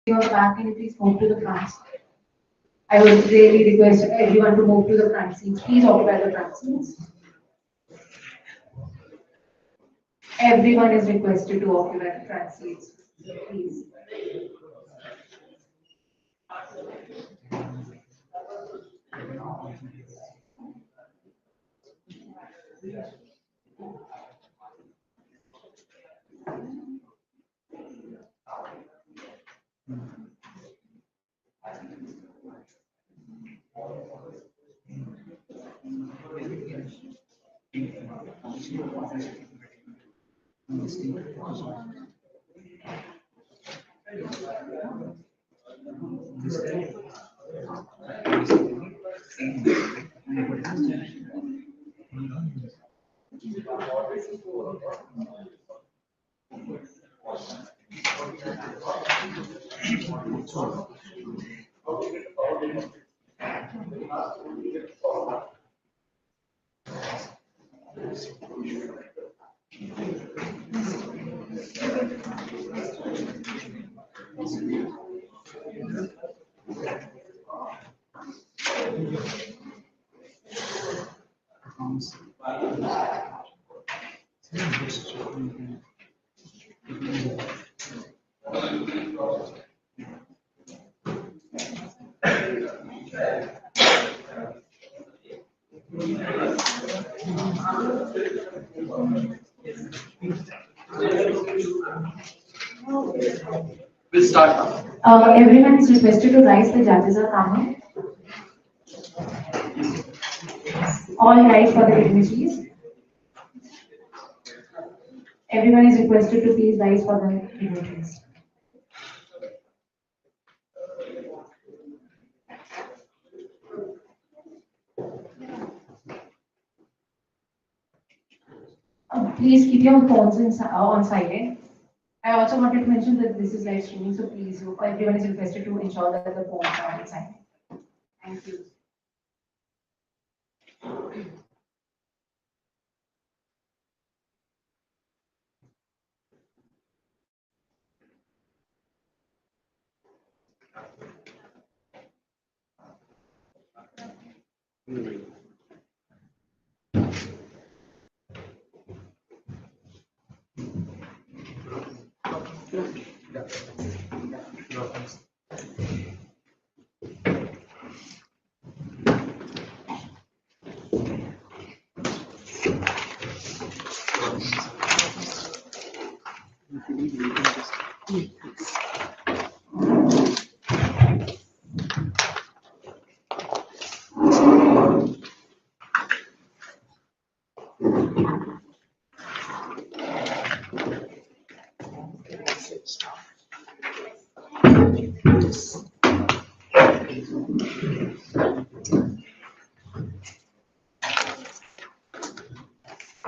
On the back, can you please move to the front? I would really request everyone to move to the front seats. Please occupy the front seats. Everyone is requested to occupy the front seats. Please. We'll start. Everyone is requested to rise. The judges are coming. All rise for the dignitaries. Everyone is requested to please rise for the dignitaries. Please keep your phones on silent. I also wanted to mention that this is live streaming, so please, everyone is requested to ensure that the phones are on silent. Thank you.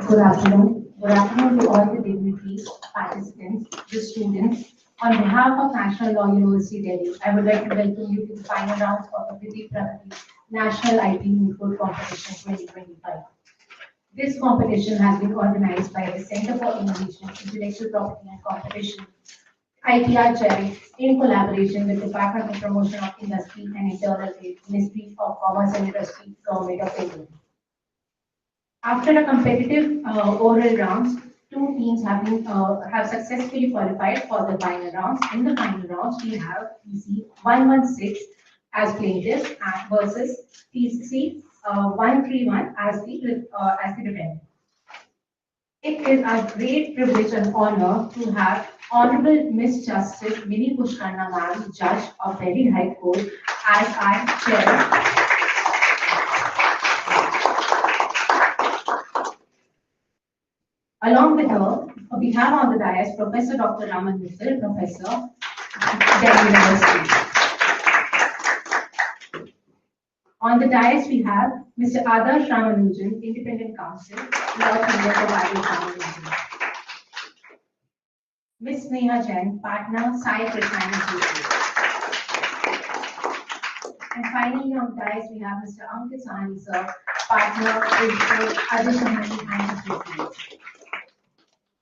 Good afternoon. Good afternoon to all the dignitaries, participants, the students. On behalf of National Law University Delhi, I would like to welcome you to the final rounds of the Vidhi Pragati National IP Moot Competition 2025. This competition has been organized by the Center for Innovation, Intellectual Property and Competition, IPR Chair, in collaboration with the Department of Promotion of Industry and Internal Trade, Ministry of Commerce and Industry, Government of India. After a competitive oral rounds, two teams have successfully qualified for the final rounds. In the final rounds, we have PC 116 as plaintiff versus PC 131 as the defendant. It is a great privilege and honor to have Honorable Miss Justice Vinny Pushkarna Ma'am, Judge of Delhi High Court, as our chair. Along with her, we have on the dais Professor Dr. Raman Mittal, Professor, Delhi University. On the dais, we have Mr. Adarsh Ramanujan, Independent Counsel, Law Center for Adarsh Ramanujan. Ms. Neha Jain, Partner, Sai Krishnan Associates. And finally, on the dais, we have Mr. Ankit Sahani, sir, Partner, Originality and AI.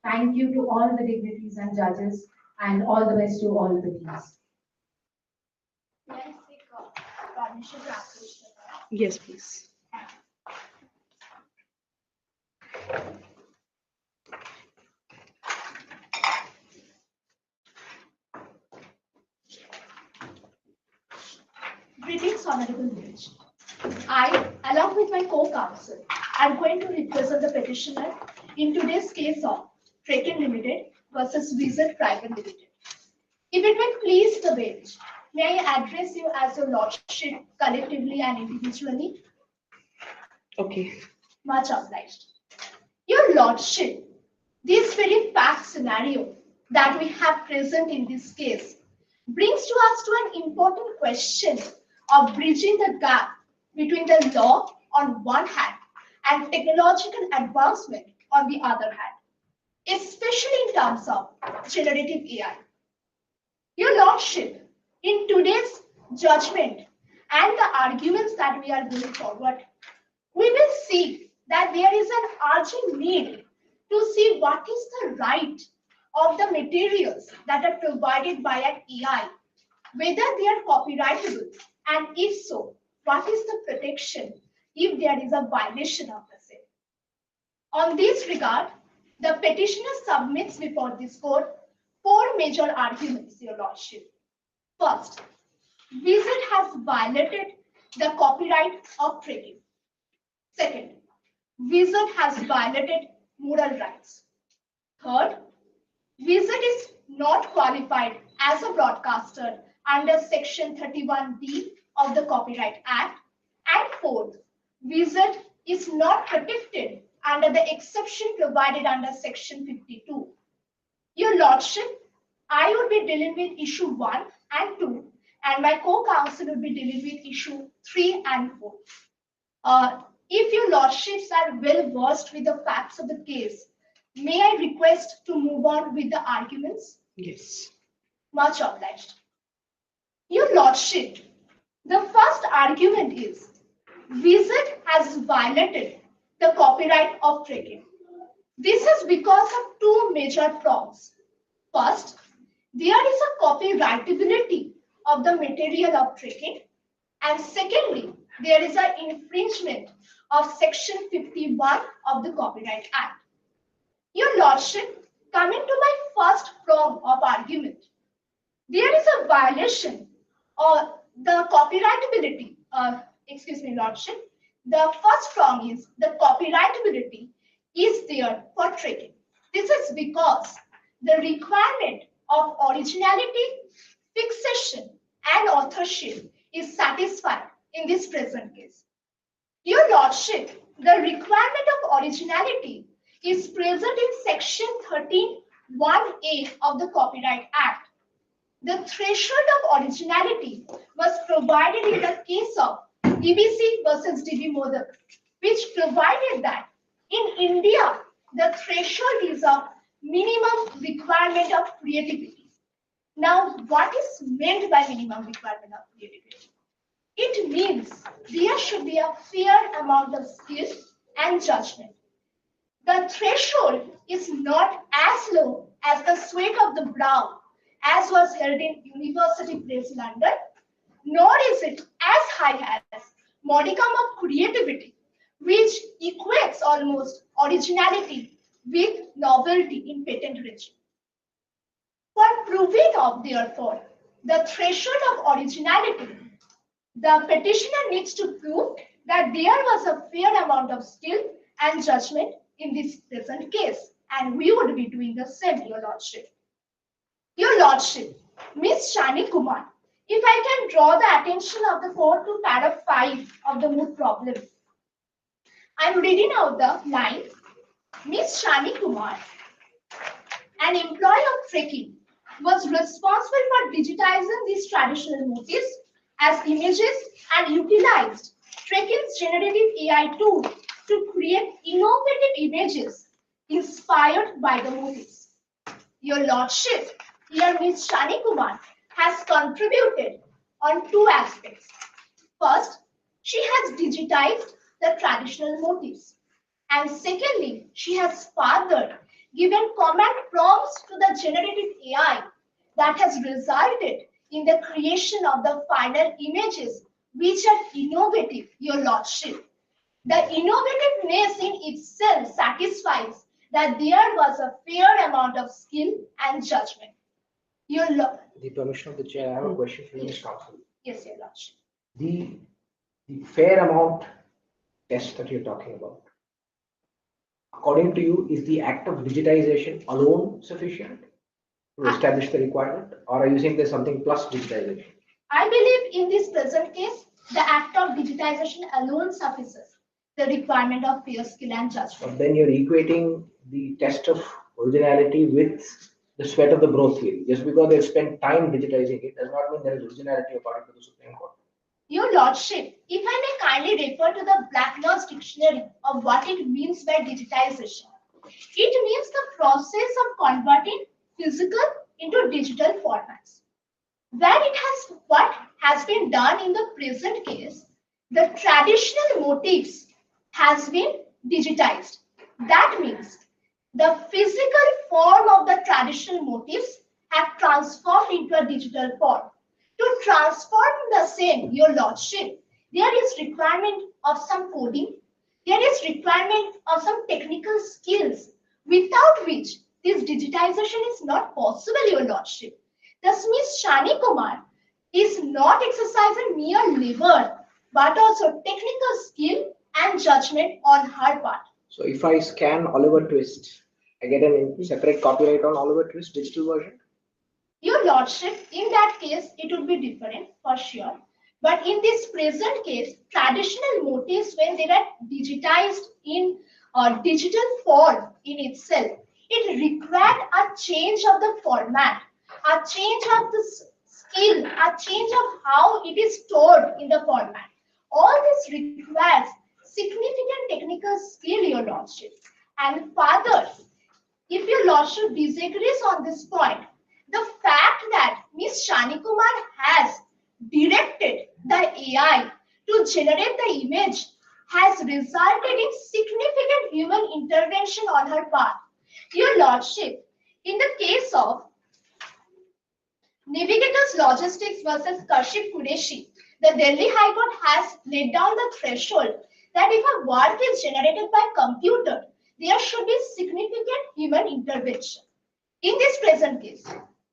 Thank you to all the dignitaries and judges, and all the best to all the teams. Yes, please. Greetings, Honorable Judge. I, along with my co-counsel, am going to represent the petitioner in today's case of Traken Limited versus Visa Private Limited. If it may please the bench, may I address you as your lordship collectively and individually? Okay. Much obliged. Your lordship, this very fact scenario that we have present in this case brings to us to an important question of bridging the gap between the law on one hand and technological advancement on the other hand, especially in terms of generative AI. Your lordship, in today's judgment and the arguments that we are going forward, we will see that there is an urgent need to see what is the right of the materials that are provided by an AI, whether they are copyrightable, and if so, what is the protection if there is a violation of the same. On this regard, the petitioner submits before this court four major arguments, Your Lordship. First, Visit has violated the copyright of trading. Second, Visit has violated moral rights. Third, Visit is not qualified as a broadcaster under Section 31B of the Copyright Act. And fourth, Visit is not protected under the exception provided under Section 52. Your Lordship, I would be dealing with issue 1 and 2, and my co-counsel would be dealing with issue 3 and 4. If your Lordships are well versed with the facts of the case, may I request to move on with the arguments? Yes. Much obliged. Your Lordship, the first argument is Visit has violated the copyright of trading. This is because of two major prongs. First, there is a copyrightability of the material of tracking. And secondly, there is an infringement of Section 51 of the Copyright Act. Your Lordship, coming to my first prong of argument, there is a violation of the copyrightability, excuse me, Lordship. The first prong is the copyrightability is there for tracking. This is because the requirement of originality, fixation, and authorship is satisfied in this present case. Your Lordship, the requirement of originality is present in Section 13(1)(a) of the Copyright Act. The threshold of originality was provided in the case of EBC versus DB Modak, which provided that in India, the threshold is a minimum requirement of creativity. Now, what is meant by minimum requirement of creativity? It means there should be a fair amount of skill and judgment. The threshold is not as low as the sweat of the brow, as was held in University Press London, nor is it as high as modicum of creativity, which equates almost originality with novelty in patent regime. For proving of, therefore, the threshold of originality, the petitioner needs to prove that there was a fair amount of skill and judgment in this present case, and we would be doing the same, Your Lordship. Your Lordship, Ms. Shani Kumar, if I can draw the attention of the court to paragraph 5 of the Moot problem. I'm reading out the line. Ms. Shani Kumar, an employee of Trekking, was responsible for digitizing these traditional motifs as images and utilized Trekking's generative AI tool to create innovative images inspired by the motifs. Your Lordship, here Ms. Shani Kumar has contributed on two aspects. First, she has digitized the traditional motifs. And secondly, she has further given command prompts to the generative AI that has resulted in the creation of the final images, which are innovative, Your Lordship. The innovativeness in itself satisfies that there was a fair amount of skill and judgment. Your Lord. The permission of the chair, I have a question for you, Ms. Counsel. Yes, Your Lordship. The fair amount test that you're talking about, according to you, is the act of digitization alone sufficient to establish the requirement, or are you saying there's something plus digitization? I believe in this present case, the act of digitization alone suffices the requirement of fair skill and judgment. But then you're equating the test of originality with the sweat of the brow theory. Just because they've spent time digitizing it does not mean there is originality according to the Supreme Court. Your Lordship, if I may kindly refer to the Blacklaw's dictionary of what it means by digitization. It means the process of converting physical into digital formats. What has been done in the present case, the traditional motifs has been digitized. That means the physical form of the traditional motifs have transformed into a digital form. To transform the same, Your Lordship, there is requirement of some coding, there is requirement of some technical skills, without which this digitization is not possible, Your Lordship. Thus, Ms. Shani Kumar is not exercising mere labor, but also technical skill and judgment on her part. So if I scan Oliver Twist, I get a separate copyright on Oliver Twist digital version? Your Lordship, in that case, it would be different for sure. But in this present case, traditional motifs, when they are digitized in digital form in itself, it required a change of the format, a change of the skill, a change of how it is stored in the format. All this requires significant technical skill, Your Lordship. And further, if Your Lordship disagrees on this point, the fact that Ms. Shani Kumar has directed the AI to generate the image has resulted in significant human intervention on her part. Your Lordship, in the case of Navigators Logistics versus Kashif Qureshi, the Delhi High Court has laid down the threshold that if a work is generated by computer, there should be significant human intervention. In this present case,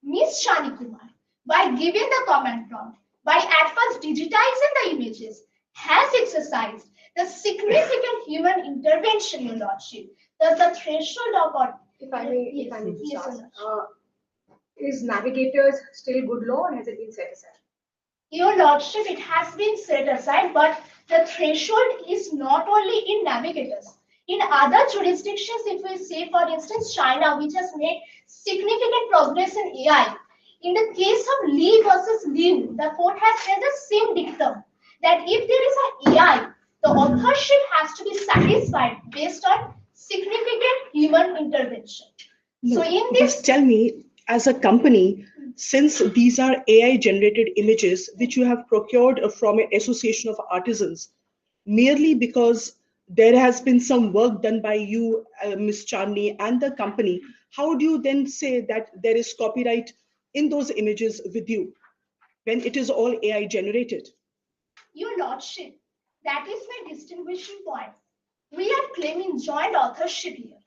Ms. Shani Kumar, by giving the command prompt, by at first digitizing the images, has exercised the significant human intervention, Your Lordship. Thus, the threshold of what? If I may, Yes, if I may just yes, ask, Your Lordship. is navigators still good law or has it been set aside? Your Lordship, it has been set aside, but the threshold is not only in navigators. In other jurisdictions, if we say, for instance, China, which has made significant progress in AI, in the case of Lee versus Liu, the court has made the same dictum that if there is an AI, the authorship has to be satisfied based on significant human intervention. No, So in just this, tell me, as a company, since these are AI generated images which you have procured from an association of artisans, merely because there has been some work done by you, Ms. Chandni, and the company, how do you then say that there is copyright in those images with you when it is all AI generated? Your Lordship, that is my distinguishing point. We are claiming joint authorship here.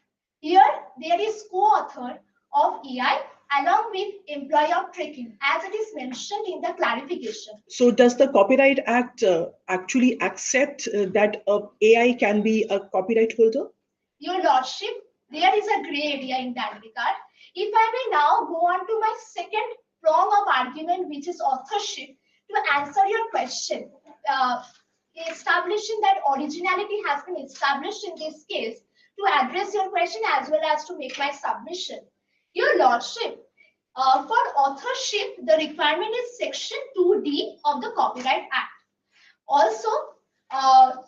Here, there is co-author of AI along with employee of tracking, as it is mentioned in the clarification. So does the Copyright Act actually accept that AI can be a copyright holder? Your Lordship, there is a gray area in that regard. If I may now go on to my second prong of argument, which is authorship, to answer your question, establishing that originality has been established in this case, to address your question as well as to make my submission. Your Lordship, for authorship, the requirement is section 2D of the Copyright Act. Also,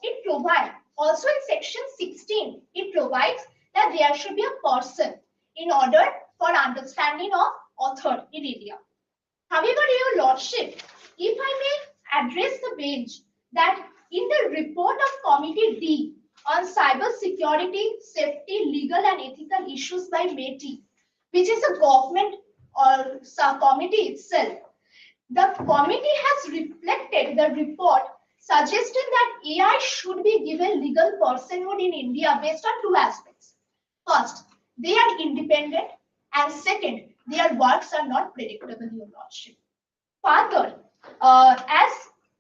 it provides, also in section 16, it provides that there should be a person in order for understanding of author in India. However, Your Lordship, if I may address the bench that in the report of Committee D on cyber security, safety, legal and ethical issues by METI, which is a government or subcommittee itself, the committee has reflected the report suggesting that AI should be given legal personhood in India based on two aspects. First, they are independent, and second, their works are not predictable, Your Lordship. Further, as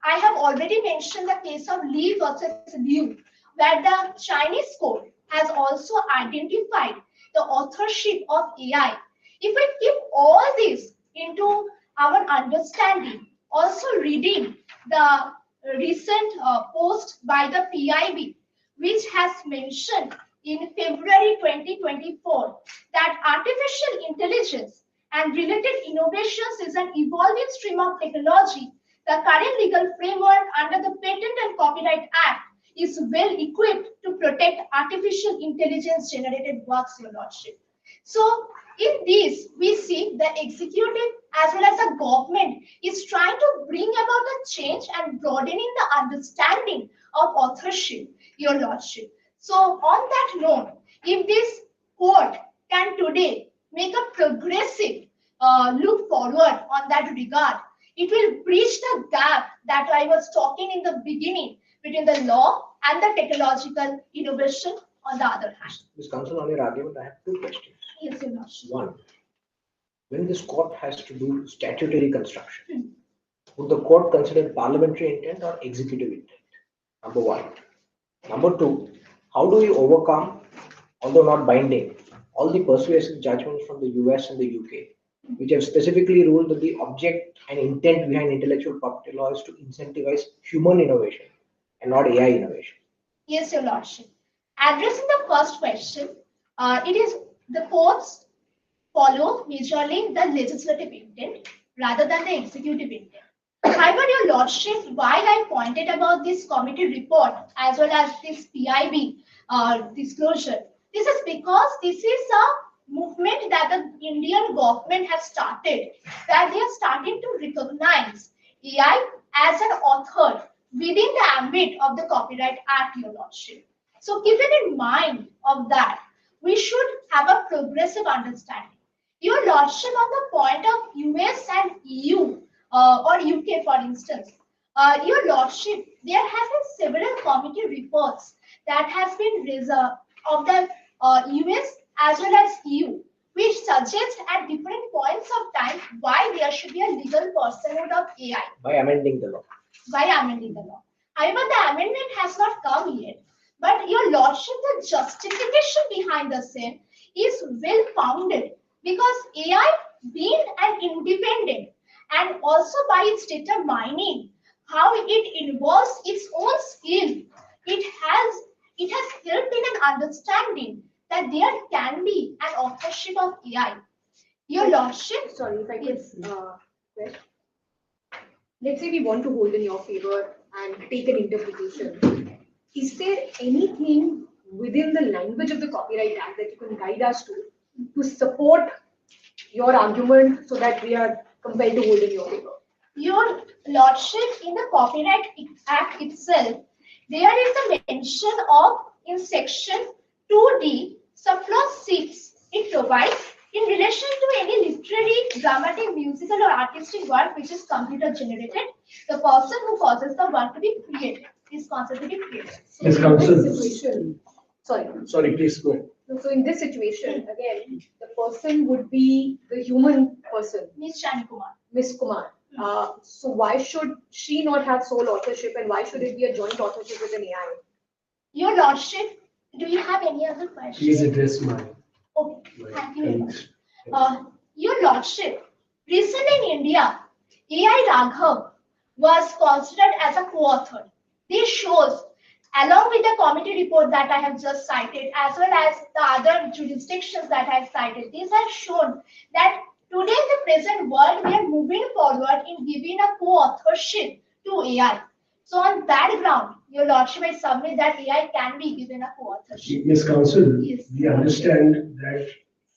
I have already mentioned the case of Li versus Liu, where the Chinese court has also identified the authorship of AI. If we keep all this into our understanding, also reading the recent post by the PIB, which has mentioned in February 2024 that artificial intelligence and related innovations is an evolving stream of technology, the current legal framework under the Patent and Copyright Act is well equipped to protect artificial intelligence generated works, Your Lordship. So in this, we see the executive as well as the government is trying to bring about a change and broadening the understanding of authorship, Your Lordship. So on that note, if this court can today make a progressive look forward on that regard, it will bridge the gap that I was talking in the beginning between the law and the technological innovation on the other hand. Ms. Counsel, on your argument, I have two questions. Yes, Your Lordship. One, when this court has to do statutory construction, would the court consider parliamentary intent or executive intent? Number one. Number two, how do we overcome, although not binding, all the persuasive judgments from the US and the UK, which have specifically ruled that the object and intent behind intellectual property law is to incentivize human innovation and not AI innovation? Yes, Your Lordship. Addressing the first question, it is the courts follow majorly the legislative intent rather than the executive intent. However, Your Lordship, while I pointed about this committee report as well as this PIB disclosure, this is because this is a movement that the Indian government has started, that they are starting to recognize AI as an author within the ambit of the Copyright Act, Your Lordship. So keeping in mind of that, we should have a progressive understanding. Your Lordship, on the point of US and EU or UK, for instance, Your Lordship, there have been several committee reports that has been reserved of the US as well as EU, which suggest at different points of time why there should be a legal personhood of AI By amending the law. by amending the law. However, the amendment has not come yet. But Your Lordship, the justification behind the same is well founded because AI, being an independent and also by its determining how it involves its own skill, it has helped in an understanding that there can be an authorship of AI. Your Lordship, Sorry, if I could, yes. request. Let's say we want to hold in your favor and take an interpretation. Is there anything within the language of the Copyright Act that you can guide us to support your argument so that we are compelled to hold in your favor? Your Lordship, in the Copyright Act itself, there is a mention of in section 2D, subclause 6. It provides in relation to any literary, dramatic, musical, or artistic work which is computer generated, the person who causes the work to be created is considered to be created. Yes, In Counsel. this situation, Sorry, please go ahead. so in this situation, again, the person would be the human person, Ms. Shani Kumar. Miss Kumar. So why should she not have sole authorship and why should it be a joint authorship with an AI? Your Lordship, do you have any other questions? Please address my Okay, thank you very much. colleagues. Your Lordship, recently in India, AI Raghav was considered as a co-author. This shows, along with the committee report that I have just cited, as well as the other jurisdictions that I have cited, these have shown that today in the present world, we are moving forward in giving a co-authorship to AI. So on that ground, Your Lordship, I submit that AI can be given a co-authorship. Ms. Counsel, Yes. we understand that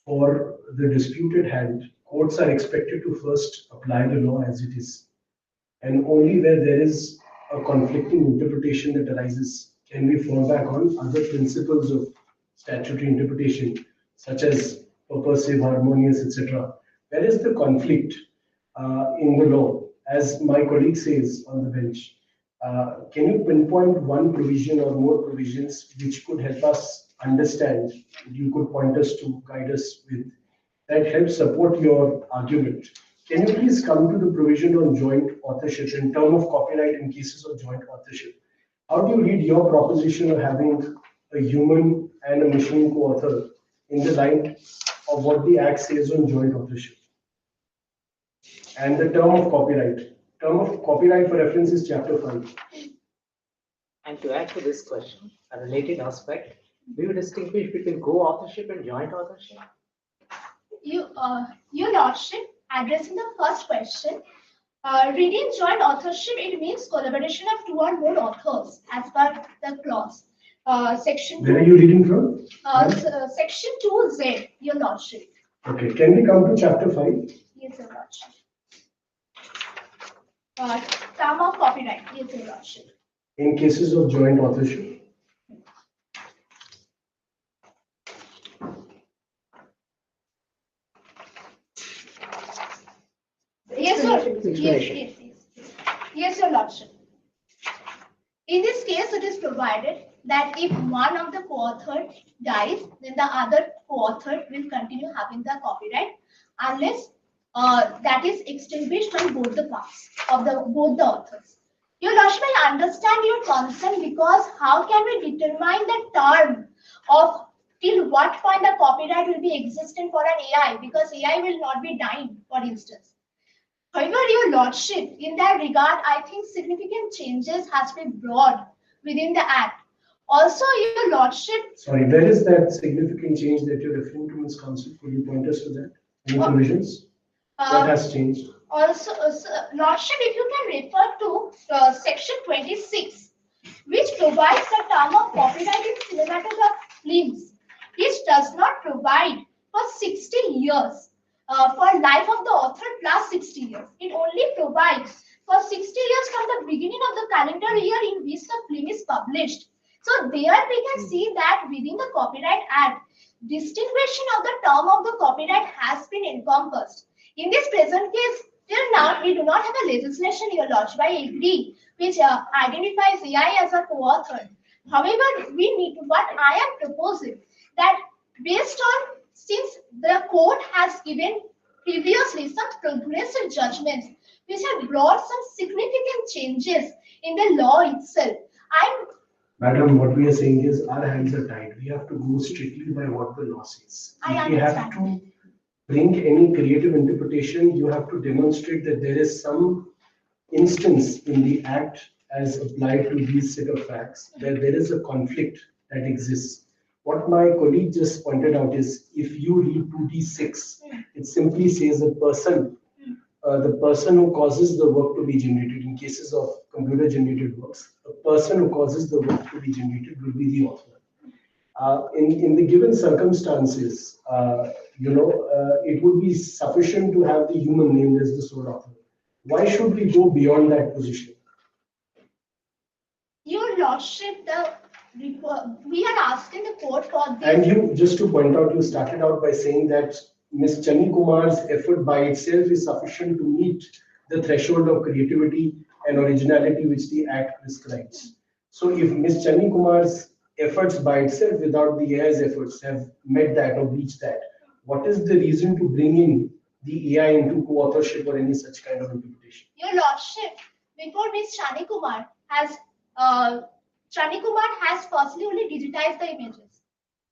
for the disputed hand, courts are expected to first apply the law as it is. And only where there is a conflicting interpretation that arises can we fall back on other principles of statutory interpretation, such as purposive, harmonious, etc. Where is the conflict in the law? As my colleague says on the bench, can you pinpoint one provision or more provisions which could help us understand, you could point us to, guide us with, that helps support your argument? Can you please come to the provision on joint authorship in terms of copyright in cases of joint authorship? How do you read your proposition of having a human and a machine co-author in the light of what the Act says on joint authorship? And the term of copyright. Term of copyright for reference is chapter 5. And to add to this question, a related aspect, do you distinguish between co-authorship and joint authorship? Your Lordship, addressing the first question, reading joint authorship, it means collaboration of two or more authors as per the clause. Section Where are 2, you reading from? section 2Z, Your Lordship. Okay, can we come to chapter 5? Yes, Your Lordship. Term of copyright, yes, Your Lordship. In cases of joint authorship? Yes, sir. Yes, Your Lordship. In this case, it is provided that if one of the co-author dies, then the other co-author will continue having the copyright unless that is extinguished by both the parts of both the authors. Your Lordship, I understand your concern because how can we determine the term of till what point the copyright will be existent for an AI, because AI will not be dying, for instance. However, Your Lordship, in that regard, I think significant changes has been brought within the Act. Also, Your Lordship. Sorry, where is that significant change that you're referring to, Ms. Counsel? Could you point us to that? Any provisions? What has changed? Also, Lordship, if you can refer to section 26, which provides the term of copyright in cinematograph films, which does not provide for 60 years. For life of the author plus 60 years. It only provides for 60 years from the beginning of the calendar year in which the film is published. So there we can see that within the Copyright Act, distinguishing of the term of the copyright has been encompassed. In this present case, till now we do not have a legislation here lodged by agree which identifies AI as a co-author. However, we need what I am proposing that based on since the court has given previously some progressive judgments which have brought some significant changes in the law itself. Madam, what we are saying is our hands are tied. We have to go strictly by what the law says. I If we have understand. to bring any creative interpretation, you have to demonstrate that there is some instance in the act as applied to these set of facts where there is a conflict that exists. What my colleague just pointed out is if you read 2D6, it simply says the person who causes the work to be generated in cases of computer generated works, the person who causes the work to be generated will be the author. In the given circumstances, it would be sufficient to have the human named as the sole author. Why should we go beyond that position? Your Lordship, we are asking the court for this. And you, just to point out, you started out by saying that Ms. Chani Kumar's effort by itself is sufficient to meet the threshold of creativity and originality which the Act prescribes. So if Ms. Chani Kumar's efforts by itself without the AI's efforts have met that or reached that, what is the reason to bring in the AI into co-authorship or any such kind of interpretation? Your Lordship, before Ms. Chani Kumar has firstly only digitized the images.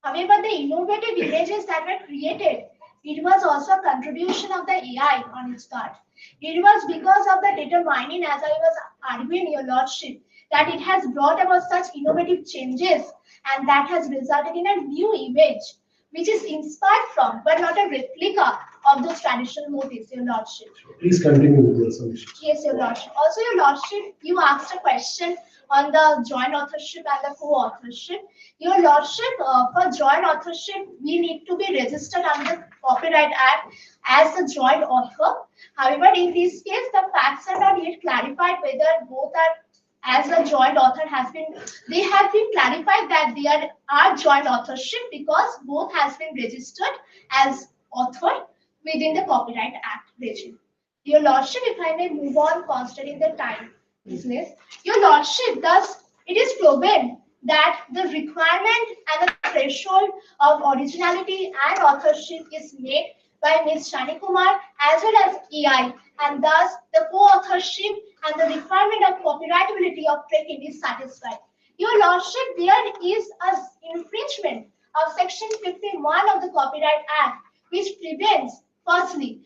However, the innovative images that were created, it was also a contribution of the AI on its part. It was because of the data mining, as I was arguing, Your Lordship, that it has brought about such innovative changes and that has resulted in a new image which is inspired from but not a replica of those traditional motifs, Your Lordship. Please continue with your submission. Yes, Your Lordship. Also, Your Lordship, you asked a question on the joint authorship and the co-authorship. Your Lordship, for joint authorship, we need to be registered under the Copyright Act as a joint author. However, in this case, the facts are not yet clarified whether both are as a joint author they have been clarified that they are joint authorship because both has been registered as author within the Copyright Act regime. Your Lordship, if I may move on considering the time business. Your Lordship, thus it is proven that the requirement and the threshold of originality and authorship is made by Ms. Chani Kumar as well as AI, and thus the co-authorship and the requirement of copyrightability of tracking is satisfied. Your Lordship, there is an infringement of Section 51 of the Copyright Act, which prevents, firstly,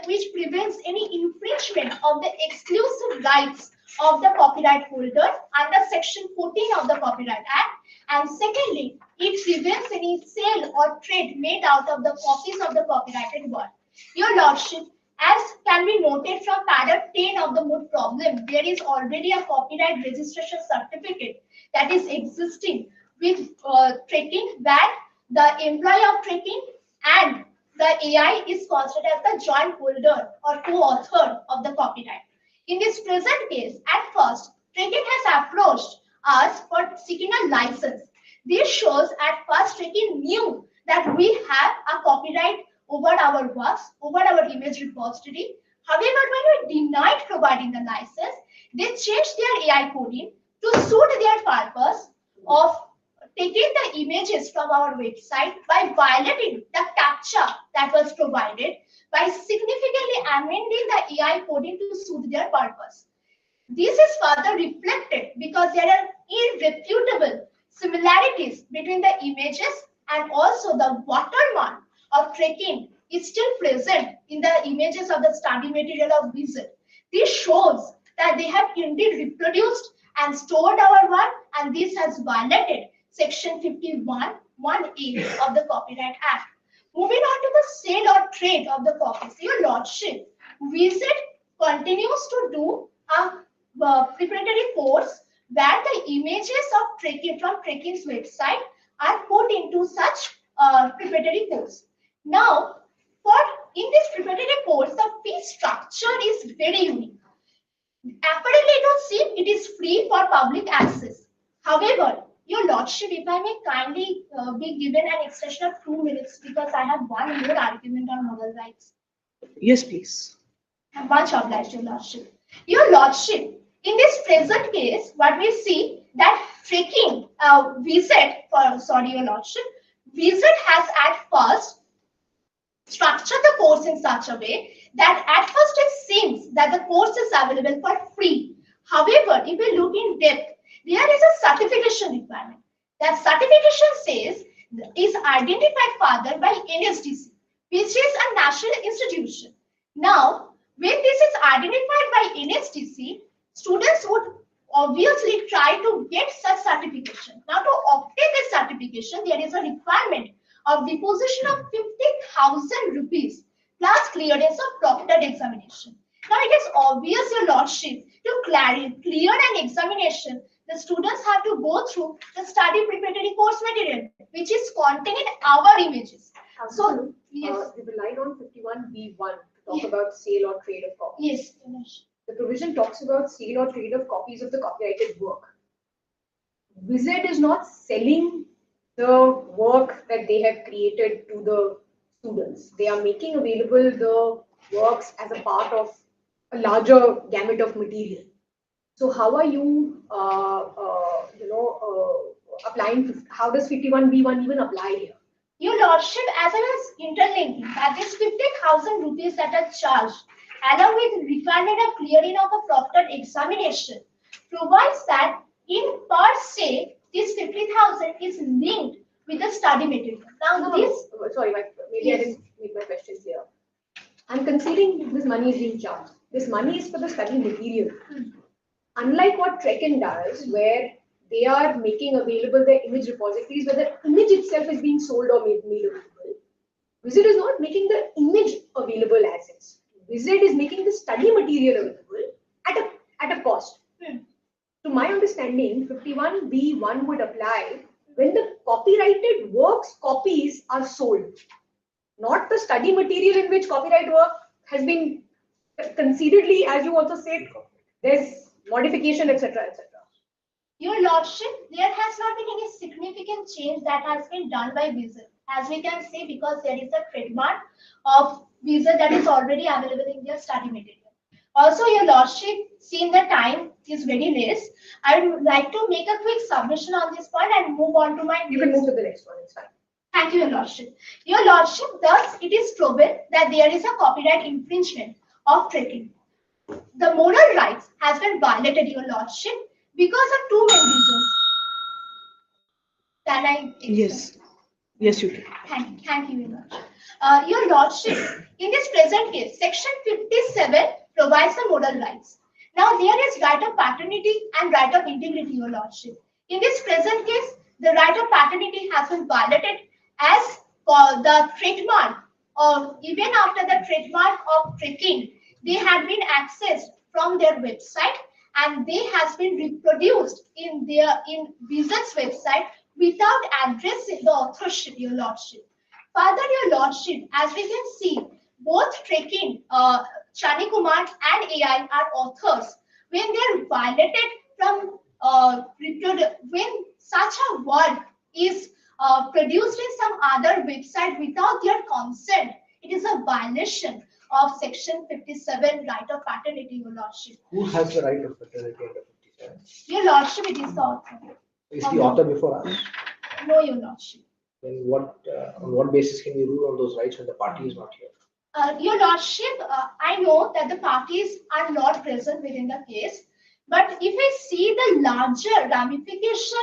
which prevents any infringement of the exclusive rights of the copyright holder under Section 14 of the Copyright Act. And secondly, it prevents any sale or trade made out of the copies of the copyrighted work. Your Lordship, as can be noted from paragraph 10 of the Moot problem, there is already a copyright registration certificate that is existing with tracking that the employee of tracking and the AI is considered as the joint holder or co-author of the copyright. In this present case, at first, Tracking has approached us for seeking a license. This shows at first Tracking knew that we have a copyright over our works, over our image repository. However, when we denied providing the license, they changed their AI coding to suit their purpose of taking the images from our website by violating the captcha that was provided by significantly amending the AI coding to suit their purpose. This is further reflected because there are irrefutable similarities between the images and also the watermark of tracking is still present in the images of the study material of Wizard. This shows that they have indeed reproduced and stored our work, and this has violated Section 51, 1A of the Copyright Act. Moving on to the sale or trade of the copies, Your Lordship, Wizard continues to do a preparatory course where the images of tracking from Tracking's website are put into such preparatory course. Now, in this preparatory course, the fee structure is very unique. Apparently, it would seem it is free for public access. However, Your Lordship, if I may kindly be given an extension of 2 minutes because I have one more argument on moral rights. Yes, please. I'm much obliged, Your Lordship. Your Lordship, in this present case, what we see that trekking Your Lordship, VZ has at first structured the course in such a way that at first it seems that the course is available for free. However, if we look in depth, there is a certification requirement. That certification says is identified further by NSDC, which is a national institution. Now, when this is identified by NSDC, students would obviously try to get such certification. Now, to obtain this certification, there is a requirement of deposition of 50,000 rupees plus clearance of proctored examination. Now, it is obvious, Your Lordship, to clear an examination, the students have to go through the study preparatory course material, which is contained in our images. So, yes. We relied on 51B1 to talk about sale or trade of copies. Yes. The provision talks about sale or trade of copies of the copyrighted work. Wizard is not selling the work that they have created to the students. They are making available the works as a part of a larger gamut of material. So how are you, applying? How does 51B1 even apply here? Your Lordship, as I was interlinking, that is 50,000 rupees that are charged, along with requirement of clearing of a proctored examination, provides that in per se, this 50,000 is linked with the study material. Now, Sorry, maybe I didn't make my question clear. I'm conceding this money is being charged. This money is for the study material. Unlike what Trekken does, where they are making available their image repositories, where the image itself is being sold or made available. Wizard is not making the image available as is. Wizard is making the study material available at a cost. To my understanding, 51B1 would apply when the copyrighted works copies are sold, not the study material in which copyright work has been concededly, as you also said, there's modification, etc., etc. Your Lordship, there has not been any significant change that has been done by Wizard. As we can see, because there is a trademark of Wizard that is already available in their study material. Also, Your Lordship, seeing the time is very less, I would like to make a quick submission on this point and move on to my. You can move to the next one, it's fine. Thank you, Your Lordship. Your Lordship, thus it is proven that there is a copyright infringement of trekking. The moral rights has been violated, Your Lordship, because of two main reasons. Can I explain? Yes. Yes, you can. Thank you, Your Lordship. Your Lordship, in this present case, Section 57 provides the moral rights. Now, there is right of paternity and right of integrity, Your Lordship. In this present case, the right of paternity has been violated as for the trademark, or even after the trademark of trekking, they had been accessed from their website and they has been reproduced in Wizard's website without addressing the authorship, Your Lordship. Further, Your Lordship, as we can see, both trekking, Shani Kumar and AI are authors. When they're violated from when such a work is produced in some other website without their consent, it is a violation of Section 57 right of paternity, Your Lordship. Who has the right of paternity under 57? Your Lordship, it is the author. Is the author before us? No, Your Lordship. Then on what basis can we rule on those rights when the party is not here? Your Lordship, I know that the parties are not present within the case, but if I see the larger ramification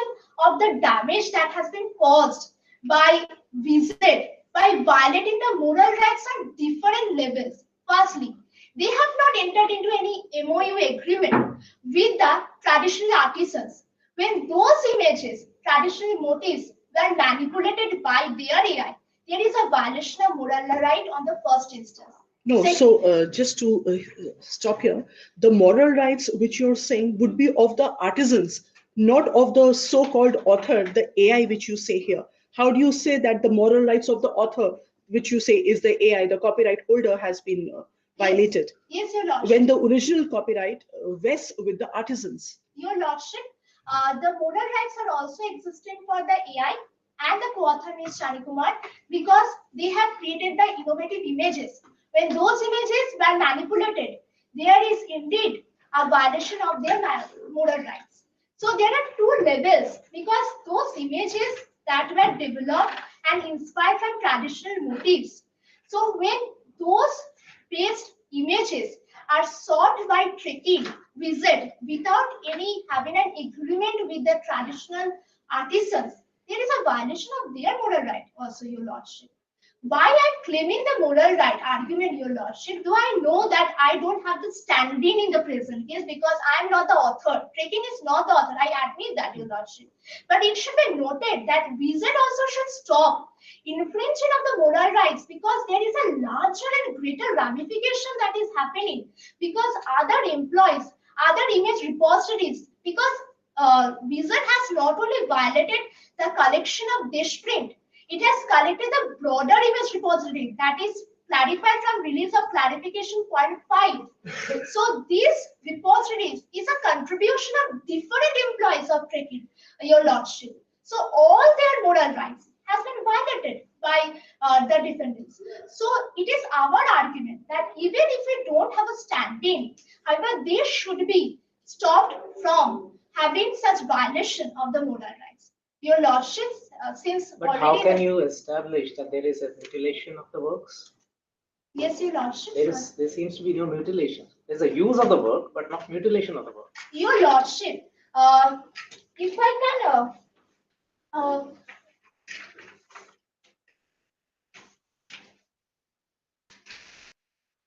of the damage that has been caused by visit, by violating the moral rights on different levels. Firstly, they have not entered into any MOU agreement with the traditional artisans. When those images, traditional motifs, were manipulated by their AI, there is a violation of moral right on the first instance. No, so just to stop here, the moral rights which you're saying would be of the artisans, not of the so-called author, the AI which you say here. How do you say that the moral rights of the author, which you say is the AI, the copyright holder, has been violated? Yes, Your Lordship. When the original copyright vests with the artisans. Your Lordship, The modal rights are also existing for the AI and the co-author Ms. Shani Kumar because they have created the innovative images. When those images were manipulated, there is indeed a violation of their modal rights. So there are two levels because those images that were developed and inspired from traditional motifs. So when those based images are sought by tracking visit without any having an agreement with the traditional artisans, there is a violation of their moral right also, your lordship. Why I'm claiming the moral right argument, your lordship, do I know that I don't have the standing in the present case because I'm not the author. Tracking is not the author. I admit that, your lordship. But it should be noted that visit also should stop infringement of the moral rights because there is a larger and greater ramification that is happening because other employees, other image repositories, because visit has not only violated the collection of dish print, it has collected the broader image repository that is clarified from release of clarification point 5. So these repositories is a contribution of different employees of tracking, your lordship. So all their moral rights has been violated by the defendants. So it is our argument that even if we don't have a standing, however, they should be stopped from having such violation of the moral rights. Your lordship, since But already how can you establish that there is a mutilation of the works? yes, your lordship. There seems to be no mutilation. There's a use of the work, but not mutilation of the work. Your lordship, if I can,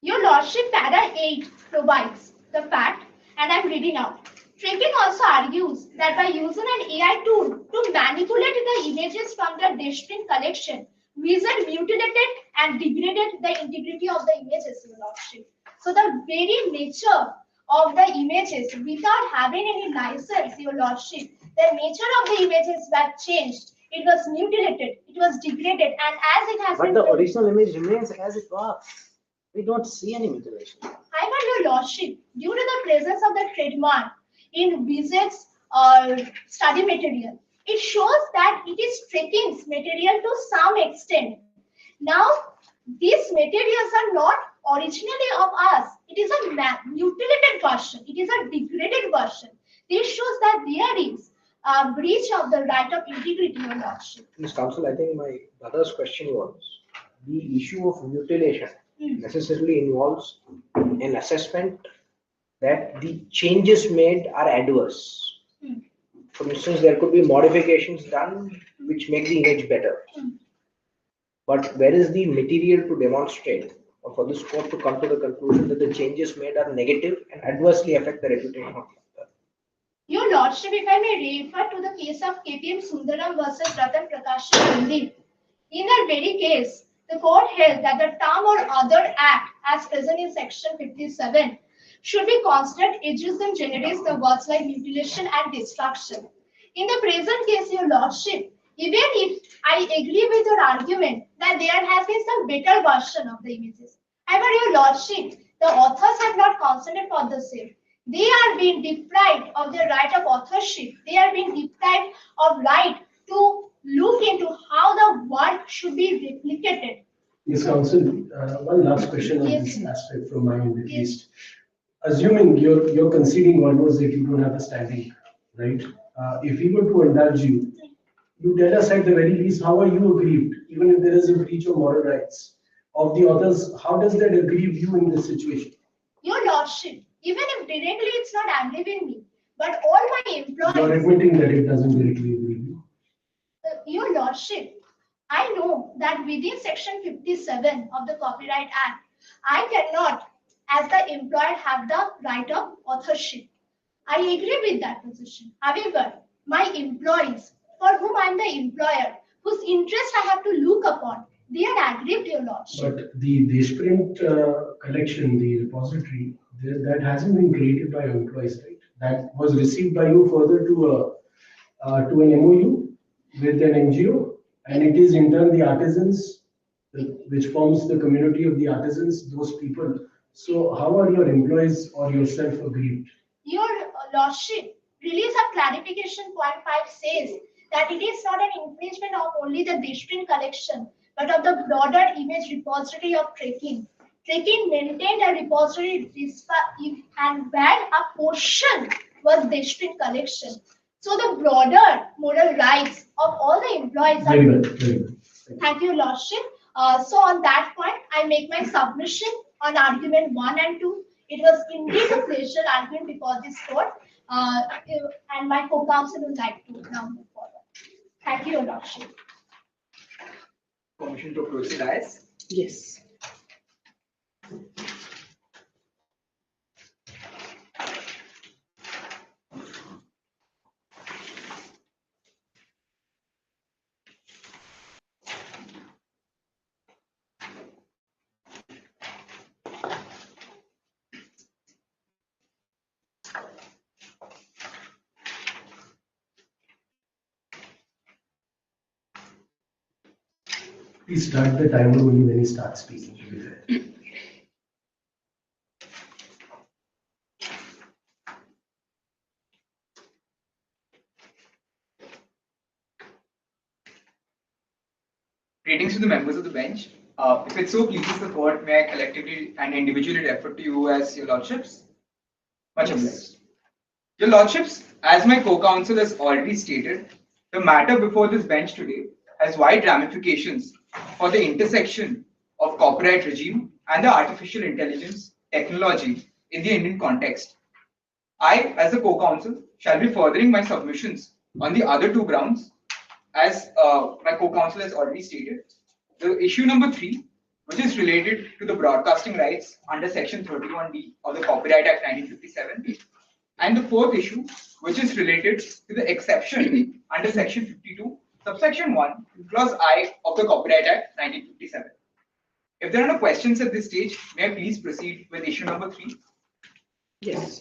your lordship, para 8 provides the fact, and I'm reading out. Tracking also argues that by using an AI tool to manipulate the images from the dish print collection, wizard mutilated and degraded the integrity of the images, your lordship. So the very nature of the images, without having any license, your lordship, the nature of the images were changed. It was mutilated, it was degraded, and as it has But been the original image remains as it was. We don't see any mutilation. However, your lordship, due to the presence of the trademark in Wizard's study material, it shows that it is Trekking's material to some extent. Now, these materials are not originally of us. It is a mutilated version. It is a degraded version. This shows that there is a breach of the right of integrity, your lordship. Ms. Counsel, I think my brother's question was the issue of mutilation necessarily involves an assessment that the changes made are adverse. For instance, there could be modifications done which make the image better. But where is the material to demonstrate or for this court to come to the conclusion that the changes made are negative and adversely affect the reputation of the author? Your lordship, if I may refer to the case of KPM Sundaram versus Ratan Prakash Pandit, in that very case, the court held that the term or other act as present in section 57 should be considered adjacent generis the words like mutilation and destruction. In the present case, your lordship, even if I agree with your argument that there has been some better version of the images, however, your lordship, the authors have not consented for the same. They are being deprived of their right of authorship. They are being deprived of right to look into how the work should be replicated. Yes, Counsel, one last question on Yes. this aspect from my end at least. Assuming you're conceding one was that you don't have a standing, right? If we were to indulge you, you tell us at the very least how are you aggrieved, even if there is a breach of moral rights of the authors, how does that aggrieve you in this situation? Your lordship, even if directly it's not aggrieving me, but all my employees. You're admitting that it doesn't directly aggrieve you. Your lordship, I know that within section 57 of the Copyright Act, I cannot, as the employer, have the right of authorship. I agree with that position. However, my employees, for whom I am the employer, whose interest I have to look upon, they are aggrieved, your lordship. But the Deshprint collection, the repository, that hasn't been created by your employees, right? That was received by you further to an MOU with an NGO, and it is in turn the artisans, which forms the community of the artisans, those people. So how are your employees or yourself aggrieved? Your lordship, Release of clarification point 5 says that it is not an infringement of only the distinct collection, but of the broader image repository of trekking. Trekking maintained a repository and where a portion was distinct collection. So the broader moral rights of all the employees are. Very well, very well. Thank you, Lordship. So on that point, I make my submission on argument 1 and 2. It was indeed a pleasure arguing before this court, and my co-counsel would like to now move forward. Thank you, Your Lordship. Permission to proceed, as? Yes. Please start the timer only when he starts speaking, to be fair. Greetings to the members of the bench. If it so pleases the court, may I collectively and individually refer to you as Your Lordships? Much obliged. Your Lordships, as my co-counsel has already stated, the matter before this bench today has wide ramifications for the intersection of copyright regime and the artificial intelligence technology in the Indian context. I, as a co-counsel, shall be furthering my submissions on the other two grounds, as my co-counsel has already stated. The issue number 3, which is related to the broadcasting rights under Section 31D of the Copyright Act 1957, and the 4th issue, which is related to the exception under Section 52, subsection 1, clause I of the Copyright Act 1957. If there are no questions at this stage, may I please proceed with issue number 3? Yes.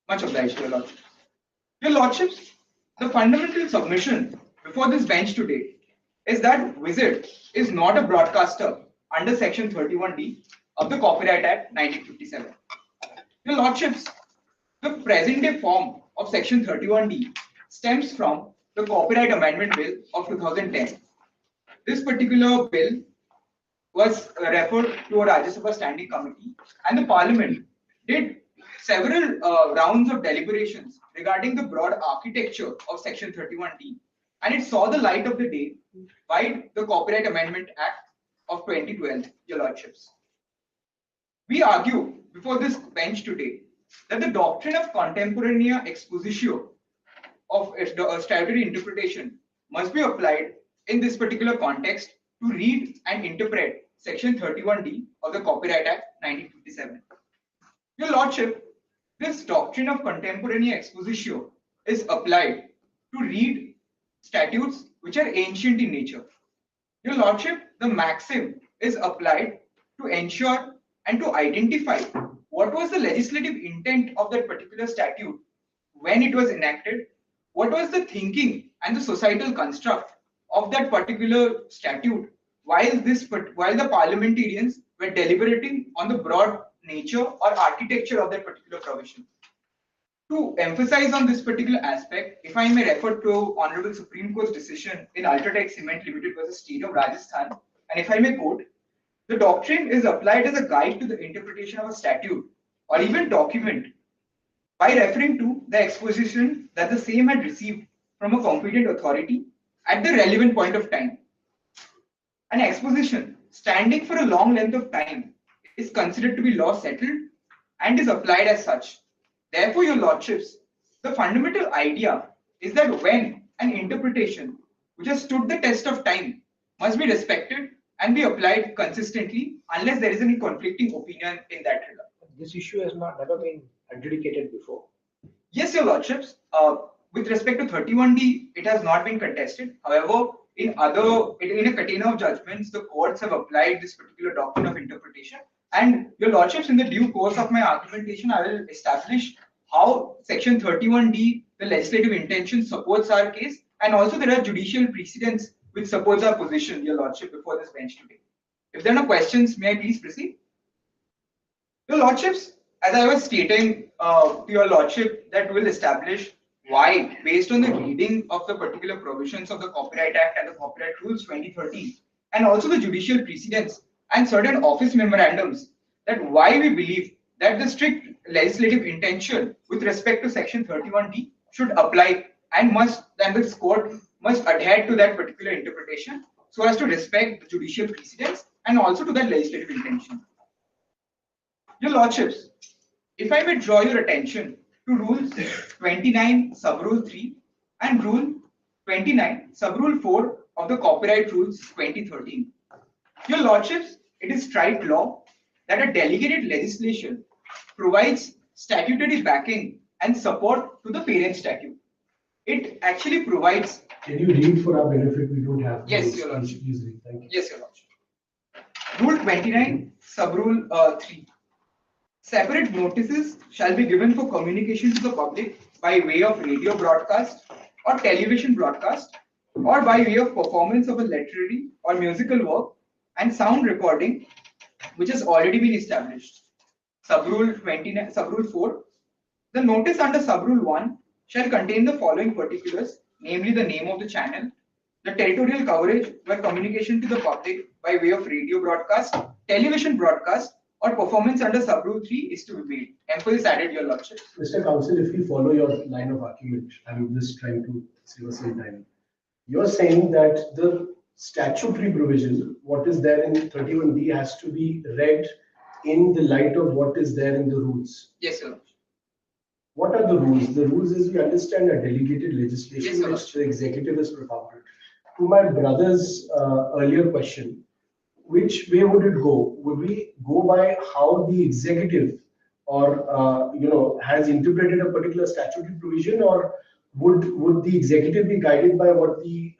Much obliged, Your Lordship. Your Lordships, the fundamental submission before this bench today is that Visit is not a broadcaster under Section 31D of the Copyright Act 1957. Your Lordships, the present day form of Section 31D stems from the Copyright Amendment Bill of 2010. This particular bill was referred to a Rajya Sabha Standing Committee, and the Parliament did several rounds of deliberations regarding the broad architecture of Section 31D, and it saw the light of the day by the Copyright Amendment Act of 2012, Your Lordships. We argue before this bench today that the doctrine of contemporanea expositio of statutory interpretation must be applied in this particular context to read and interpret Section 31D of the Copyright Act 1957. Your Lordship, this doctrine of contemporanea expositio is applied to read statutes which are ancient in nature. Your Lordship, the maxim is applied to ensure and to identify what was the legislative intent of that particular statute when it was enacted, what was the thinking and the societal construct of that particular statute while the parliamentarians were deliberating on the broad nature or architecture of that particular provision. To emphasize on this particular aspect, if I may refer to Honorable Supreme Court's decision in Ultratech Cement Limited versus State of Rajasthan, and if I may quote, the doctrine is applied as a guide to the interpretation of a statute or even document by referring to the exposition that the same had received from a competent authority at the relevant point of time. An exposition standing for a long length of time is considered to be law settled and is applied as such. Therefore, Your Lordships, the fundamental idea is that when an interpretation which has stood the test of time must be respected and be applied consistently unless there is any conflicting opinion in that regard. This issue has never been adjudicated before. Yes, Your Lordships. With respect to 31D, it has not been contested. However, in a catena of judgments, the courts have applied this particular doctrine of interpretation. And Your Lordships, in the due course of my argumentation, I will establish how Section 31D, the legislative intention, supports our case, and also there are judicial precedents which supports our position, Your Lordship, before this bench today. If there are no questions, may I please proceed? Your Lordships, as I was stating to Your Lordship, that will establish why, based on the reading of the particular provisions of the Copyright Act and the Copyright Rules 2013, and also the judicial precedents and certain office memorandums, that why we believe that the strict legislative intention with respect to Section 31D should apply and this court must adhere to that particular interpretation so as to respect the judicial precedents and also to that legislative intention. Your Lordships, if I may draw your attention to Rule 29, Sub-Rule 3 and Rule 29, Sub-Rule 4 of the Copyright Rules 2013. Your Lordships, it is straight law that a delegated legislation provides statutory backing and support to the parent statute. It actually provides. Can you read for our benefit? We don't have. Yes, Your Lordship. Please read. Thank you. Yes, Your Lordship. Rule 29, Sub-Rule 3. Separate notices shall be given for communication to the public by way of radio broadcast or television broadcast or by way of performance of a literary or musical work and sound recording which has already been established. Sub-Rule 29, Sub-Rule 4. The notice under Sub-Rule 1 shall contain the following particulars, namely the name of the channel, the territorial coverage where communication to the public by way of radio broadcast, television broadcast, or performance under Sub-Rule 3 is to be made. Emphasis added, Your Lordship. Mr. Counsel, if we follow your line of argument, I'm just trying to save us some time. You're saying that the statutory provision, what is there in 31D, has to be read in the light of what is there in the rules. Yes, Your Lordship. What are the rules? The rules is we understand a delegated legislation Yes, which the executive is propounded. To my brother's earlier question, which way would it go? Would we go by how the executive or has interpreted a particular statutory provision, or would the executive be guided by what the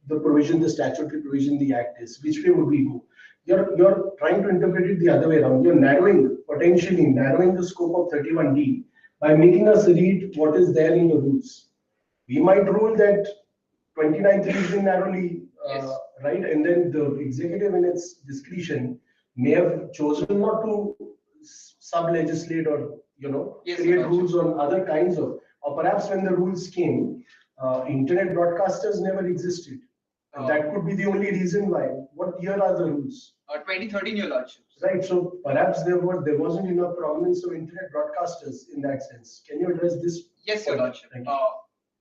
provision, the statutory provision, the act is? Which way would we go? You're trying to interpret it the other way around. You're potentially narrowing the scope of 31D by making us read what is there in the rules. We might rule that 29.3 is being narrowly right, and then the executive in its discretion may have chosen not to sub-legislate or create rules on other kinds of, or perhaps when the rules came, internet broadcasters never existed. That could be the only reason why. What year are the rules? 2013, Your Lordship. Right, so perhaps there wasn't enough prominence of internet broadcasters in that sense. Can you address this? Yes, Your Lordship.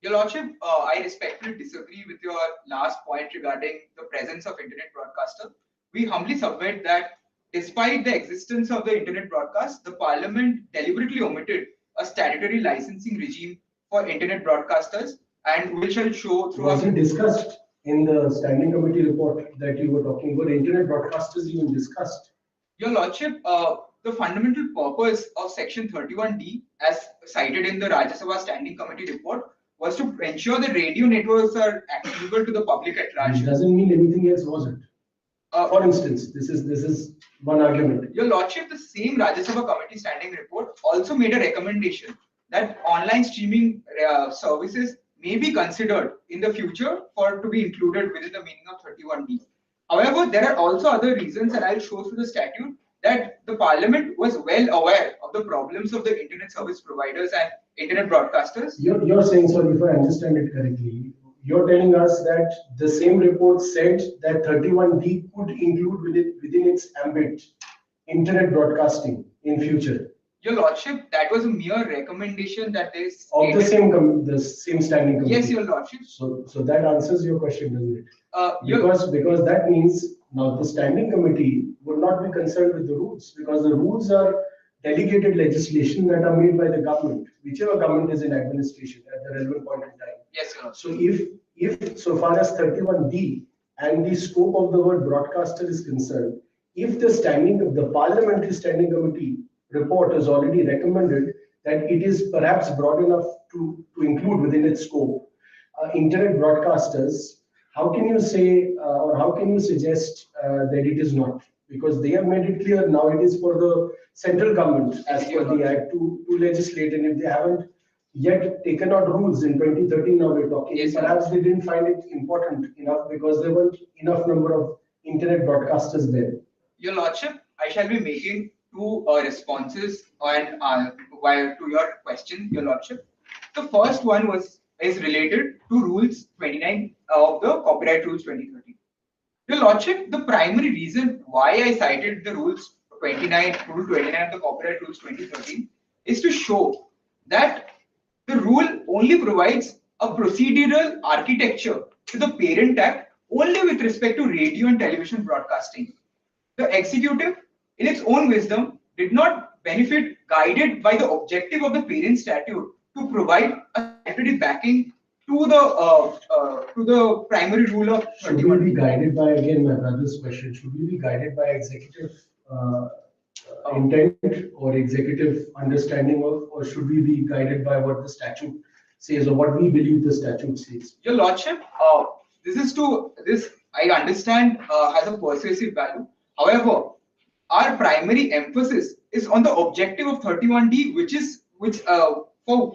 Your Lordship, I respectfully disagree with your last point regarding the presence of internet broadcaster. We humbly submit that despite the existence of the internet broadcast, the Parliament deliberately omitted a statutory licensing regime for internet broadcasters, and we shall show through. Was it discussed in the standing committee report that you were talking about? Internet broadcasters even discussed? Your Lordship, the fundamental purpose of Section 31D, as cited in the Rajya Sabha Standing Committee report, was to ensure that radio networks are accessible to the public at large. It doesn't mean anything else, was it? For instance, this is one argument. Your Lordship, the same Rajya Sabha Committee Standing report also made a recommendation that online streaming services may be considered in the future to be included within the meaning of 31D. However, there are also other reasons, and I'll show through the statute, that the Parliament was well aware of the problems of the internet service providers and internet broadcasters. You're saying, sorry, if I understand it correctly, you're telling us that the same report said that 31D could include within its ambit internet broadcasting in future. Your Lordship, that was a mere recommendation that they of the same standing committee. Yes, Your Lordship. So that answers your question, doesn't it? Because that means now the standing committee would not be concerned with the rules, because the rules are delegated legislation that are made by the government, whichever government is in administration at the relevant point in time. Yes, Your Lordship. So if so far as 31D and the scope of the word broadcaster is concerned, if the parliamentary standing committee report has already recommended that it is perhaps broad enough to include within its scope internet broadcasters, how can you say or how can you suggest that it is not? Because they have made it clear now it is for the central government as per the act to legislate, and if they haven't yet taken out rules in 2013, now we're talking, yes, perhaps they didn't find it important enough because there weren't enough number of internet broadcasters there. Your Lordship, I shall be making two responses to your question, Your Lordship. The first one is related to Rules 29 of the Copyright Rules 2013. Your Lordship, the primary reason why I cited the Rules 29, Rule 29 of the Copyright Rules 2013 is to show that the rule only provides a procedural architecture to the Parent Act only with respect to radio and television broadcasting. The executive, in its own wisdom, did not benefit guided by the objective of the Parent Statute to provide a statutory backing to the primary rule of Should we 21. be guided by, again, my brother's question, should we be guided by executive intent or executive understanding of, or should we be guided by what the statute says or what we believe the statute says? Your Lordship, this I understand has a persuasive value. However, our primary emphasis is on the objective of 31D,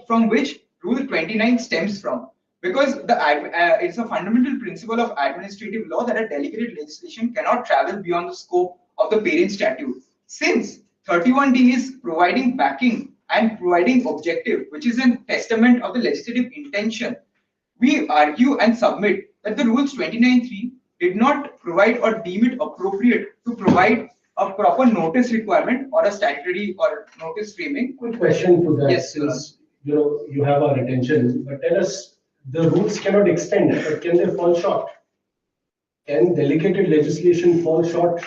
from which Rule 29 stems from. Because it's a fundamental principle of administrative law that a delegated legislation cannot travel beyond the scope of the Parent Statute. Since 31D is providing backing and providing objective, which is a testament of the legislative intention, we argue and submit that the Rules 29.3 did not provide or deem it appropriate to provide a proper notice requirement or a statutory or notice framing. Quick question to that, Yes, since you have our attention, but tell us, the rules cannot extend, but can they fall short? Can delegated legislation fall short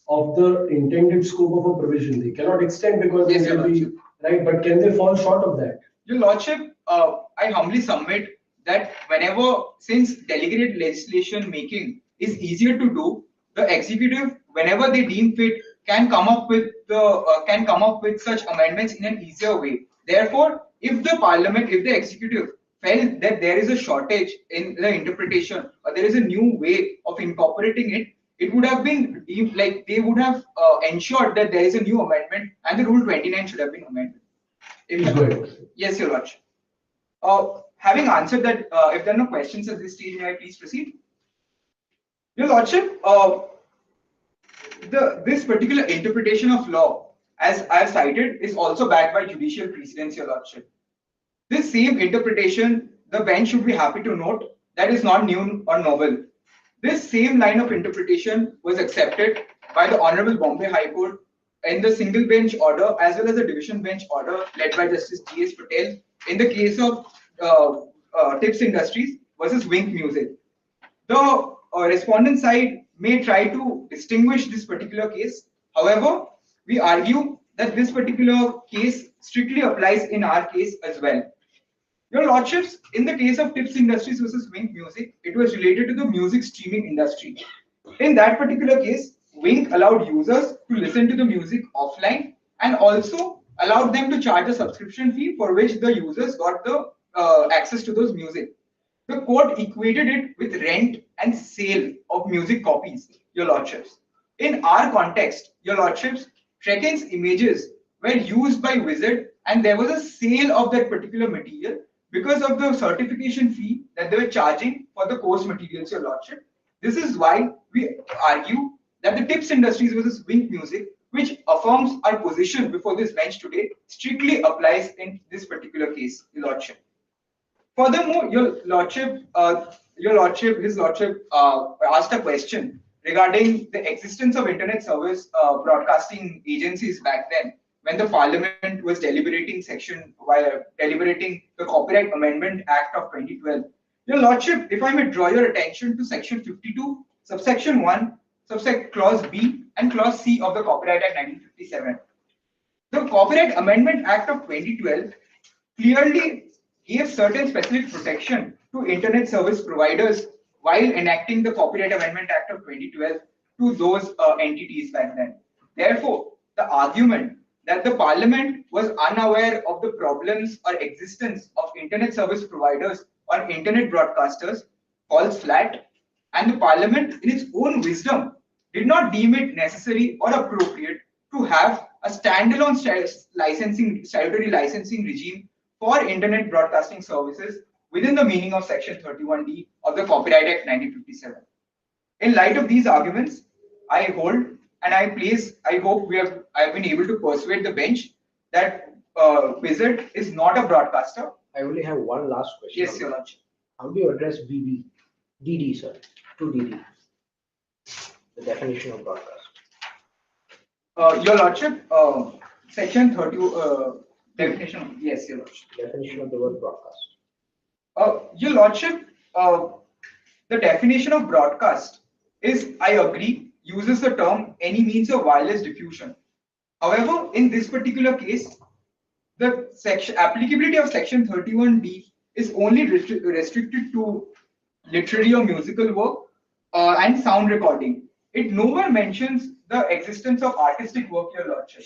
of the intended scope of a provision? They cannot extend because Yes, they Your will be Lordship. right, but can they fall short of that? Your Lordship, I humbly submit that since delegated legislation making is easier to do, the executive, whenever they deem fit, can come up with such amendments in an easier way. Therefore, if the executive felt that there is a shortage in the interpretation or there is a new way of incorporating it, it would have been deemed like they would have ensured that there is a new amendment and the Rule 29 should have been amended. Please go ahead. Yes, Your Lordship. Having answered that, if there are no questions at this stage, may I please proceed? Your Lordship, this particular interpretation of law, as I have cited, is also backed by judicial precedents, Your Lordship. This same interpretation, the bench should be happy to note, that is not new or novel. This same line of interpretation was accepted by the Honorable Bombay High Court in the single bench order as well as the division bench order led by Justice G.S. Patel in the case of Tips Industries versus Wink Music. The respondent side may try to distinguish this particular case. However, we argue that this particular case strictly applies in our case as well. Your Lordships, in the case of Tips Industries versus Wink Music, it was related to the music streaming industry. In that particular case, Wink allowed users to listen to the music offline and also allowed them to charge a subscription fee for which the users got the access to those music. The court equated it with rent and sale of music copies, Your Lordships. In our context, Your Lordships, Trekken's images were used by Wizard and there was a sale of that particular material because of the certification fee that they were charging for the course materials, Your Lordship. This is why we argue that the Tips Industries versus Wink Music, which affirms our position before this bench today, strictly applies in this particular case, Your Lordship. Furthermore, His Lordship asked a question regarding the existence of internet service broadcasting agencies back then when the Parliament was deliberating the Copyright Amendment Act of 2012. Your Lordship, if I may draw your attention to Section 52, subsection 1, Clause B and Clause C of the Copyright Act 1957. The Copyright Amendment Act of 2012 clearly gave certain specific protection to internet service providers while enacting the Copyright Amendment Act of 2012 to those entities back then. Therefore, the argument that the Parliament was unaware of the problems or existence of internet service providers or internet broadcasters falls flat, and the Parliament, in its own wisdom, did not deem it necessary or appropriate to have a standalone statutory licensing regime for internet broadcasting services within the meaning of Section 31D of the Copyright Act 1957. In light of these arguments, I hold and I hope I've been able to persuade the bench that Wizard is not a broadcaster. I only have one last question. Yes, Your Lordship. How do you address DD, sir? 2DD, the definition of broadcast. Your Lordship, section 30, definition, yes, Your Lordship. Definition of the word broadcast. Your Lordship, the definition of broadcast is, I agree, uses the term any means of wireless diffusion. However, in this particular case, the applicability of section 31D is only restricted to literary or musical work and sound recording. It nowhere mentions the existence of artistic work, Your Lordship.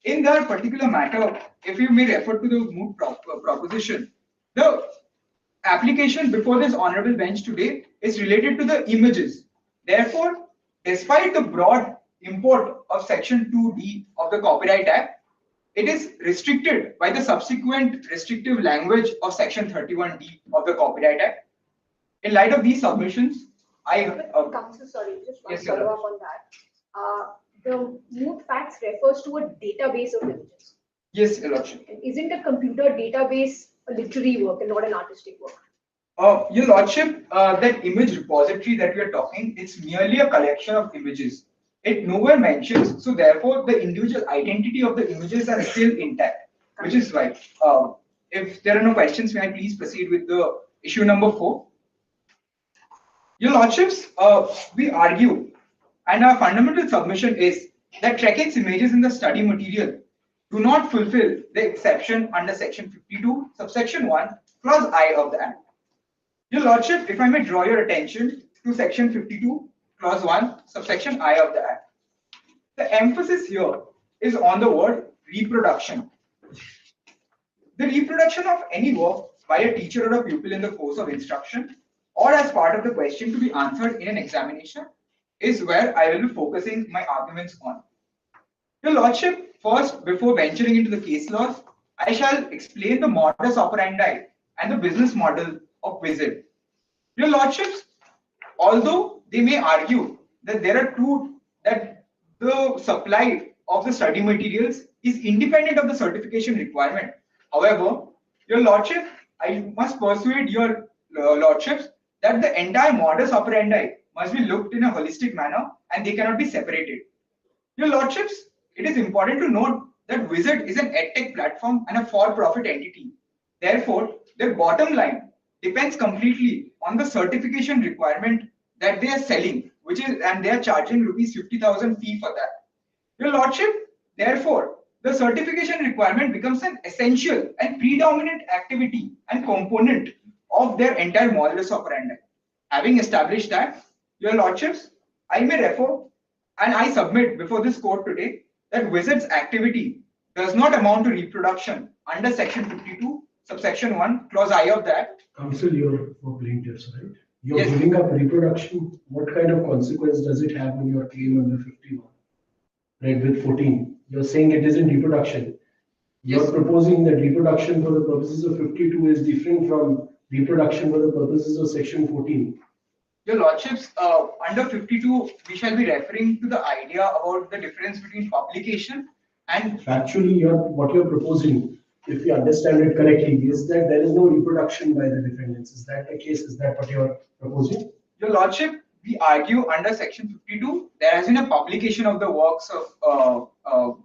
In that particular matter, if you may refer to the Moot proposition, the application before this honorable bench today is related to the images. Therefore, despite the broad import of section 2D of the Copyright Act, it is restricted by the subsequent restrictive language of section 31D of the Copyright Act. In light of these submissions, Counsel, sorry, just one Yes, Your follow up on that. The Moot facts refers to a database of images. yes, Your Lordship. And isn't a computer database a literary work and not an artistic work? Your Lordship, that image repository that we are talking, it's merely a collection of images. It nowhere mentions, so therefore the individual identity of the images are still intact, which is why. If there are no questions, may I please proceed with the issue number 4? Your Lordships, we argue, and our fundamental submission is that Trekkies images in the study material do not fulfill the exception under section 52, subsection 1, clause I of the Act. Your Lordship, if I may draw your attention to section 52, clause 1, subsection I of the Act. The emphasis here is on the word reproduction. The reproduction of any work by a teacher or a pupil in the course of instruction or as part of the question to be answered in an examination is where I will be focusing my arguments on. Your Lordship, first, before venturing into the case laws, I shall explain the modus operandi and the business model of Wizard. Your Lordships, although they may argue that that the supply of the study materials is independent of the certification requirement. However, Your Lordship, I must persuade your Lordships that the entire modus operandi must be looked in a holistic manner and they cannot be separated. Your Lordships, it is important to note that Wizard is an edtech platform and a for-profit entity. Therefore, their bottom line depends completely on the certification requirement that they are selling, and they are charging rupees 50,000 fee for that. Your Lordship, therefore, the certification requirement becomes an essential and predominant activity and component of their entire modus operandi. Having established that, Your Lordships, I may refer and I submit before this court today that Wizard's activity does not amount to reproduction under section 52, subsection 1, clause I of that. Counsel, you're for plaintiffs, right? You're Yes. giving up reproduction. What kind of consequence does it have on your claim under 51? Right, with 14. You're saying it isn't reproduction. You're Yes. proposing that reproduction for the purposes of 52 is different from reproduction for the purposes of section 14. Your Lordships, under 52, we shall be referring to the idea about the difference between publication and Factually, what you're proposing, if we understand it correctly, is that there is no reproduction by the defendants. Is that the case? Is that what you're proposing? Your Lordship, we argue under section 52, there has been a publication of the works of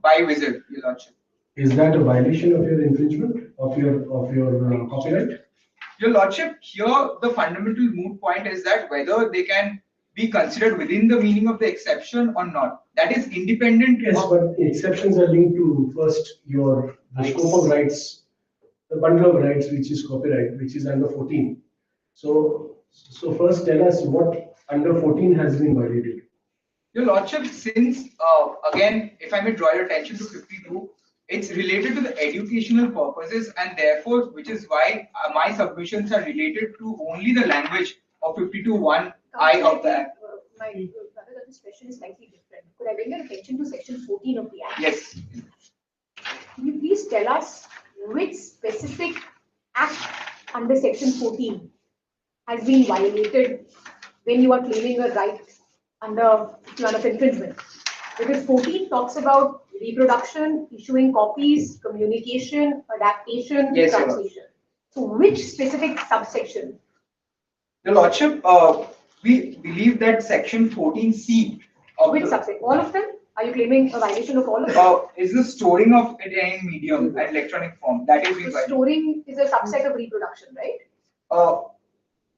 by Wizard, Your Lordship. Is that a violation of your infringement of your copyright? Your Lordship, here the fundamental moot point is that whether they can be considered within the meaning of the exception or not. That is independent. Yes, but exceptions are linked to first the scope of rights, the bundle of rights, which is copyright, which is under 14. So first tell us what under 14 has been violated. Your Lordship, since again, if I may draw your attention to 52, it's related to the educational purposes, and therefore, which is why my submissions are related to only the language of 52(1) I of the Act. My brother, this question is slightly different. Could I bring your attention to section 14 of the Act? Yes. Can you please tell us which specific act under section 14 has been violated when you are claiming a right under plan of infringement? Because 14 talks about reproduction, issuing copies, communication, adaptation, Yes, Your translation. So which specific subsection? Your Lordship, we believe that section 14C of Which the, subsection? All of them? Are you claiming a violation of all of them? is the storing of it in medium and electronic form. That is being So violated. storing is a subset of reproduction, right?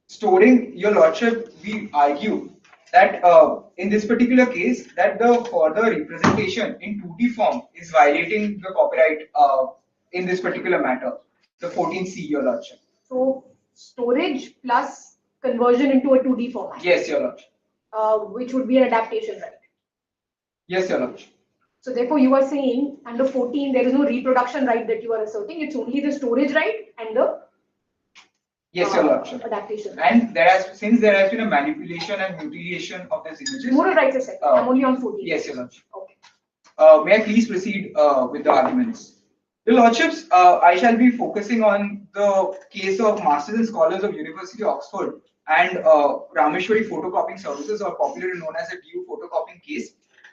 Storing, Your Lordship, we argue that in this particular case, that the further representation in 2D form is violating the copyright in this particular matter, the 14C, Your Lordship. So storage plus conversion into a 2D format. Yes, Your Lordship. Which would be an adaptation, right? Yes, Your Lordship. So therefore you are saying under 14 there is no reproduction right that you are asserting, it's only the storage right and the Yes, Your Lordship. adaptation. And since there has been a manipulation and mutilation of these images. Moral rights is second. I'm only on 14. Yes, Your Lordship. Okay. May I please proceed with the arguments? Your Lordships, I shall be focusing on the case of Masters and Scholars of University of Oxford and Rameshwari photocopying services, or popularly known as a DU photocopying case,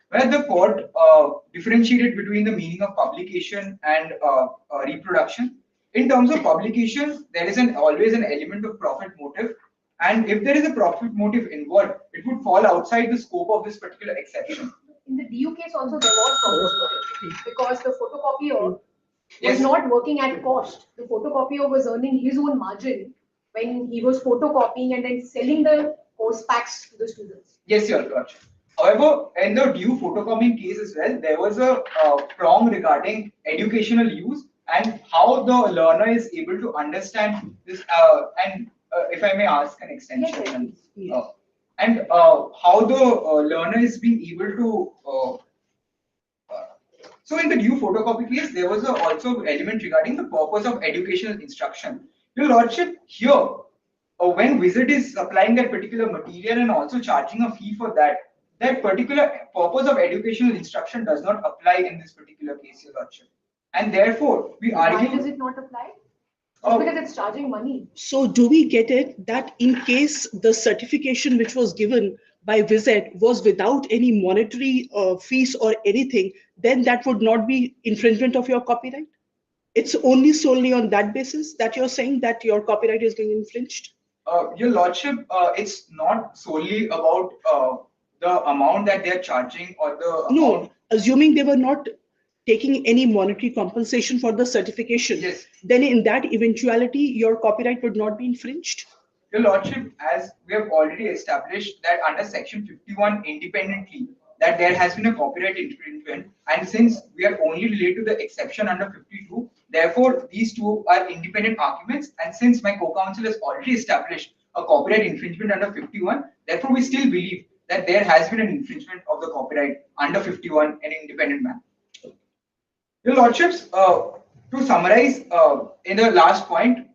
where the court differentiated between the meaning of publication and reproduction. In terms of publication, there is always an element of profit motive, and if there is a profit motive involved, it would fall outside the scope of this particular exception. In the DU case also there was profit motive because the photocopier was Yes. not working at cost. The photocopier was earning his own margin when he was photocopying and then selling the course packs to the students. Yes, Your Lordship. However, in the due photocopying case as well, there was a prong regarding educational use and how the learner is able to understand this. And if I may ask an extension, Yes, and how the learner is being able to. So in the due photocopy case, there was also element regarding the purpose of educational instruction. Your Lordship, here, when Wizard is supplying that particular material and also charging a fee for that, that particular purpose of educational instruction does not apply in this particular case, Your Lordship. And therefore, we argue. Why does it not apply? Just because it's charging money. So do we get it that in case the certification which was given by Visit was without any monetary fees or anything, then that would not be infringement of your copyright? It's only solely on that basis that you're saying that your copyright is being infringed? Your Lordship, it's not solely about the amount that they're charging or the No, amount. assuming they were not taking any monetary compensation for the certification, Yes. then in that eventuality, your copyright would not be infringed? Your Lordship, as we have already established that under section 51 independently, that there has been a copyright infringement, and since we are only related to the exception under 52, therefore these two are independent arguments, and since my co-counsel has already established a copyright infringement under 51, therefore we still believe that there has been an infringement of the copyright under 51 in an independent manner. Your Lordships, to summarize in the last point,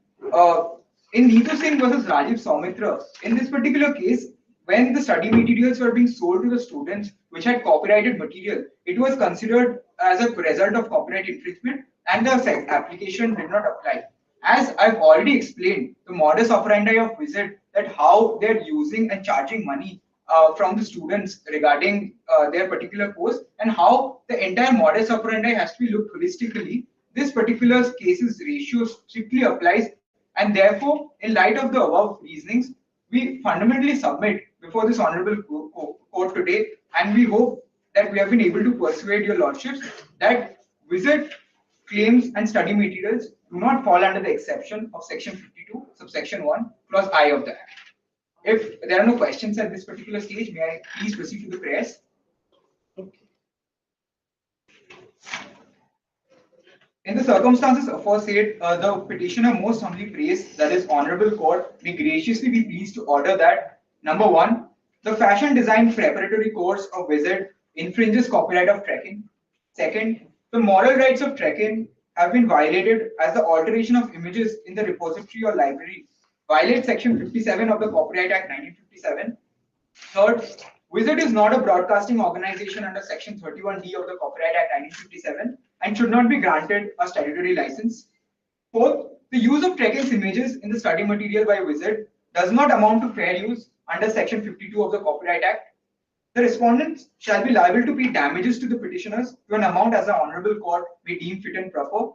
in Neetu Singh versus Rajiv Soumitra, in this particular case, when the study materials were being sold to the students which had copyrighted material, it was considered as a result of copyright infringement and the application did not apply. As I've already explained, the modus operandi of Wizard, that how they're using and charging money from the students regarding their particular course and how the entire modus operandi has to be looked holistically. This particular case's ratio strictly applies, and therefore, in light of the above reasonings, we fundamentally submit before this honorable court today, and we hope that we have been able to persuade your lordships that Wizard claims and study materials do not fall under the exception of section 52, subsection 1, clause I of the Act. If there are no questions at this particular stage, may I please proceed to the prayers? In the circumstances aforesaid, the petitioner most humbly prays that his honorable court may graciously be pleased to order that, number one, the fashion design preparatory course of Wizard infringes copyright of trekking. Second, the moral rights of trekking have been violated as the alteration of images in the repository or library violates section 57 of the Copyright Act 1957. Third, Wizard is not a broadcasting organization under section 31D of the Copyright Act 1957 and should not be granted a statutory license. Fourth, the use of Trekking's images in the study material by Wizard does not amount to fair use under section 52 of the Copyright Act. The respondents shall be liable to pay damages to the petitioners to an amount as the honorable court may deem fit and proper.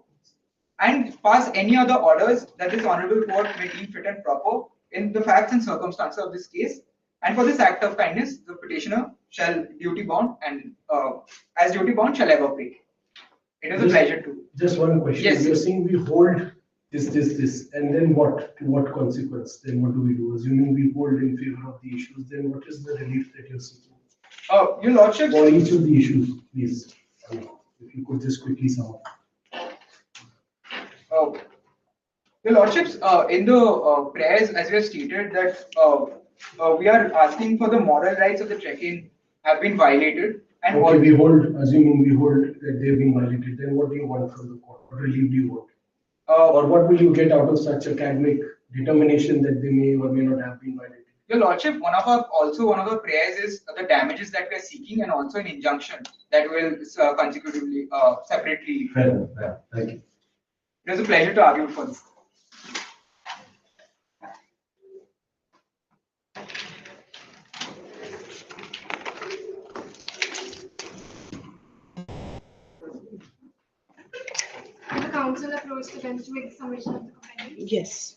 and pass any other orders that this honorable court may deem fit and proper in the facts and circumstances of this case. And for this act of kindness, the petitioner shall duty bound and as duty bound shall ever pay. It is a pleasure to. Just one question. Yes. You're saying we hold this, and then what? To what consequence? Then what do we do? Assuming we hold in favor of the issues, then what is the relief that you're seeking? Your Lordship. For each of the issues, please. If you could just quickly sum up. Your Lordships, in the prayers, as we have stated, that we are asking for the moral rights of the check-in have been violated. And Okay, we hold, assuming we hold that they've been violated, then what do you want from the court? What relief do you want? Or what will you get out of such academic determination that they may or may not have been violated? Your Lordship, one of our prayers is the damages that we are seeking, and also an injunction that will consecutively, separately. Fair enough. Yeah, thank you. It was a pleasure to argue for this. The council approached the bench to make the submission of the complaint. Yes.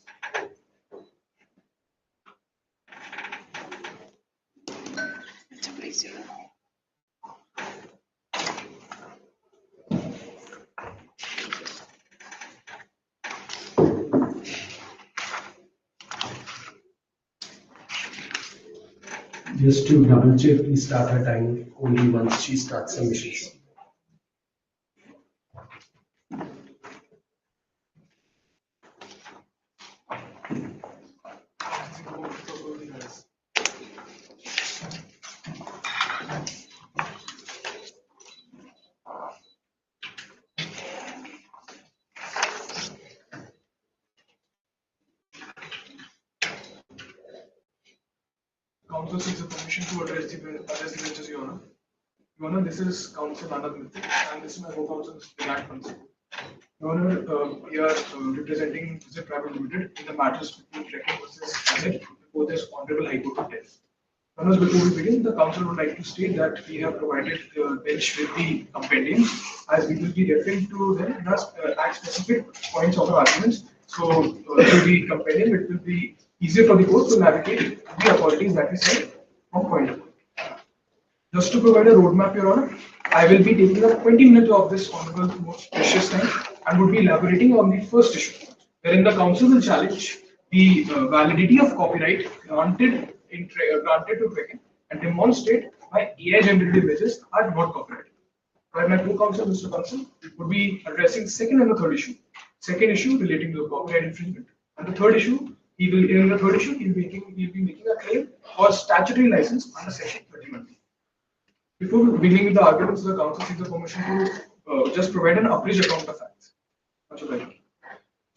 Just to double check, please start her time only once she starts submissions. Council seeks a permission to address the benches, Your Honor. Your Honor, this is Council Anand Mithik, and this is my co-counsel, Mr. Council. Your Honor, we are representing Visit Private Limited in the matters between Trekking versus Asset before this Honorable High Court of Delhi. Your Honor, before we begin, the Council would like to state that we have provided the bench with the compendiums, as we will be referring to them at specific points of our arguments. So, through the compendium, it will be easier for the court to navigate the authorities that we said from point to point. Just to provide a roadmap, Your Honor, I will be taking up 20 minutes of this honorable most precious time and would be elaborating on the first issue, wherein the council will challenge the validity of copyright granted to Trekking and demonstrate why AI generated images are not copyrighted. While my co-counsel, Mr. Counsel, would be addressing second and the third issue. Second issue relating to the copyright infringement, and the third issue, he'll be making a claim for statutory license under section 31. Before beginning with the arguments, the council seeks the permission to just provide an abridged account of facts.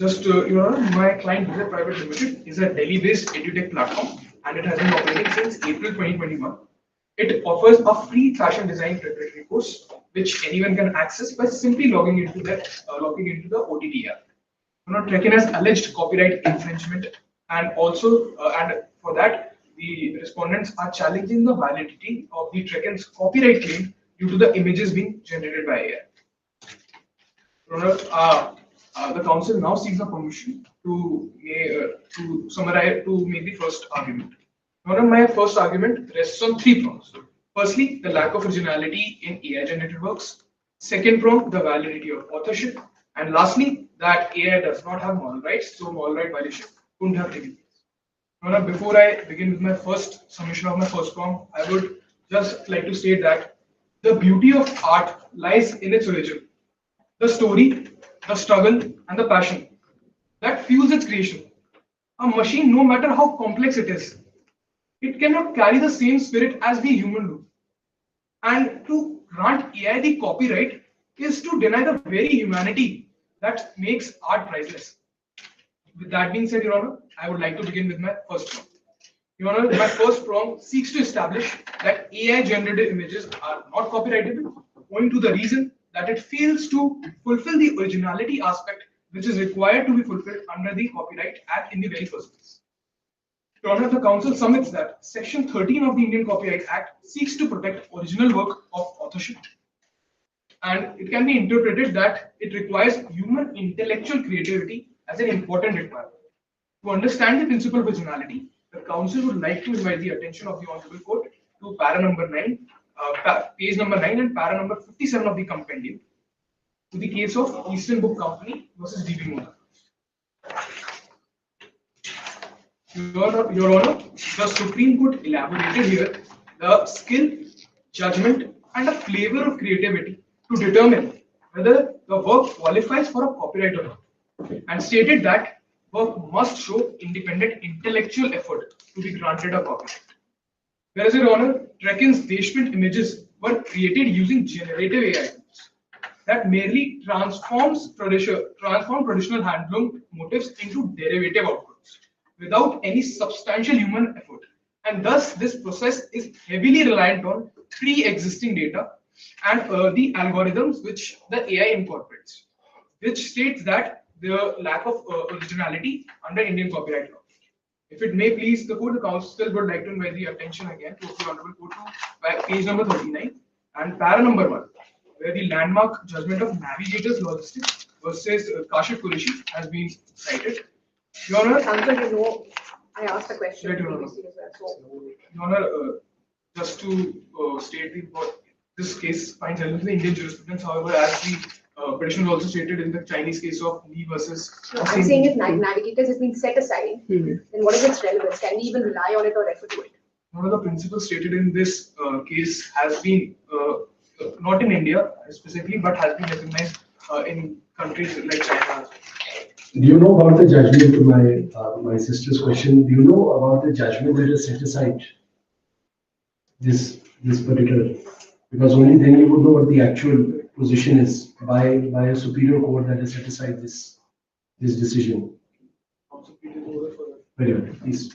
Just, Your Honor, my client Visit Private Limited is a Delhi-based edutech platform, and it has been operating since April 2021. It offers a free fashion design preparatory course, which anyone can access by simply logging into the OTT app. You know, Trekking has alleged copyright infringement, and also, and for that, the respondents are challenging the validity of the Trekking's copyright claim due to the images being generated by AI. The council now seeks the permission to make the first argument. My first argument rests on 3 prongs. Firstly, the lack of originality in AI-generated works. Second prong, the validity of authorship. And lastly, that AI does not have moral rights, so moral right violation couldn't have taken place. Before I begin with my first submission of my first prong, I would just like to state that the beauty of art lies in its origin. The story, the struggle, and the passion that fuels its creation. A machine, no matter how complex it is, it cannot carry the same spirit as the human do. And to grant AI the copyright is to deny the very humanity that makes art priceless. With that being said, Your Honor, I would like to begin with my first prong. Your Honor, my first prong seeks to establish that AI-generated images are not copyrightable, owing to the reason that it fails to fulfill the originality aspect which is required to be fulfilled under the Copyright Act in the very first place. Your Honor, the Council submits that Section 13 of the Indian Copyright Act seeks to protect original work of authorship. and it can be interpreted that it requires human intellectual creativity as an important requirement. To understand the principle of originality, the Council would like to invite the attention of the Honorable Court to para number 9, page number 9 and para number 57 of the compendium, to the case of Eastern Book Company versus DB Moot. Your Honor, the Supreme Court elaborated here the skill, judgment, and a flavor of creativity to determine whether the work qualifies for a copyright or not, and stated that work must show independent intellectual effort to be granted a copyright. Whereas, Your Honor, Trekkin's Deshprint images were created using generative AI tools that merely transform traditional handloom motifs into derivative outputs without any substantial human effort. And thus, this process is heavily reliant on pre-existing data and the algorithms which the AI incorporates, which states that the lack of originality under Indian copyright law. If it may please the court, the council would like to invite the attention again to the Honorable Court to page number 39 and para number 1, where the landmark judgment of Navigators Logistics versus Kashif Qureshi has been cited. Your Honor, Counsel, you know, I asked a question Right, Your Honor. previously as well. So, Your Honor, just to state this case finds relevance in the Indian jurisprudence. However, as the petitioner also stated in the Chinese case of Lee versus. I'm saying if navigators has been set aside, then what is its relevance? Can we even rely on it or refer to it? One of the principles stated in this case has been not in India specifically, but has been recognized in countries like China. Do you know about the judgment to my sister's question? Do you know about the judgment that is set aside this particular? Because only then you would know what the actual position is by a superior court that has set aside this decision. Very well, please.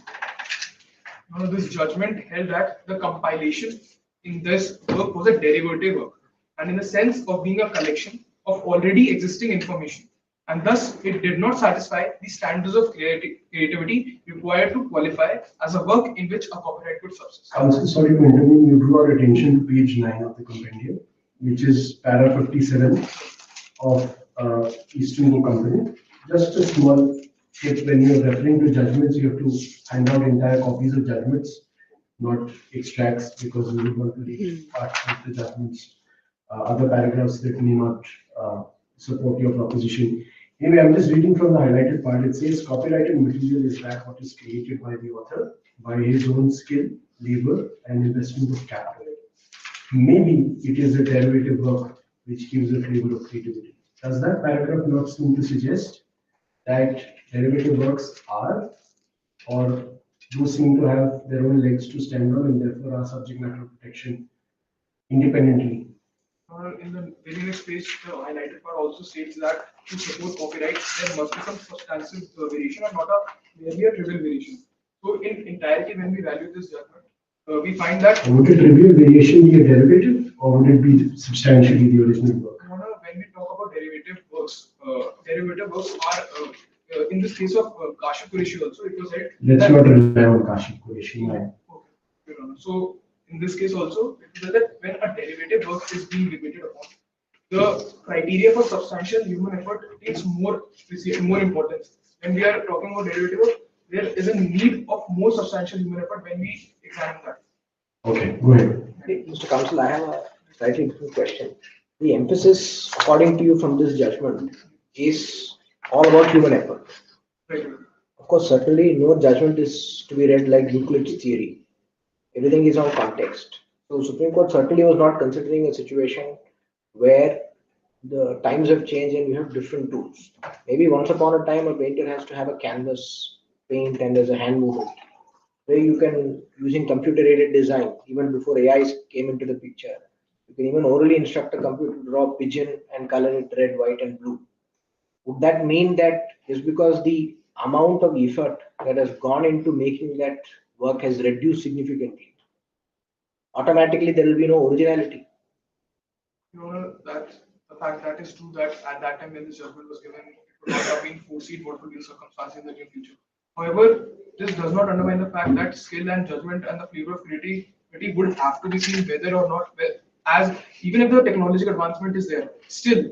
Now, this judgment held that the compilation in this work was a derivative work, and in the sense of being a collection of already existing information, and thus it did not satisfy the standards of creativity required to qualify as a work in which a copyright could subsist. Counsel, sorry to intervene. You drew our attention to page 9 of the compendium, which is para 57 of Eastern Book Company. Just a small tip: when you are referring to judgments, you have to hand out entire copies of judgments, not extracts, because we would want to read parts of the judgments, other paragraphs that may not support your proposition. Anyway, I'm just reading from the highlighted part. It says copyrighted material is that what is created by the author by his own skill, labor, and investment of capital. Maybe it is a derivative work which gives a flavor of creativity. Does that paragraph not seem to suggest that derivative works are, or do seem to have their own legs to stand on and therefore are subject matter protection independently? In the very next page, the highlighted part also states that to support copyright, there must be some substantial variation and not merely a trivial variation. So, in entirety, when we value this judgment, we find that. Would a trivial variation be a derivative, or would it be substantially the original work? When we talk about derivative works are, in this case of Kashif Qureshi also, it was said. Let's not rely on Kashif Qureshi. Okay. So, in this case also, it is that when a derivative work is being debated upon, the criteria for substantial human effort takes more importance. When we are talking about derivative work, there is a need of more substantial human effort when we examine that. Okay, go ahead. Mr. Counsel, I have a slightly different question. The emphasis, according to you, from this judgment is all about human effort. Right. Of course, certainly no judgment is to be read like Euclid's theory. Everything is on context. So Supreme Court certainly was not considering a situation where the times have changed and you have different tools. Maybe once upon a time a painter has to have a canvas, paint, and there's a hand movement where you can, using computer-aided design, even before AI came into the picture, you can even orally instruct a computer to draw a pigeon and color it red, white, and blue. Would that mean that just because the amount of effort that has gone into making that work has reduced significantly, automatically there will be no originality? That the fact that is true that at that time when this judgment was given, it would not have been foreseen what would be the circumstances in the near future. However, this does not undermine the fact that skill and judgment and the flavor of creativity would have to be seen whether or not as even if the technological advancement is there, still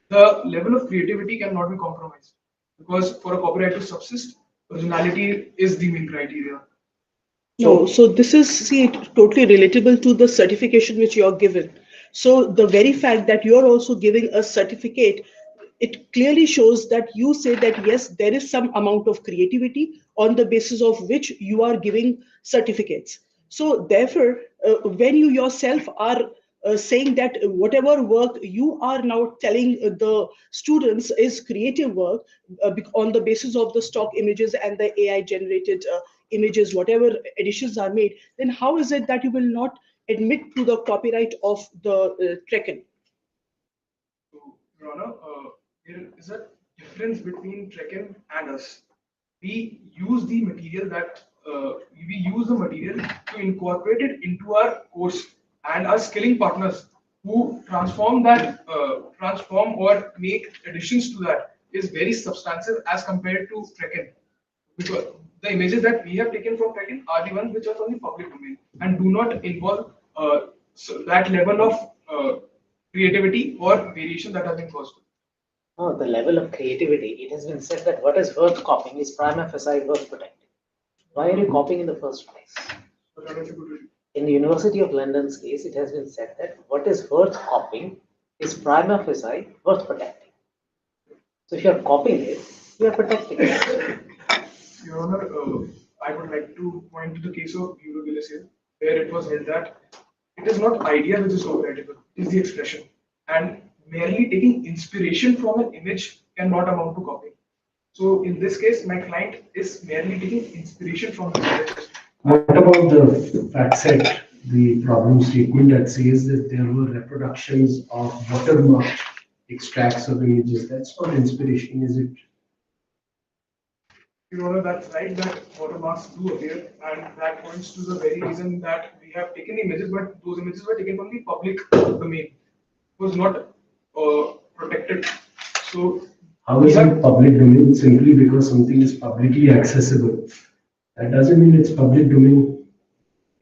the level of creativity cannot be compromised, because for a copyright to subsist, originality is the main criteria. No, so this is, see, totally relatable to the certification which you're given. So the very fact that you're also giving a certificate, it clearly shows that you say that yes, there is some amount of creativity on the basis of which you are giving certificates. So therefore, when you yourself are saying that whatever work you are now telling the students is creative work on the basis of the stock images and the AI generated images, whatever additions are made, then how is it that you will not admit to the copyright of the Trekken? So, Your Honor, there is a difference between Trekken and us. We use the material to incorporate it into our course, and our skilling partners who transform or make additions to that is very substantive as compared to Trekken, because the images that we have taken from Trekken are the ones which are from the public domain and do not involve that level of creativity or variation that has been caused. No, the level of creativity, it has been said that what is worth copying is prima facie worth protecting. Why are you copying in the first place? In the University of London's case, it has been said that what is worth copying is prima facie worth protecting. So if you are copying it, you are protecting it. Your Honor, I would like to point to the case of Eurogalycia, where it was held that it is not idea which is copyrightable, it is the expression. And merely taking inspiration from an image cannot amount to copying. So in this case, my client is merely taking inspiration from the image. What about the fact set, the problem statement that says that there were reproductions of watermarked extracts of images? That's not inspiration, is it? Your Honor, that's right, that watermarks do appear, and that points to the very reason that we have taken images, but those images were taken from the public domain. It was not protected. So How is it public domain? Simply because something is publicly accessible. That doesn't mean it's public domain.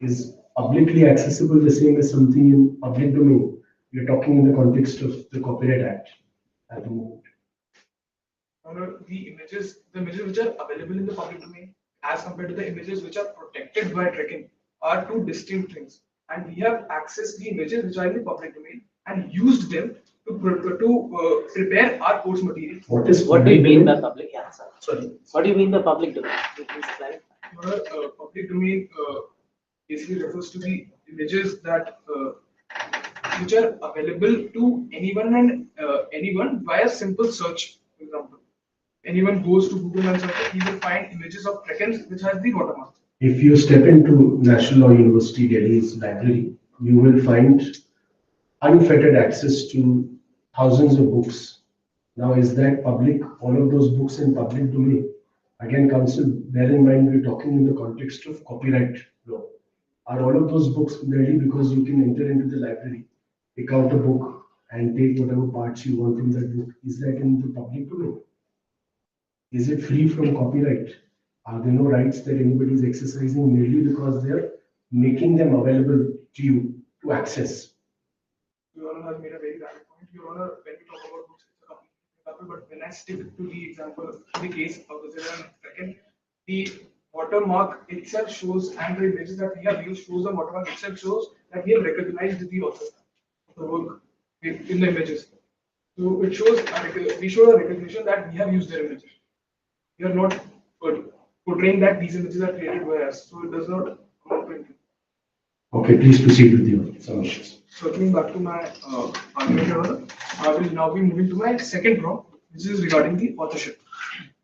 Is publicly accessible the same as something in public domain? We're talking in the context of the Copyright Act at the moment. The images which are available in the public domain as compared to the images which are protected by Trekken are two distinct things. And we have accessed the images which are in the public domain and used them to prepare our course material. What do you mean by public? Yeah, sorry. What do you mean by public domain? Please clarify. Public domain basically refers to the images that which are available to anyone and anyone via simple search. For example, anyone goes to Google and search, he will find images of Trekkens which has the watermark. If you step into National Law University Delhi's library, you will find unfettered access to thousands of books. Now, is that public? All of those books in public domain? Again, counsel, bear in mind we're talking in the context of copyright law. Are all of those books merely because you can enter into the library, pick out a book, and take whatever parts you want from that book? Is that in the public domain? Is it free from copyright? Are there no rights that anybody is exercising merely because they're making them available to you to access? Your Honor has made a very valid point. Your Honor, when we talk about books, it's a complete example, but when I stick to the example, the case of the Trekken, the watermark itself shows, and the images that we have used shows, the watermark itself shows that we have recognized the author of the work in the images. So it shows, we show a recognition that we have used their images. We are not portraying that these images are created by us, so it does not amount to anything. Okay, please proceed with your submissions. Circling back to my argument, Your Honor, I will now be moving to my second prong, which is regarding the authorship.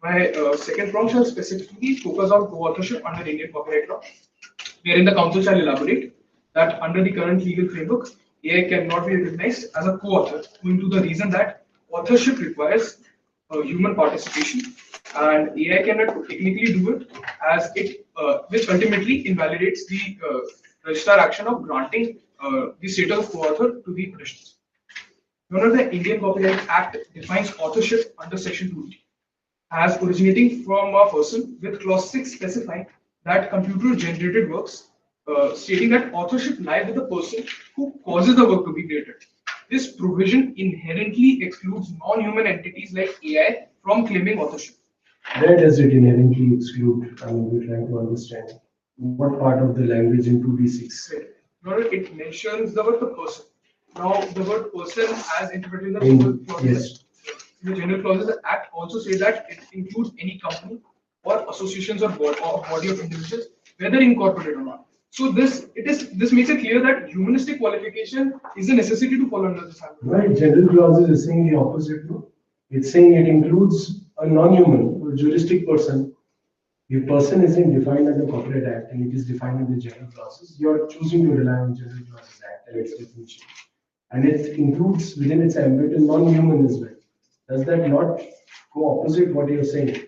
My second prong shall specifically focus on co-authorship under Indian copyright law, wherein the council shall elaborate that under the current legal framework, AI cannot be recognized as a co-author, owing to the reason that authorship requires human participation, and AI cannot technically do it, as it which ultimately invalidates the registrar action of granting the status of co-author to the petitioners. The Indian Copyright Act defines authorship under Section 280 as originating from a person, with Clause 6 specifying that computer-generated works stating that authorship lies with the person who causes the work to be created. This provision inherently excludes non-human entities like AI from claiming authorship. Where does it inherently exclude? I mean, we're trying to understand what part of the language in 2D6. Now, it mentions the word the person. Now, the word person as interpreted In- in the clauses, yes. the general clauses of the Act also say that it includes any company or associations or body of individuals, whether incorporated or not. So this makes it clear that humanistic qualification is a necessity to fall under this act. Right, general clauses is saying the opposite. No? It's saying it includes a non-human or juristic person. If person isn't defined under Corporate Act and it is defined in the general clauses, you're choosing to rely on General Clauses Act and its definition. And it includes within its ambit a non-human as well. Does that not go opposite what you're saying?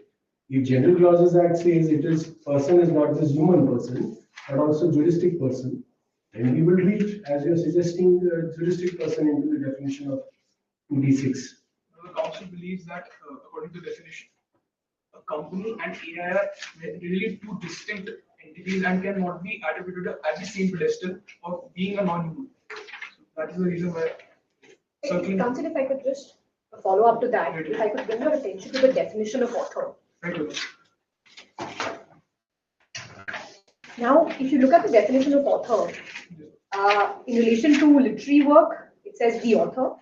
If General Clauses Act says it is person is not just human person, but also juristic person, then we will read, as you're suggesting, the juristic person into the definition of 2D6. The council believes that, according to the definition, a company and AI are really two distinct entities and cannot be attributed at the same pedestal of being a non-human. So that is the reason why. Circling. Council, if I could just follow up to that, if I could bring your attention to the definition of author. Right. Now, if you look at the definition of author, in relation to literary work, it says the author.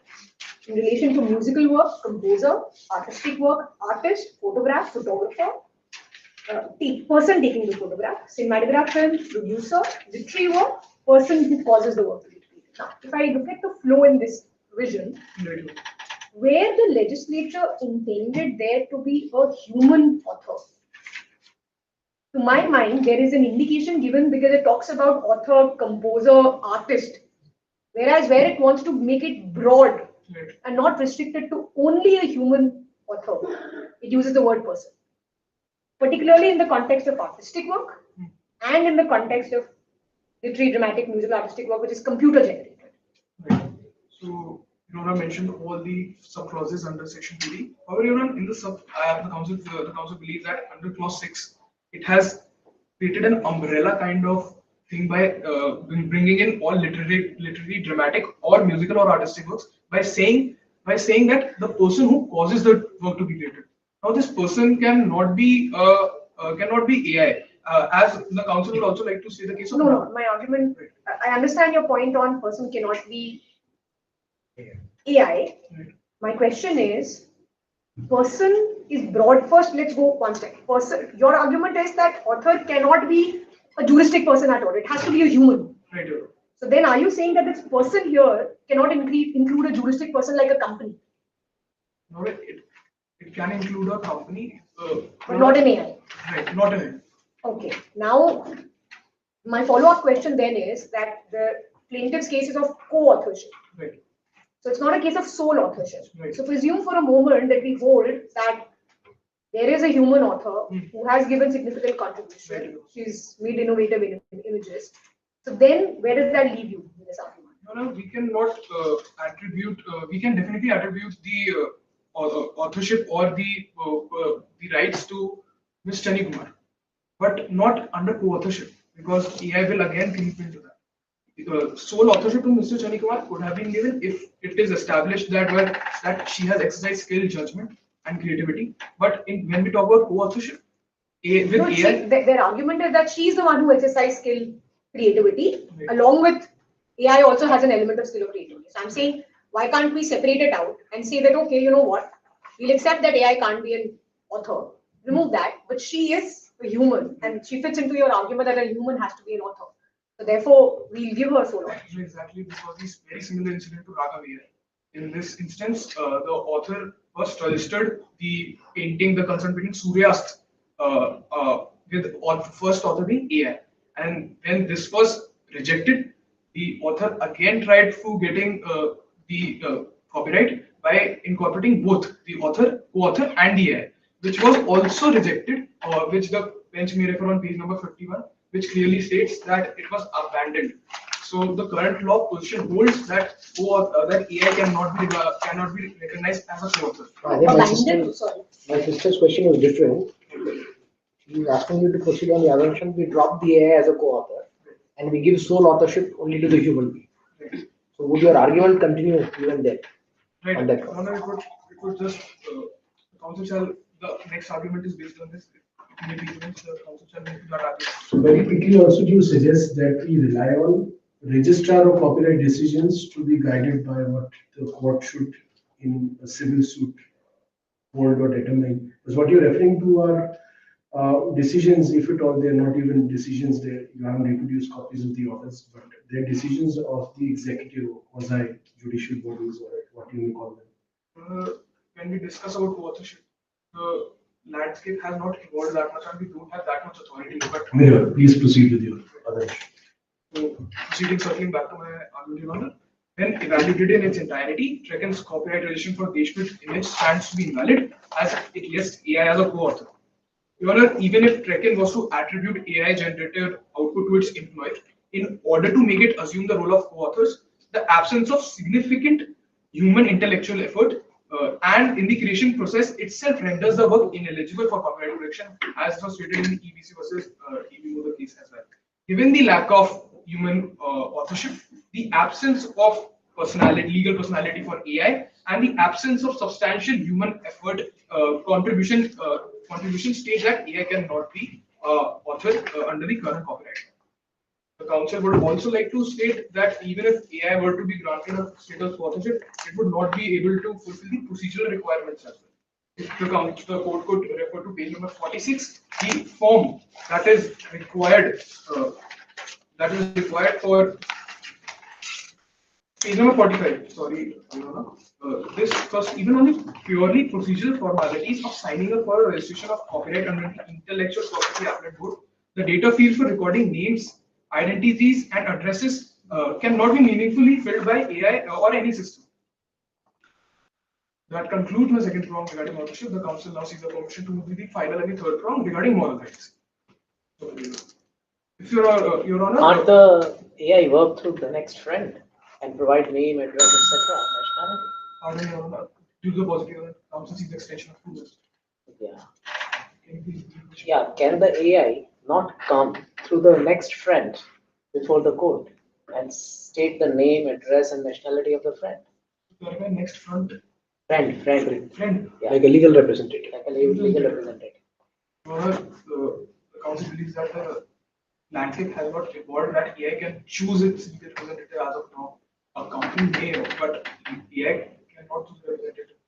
In relation to musical work, composer, artistic work, artist, photograph, photographer, person taking the photograph, cinematograph film, producer, literary work, person who causes the work to be created. Now, if I look at the flow in this vision, where the legislature intended there to be a human author, to my mind, there is an indication given because it talks about author, composer, artist, whereas where it wants to make it broad and not restricted to only a human author, it uses the word person, particularly in the context of artistic work and in the context of literary, dramatic, musical, artistic work, which is computer generated. Right. So, Yona mentioned all the sub clauses under section 2D. However, Yona, in the council believes that under clause 6, it has created an umbrella kind of thing by bringing in all literary, dramatic, or musical or artistic works by saying that the person who causes the work to be created. Now, this person cannot be AI. As the council would also like to say the case of. No, my argument. I understand your point on person cannot be AI. My question is, person is broad. First, let's go one step. Person. Your argument is that author cannot be a juristic person at all. It has to be a human. Right. So then, are you saying that this person here cannot include a juristic person like a company? No, it can include a company, but not an AI. Right, not an AI. Okay. Now, my follow-up question then is that the plaintiff's case is of co-authorship. Right. So it's not a case of sole authorship. Right. So presume for a moment that we hold that there is a human author who has given significant contribution. Right. She's made innovative images. So then, where does that leave you in this argument? No, we cannot attribute. We can definitely attribute the authorship or the rights to Ms. Chani Kumar, but not under co-authorship, because AI will again creep into that. Sole authorship to Mr. Chani Kumar could have been given if it is established that she has exercised skill, judgment, and creativity. But when we talk about co-authorship, with AI, their argument is that she's the one who exercised skill, creativity, along with AI also has an element of skill or creativity. So I'm saying, why can't we separate it out and say that, okay, you know what, we'll accept that AI can't be an author, remove that, but she is a human and she fits into your argument that a human has to be an author. So therefore, we'll give her sole authorship. Exactly, this was a very similar incident to Raga Veer. In this instance, the author first registered the painting, the concern painting Suryast, with first author being AI. And when this was rejected, the author again tried to getting the copyright by incorporating both the author, co-author, and the AI, which was also rejected, which the bench may refer on page number 51, which clearly states that it was abandoned. So the current law position holds that that AI cannot be recognized as a co-author. My sister's question was different. He's asking you to proceed on the assumption we drop the AI as a co-author and we give sole authorship only to the human being. So would your argument continue even there? Right. On that No, no, it would just, the council shall, the next argument is based on this. If it may be given, the council shall make that argument. So very quickly, also do you suggest that we rely on registrar of copyright decisions to be guided by what the court should in a civil suit hold or determine? Because what you're referring to are decisions, if at all, they're not even decisions, you haven't reproduced copies of the orders, but they're decisions of the executive quasi judicial bodies, or what you may call them. When we discuss about co-authorship, the landscape has not evolved that much and we don't have that much authority. But Mirror, please proceed with your other issue. So, proceeding circling back to my argument, Your Honor, when evaluated in its entirety, Trekken's copyright registration for Deshmukh image stands to be invalid as it lists AI as a co-author. Your Honor, even if Trekken was to attribute AI generated output to its employer, in order to make it assume the role of co-authors, the absence of significant human intellectual effort and in the creation process itself renders the work ineligible for copyright protection, as was stated in the EBC versus EB case as well. Given the lack of human authorship, the absence of legal personality for AI, and the absence of substantial human effort contribution state that AI cannot be authored under the current copyright. The council would also like to state that even if AI were to be granted a status of authorship, it would not be able to fulfill the procedural requirements as well. If the court could refer to page number 46, the form that is required for page number 45. Sorry, this first, even on the purely procedural formalities of signing up for a registration of copyright under the Intellectual Property Appellate Board, the data field for recording names, identities, and addresses cannot be meaningfully filled by AI or any system. That concludes my second prong regarding authorship. The council now seeks the permission to move to the final and the third prong regarding moral rights. If Your Honor, Can't the AI work through the next friend and provide name, address, etc. nationality? pardon, Your Honor, due to the positive, council seeks the extension of 2 years. Yeah. Can you please repeat? Yeah. Can the AI not come through the next friend before the court and state the name, address, and nationality of the friend? Clarify next front. Friend. Yeah. Like a legal representative. Like a legal representative. Your Honor, the council believes that the landscape has not evolved that AI can choose its legal representative as of now. A company may, but AI cannot choose the representative.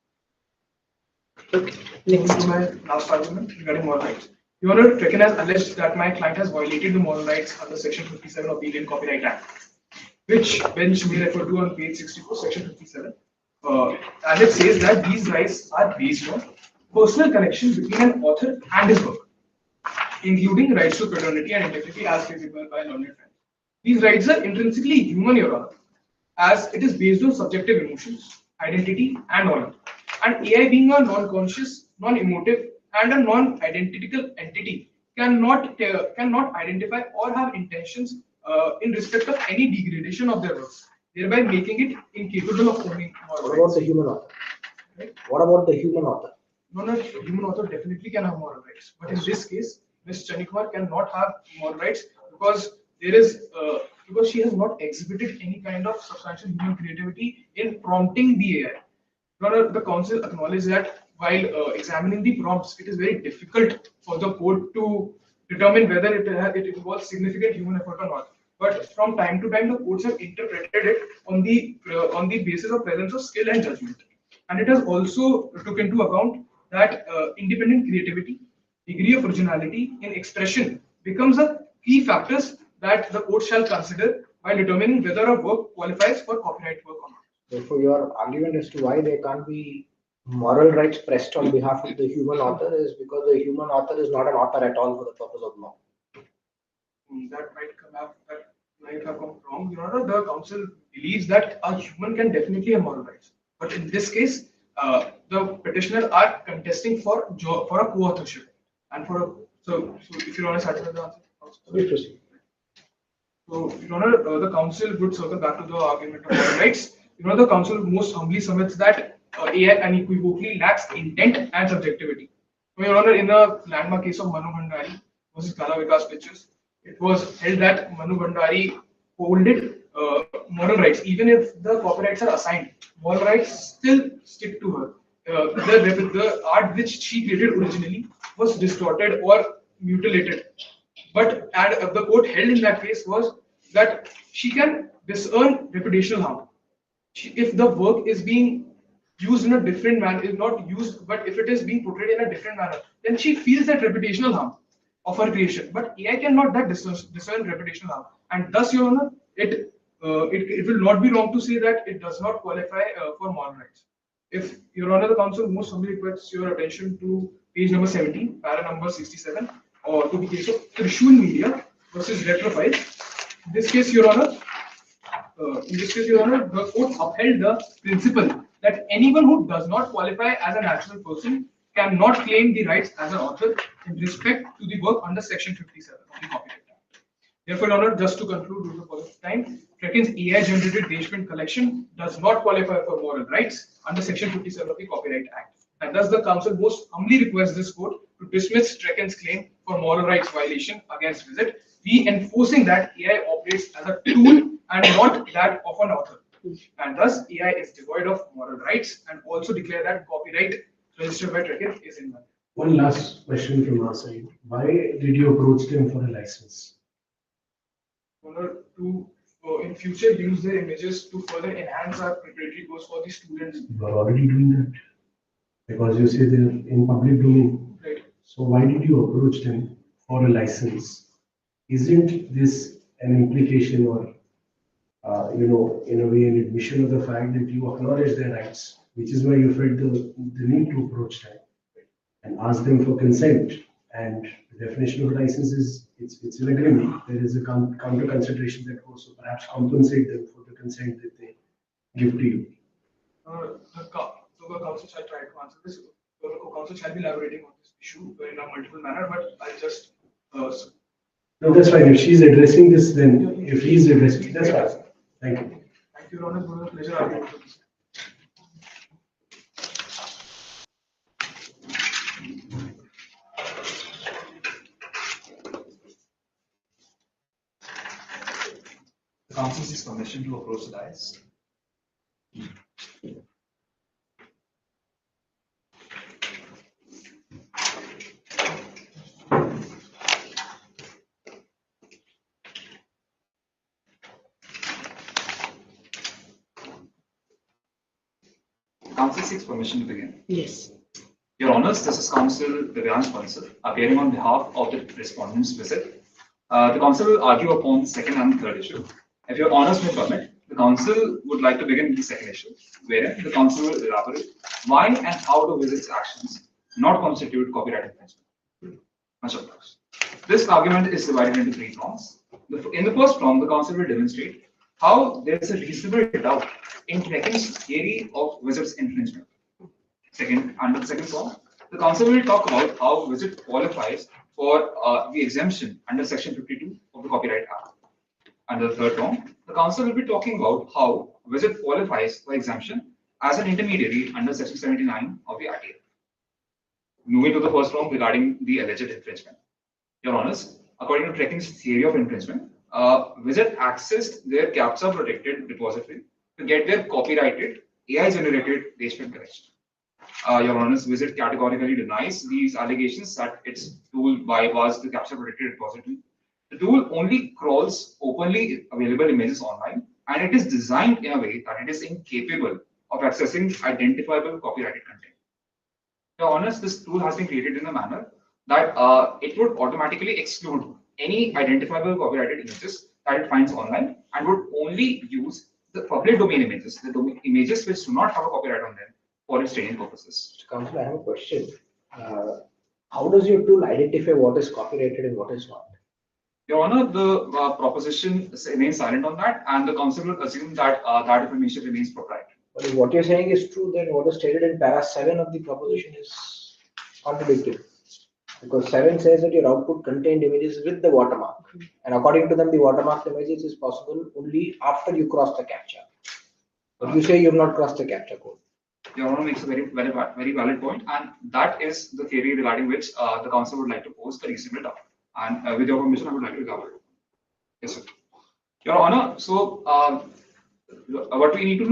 Next to my last argument regarding moral rights. Your Honor, Trekken has alleged that my client has violated the moral rights under Section 57 of the Indian Copyright Act, which bench may refer to on page 64, Section 57. As it says that these rights are based on personal connection between an author and his work, including rights to paternity and integrity as feasible by learned friends. These rights are intrinsically human, Your Honor, as it is based on subjective emotions, identity, and honor. And AI being a non-conscious, non-emotive, and a non-identical entity cannot identify or have intentions in respect of any degradation of their works, thereby making it incapable of owning moral What rights. about the human author? Right? What about the human author? No, human author definitely can have moral rights, but in this case, Ms. Chanikumar cannot have moral rights because because she has not exhibited any kind of substantial human creativity in prompting the AI. The council acknowledged that while examining the prompts, it is very difficult for the court to determine whether it involves significant human effort or not. But from time to time, the courts have interpreted it on the basis of presence of skill and judgment, and it has also took into account that independent creativity, degree of originality in expression becomes a key factors that the court shall consider while determining whether a work qualifies for copyright work or not. Therefore, your argument as to why there can't be moral rights pressed on behalf of the human author is because the human author is not an author at all for the purpose of law. That might have come wrong. Your Honor, the council believes that a human can definitely have moral rights, but in this case, the petitioner are contesting for a co-authorship and for a so if Your Honor satisfied the answer. Please proceed. So, Your Honor, the council would circle back to the argument of moral rights. Your Honor, the council most humbly submits that AI unequivocally lacks intent and subjectivity. So, Your Honor, in the landmark case of Manu Bhandari versus Kala Vikas Pictures, it was held that Manu Bhandari holded moral rights, even if the copyrights are assigned. Moral rights still stick to her. The art which she created originally was distorted or mutilated. But the court held in that case was that she can discern reputational harm. If the work is being used in a different manner, is not used, but if it is being portrayed in a different manner, then she feels that reputational harm of her creation. But AI cannot that discern reputational harm, and thus, Your Honor, it will not be wrong to say that it does not qualify for moral rights. If Your Honor, the Council most humbly requests your attention to page number 17, para number 67, or to the case of Trishul Media versus Retrofile. In this case, Your Honor, the court upheld the principle that anyone who does not qualify as a natural person cannot claim the rights as an author in respect to the work under Section 57 of the Copyright Act. Therefore, Your Honor, just to conclude due to the time, Trekkin's AI-generated dashment collection does not qualify for moral rights under Section 57 of the Copyright Act. And thus, the Council most humbly requests this court to dismiss Trekkin's claim for moral rights violation against Visit, reinforcing that AI operates as a tool and not that of an author. And thus, AI is devoid of moral rights, and also declare that copyright registered by Trekkin is invalid. One last question from our side. Why did you approach them for a license? To in future use their images to further enhance our preparatory course for the students. You are already doing that because you say they're in public domain. Right. So why did you approach them for a license? Isn't this an implication or in a way, an admission of the fact that you acknowledge their rights, which is why you felt the need to approach them and ask them for consent? And the definition of a license is it's an agreement. There is a counter consideration that goes, so perhaps compensate them for the consent that they give to you. The council shall try to answer this. The council shall be elaborating on this issue in a multiple manner, but I'll just. No, that's fine. If she's addressing this, then if he's addressing, that's fine. Thank you. Thank you, Your Honor. It was a pleasure arguing with you. The council seeks permission to approach the dais. Council seeks permission to begin. Yes. Your Honors, this is Counsel Divyansh Bansal, appearing on behalf of the respondents Visit. The Council will argue upon the second and third issue. If Your Honors may permit, the Council would like to begin with the second issue, wherein the Council will elaborate why and how do Visit's actions not constitute copyright infringement. Much obliged. This argument is divided into three prongs. In the first prong, the Council will demonstrate how there is a reasonable doubt in Trekkin's theory of Visit's infringement. Second, under the second prong, the Council will talk about how Visit qualifies for the exemption under Section 52 of the Copyright Act. Under the third prong, the Council will be talking about how Visit qualifies for exemption as an intermediary under Section 79 of the RTA. Moving to the first prong regarding the alleged infringement. Your Honors, according to Trekkin's theory of infringement, Visit accessed their CAPTCHA protected repository to get their copyrighted AI-generated dashment collection. Your Honors, Visit categorically denies these allegations that its tool bypassed the CAPTCHA protected repository. The tool only crawls openly available images online, and it is designed in a way that it is incapable of accessing identifiable copyrighted content. Your Honors, this tool has been created in a manner that it would automatically exclude any identifiable copyrighted images that it finds online and would only use the public domain images, the images which do not have a copyright on them for its training purposes. Mr. Counsel, I have a question. How does your tool identify what is copyrighted and what is not? Your Honor, the proposition remains silent on that, and the Council will assume that that information remains proprietary. But if what you're saying is true, then what is stated in para 7 of the proposition is contradictory. Because 7 says that your output contained images with the watermark. And according to them, the watermark images is possible only after you cross the CAPTCHA. But you say you have not crossed the CAPTCHA code. Your Honor makes a very valid point, and that is the theory regarding which the Council would like to pose the reasonable doubt. And with your permission, I would like to elaborate. Yes, sir. Your Honor, so what we need to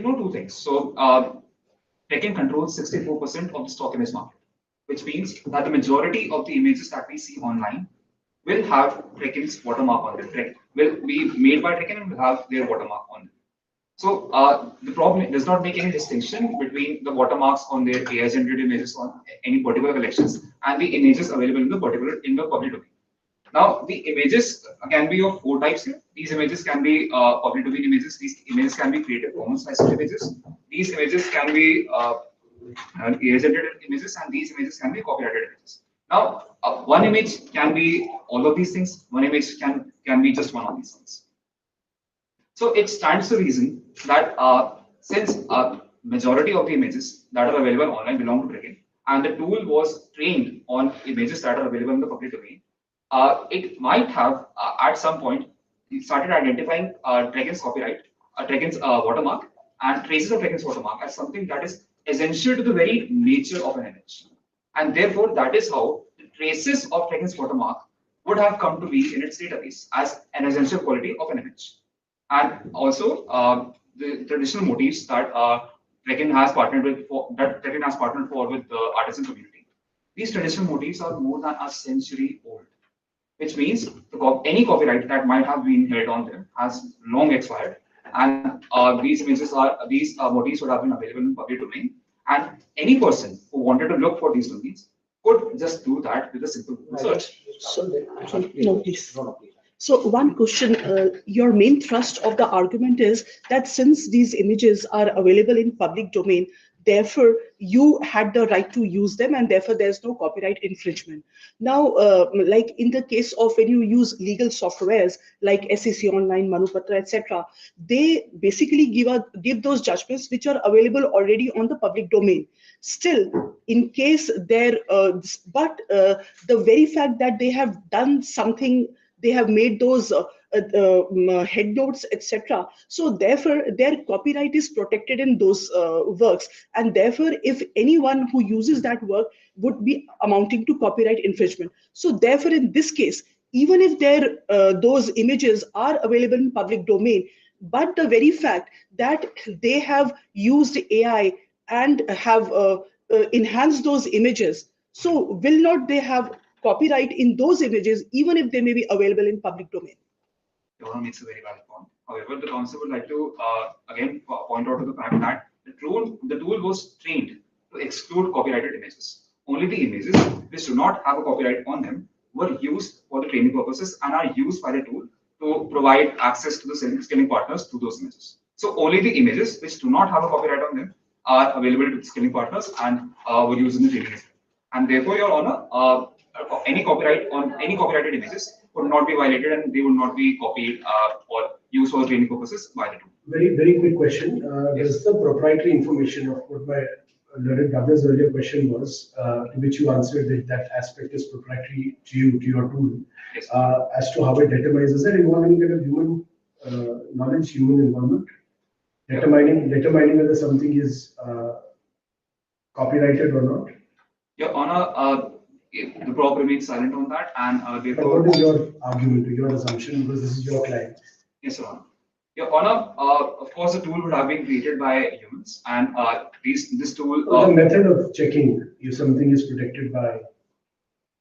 know two things. So Tekken controls 64% of the stock image market, which means that the majority of the images that we see online will have Tekken's watermark on them. Will be made by Tekken and will have their watermark on them. So the problem does not make any distinction between the watermarks on their AI generated images on any particular collections and the images available in the public domain. Now, the images can be of four types here. These images can be public domain images. These images can be Creative Commons licensed images. These images can be AI-generated images, and these images can be copyrighted images. Now, one image can be all of these things. One image can be just one of these things. So it stands to reason that since majority of the images that are available online belong to Dragon, and the tool was trained on images that are available in the public domain, it might have at some point started identifying Dragon's copyright, Dragon's watermark, and traces of Dragon's watermark as something that is essential to the very nature of an image. And therefore, that is how the traces of Dragon's watermark would have come to be in its database as an essential quality of an image. And also, the traditional motifs that Dragon has partnered with with the artisan community. These traditional motifs are more than a century old, which means any copyright that might have been held on them has long expired, and these motifs would have been available in public domain, and any person who wanted to look for these domains could just do that with a simple search. No, please. So one question, your main thrust of the argument is that since these images are available in public domain, therefore you had the right to use them and therefore there's no copyright infringement. Now, like in the case of when you use legal softwares like SEC Online, Manupatra, etc., they basically give those judgments which are available already on the public domain. Still, in case there, the very fact that they have done something, they have made those head notes, etc. So therefore, their copyright is protected in those works, and therefore, if anyone who uses that work would be amounting to copyright infringement. So therefore, in this case, even if those images are available in public domain, but the very fact that they have used AI and have enhanced those images, so will not they have copyright in those images, even if they may be available in public domain? Your Honor makes a very valid point. However, the council would like to again point out to the fact that the tool was trained to exclude copyrighted images. Only the images which do not have a copyright on them were used for the training purposes and are used by the tool to provide access to the skilling partners to those images. So only the images which do not have a copyright on them are available to the skilling partners and were used in the training. And therefore, Your Honor, any copyrighted images would not be violated and they would not be copied or used for training purposes by the tool. Very quick question. Does the proprietary information of what my learned brother's earlier question was, to which you answered that that aspect is proprietary to you, to your tool, Yes. As to how it determines, does that involve any kind of human knowledge, human involvement? Determining whether something is copyrighted or not? Your Honor, the prop remains silent on that, and But therefore. what is your argument, your assumption, because this is your client? Yes, Your Honor. Your Honor, of course, the tool would have been created by humans, and this tool. The method of checking if something is protected by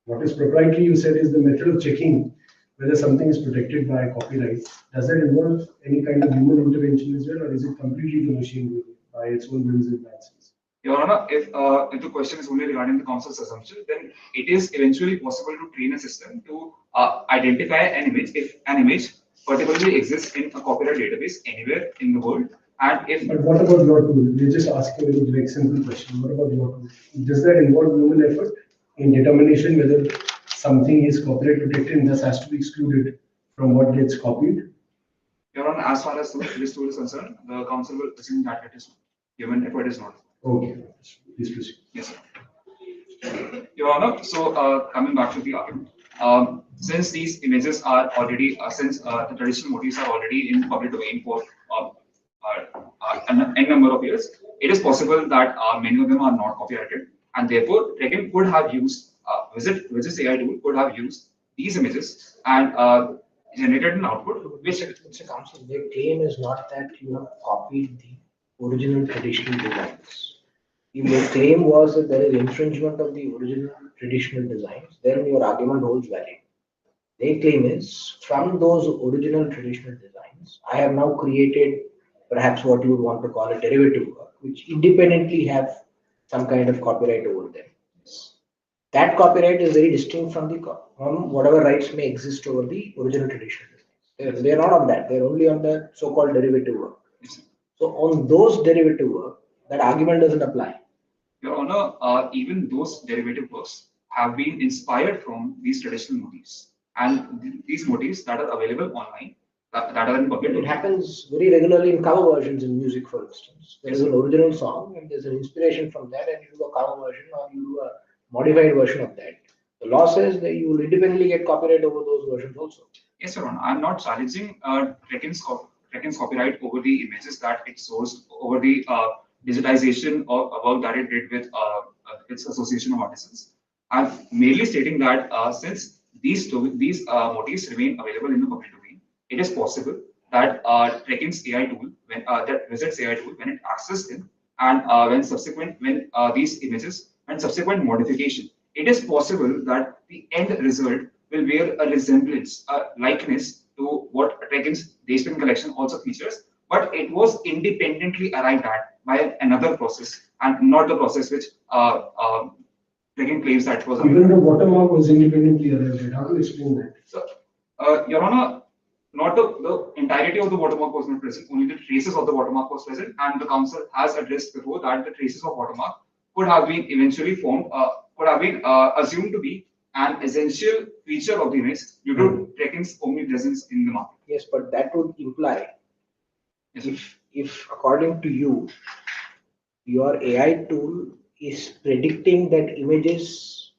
what is proprietary, you said, is the method of checking whether something is protected by copyright. Does that involve any kind of human intervention as well, or is it completely the machine doing it by its own whims and fancies? Your Honor, if the question is only regarding the council's assumption, then it is eventually possible to train a system to identify an image if an image particularly exists in a copyright database anywhere in the world. And if. But what about your tool? We're just asking a very simple question. What about your tool? Does that involve human effort in determination whether something is copyright protected and thus has to be excluded from what gets copied? Your Honor, as far as this tool is concerned, the council will assume that it is human effort is not. Okay, please proceed. Yes, sir. Your Honor, so coming back to the argument, since these images are already, since the traditional motifs are already in public domain for n number of years, it is possible that many of them are not copyrighted, and therefore Dragon could have used Visit's AI tool could have used these images and generated an output which Mr. Counsel, their claim is not that you have copied the original traditional designs. If your claim was that there is infringement of the original traditional designs, then your argument holds valid. Their claim is from those original traditional designs, I have now created perhaps what you would want to call a derivative work, which independently have some kind of copyright over them. That copyright is very distinct from whatever rights may exist over the original traditional designs. They're not on that. They're only on the so-called derivative work. So on those derivative work, that argument doesn't apply. Your Honor, even those derivative works have been inspired from these traditional motifs, and these motifs that are available online, that are in public. It happens very regularly in cover versions in music, for instance. There is an original song, and there's an inspiration from that, and you do a cover version or you do a modified version of that. The law says that you will independently get copyright over those versions also. Yes, Your Honor. I'm not challenging Trekkin's copyright over the images that it sourced, over the digitization of work that it did with its association of artisans. I'm merely stating that since these motifs remain available in the public domain, it is possible that Trekkin's AI tool, that Wizard's AI tool, when it accesses them, and when these images and subsequent modification, it is possible that the end result will bear a resemblance, a likeness to what Trekkin's Dayspin collection also features, but it was independently arrived at by another process and not the process which Trekkin claims that was. Even the watermark was independently arrived at. How do you explain that? So, Your Honor, not the entirety of the watermark was not present, only the traces of the watermark was present, and the council has addressed before that the traces of watermark could have been eventually formed, could have been assumed to be an essential feature of the image due to Trekkin's omnipresence in the market. Yes, but that would imply, if according to you, your AI tool is predicting that images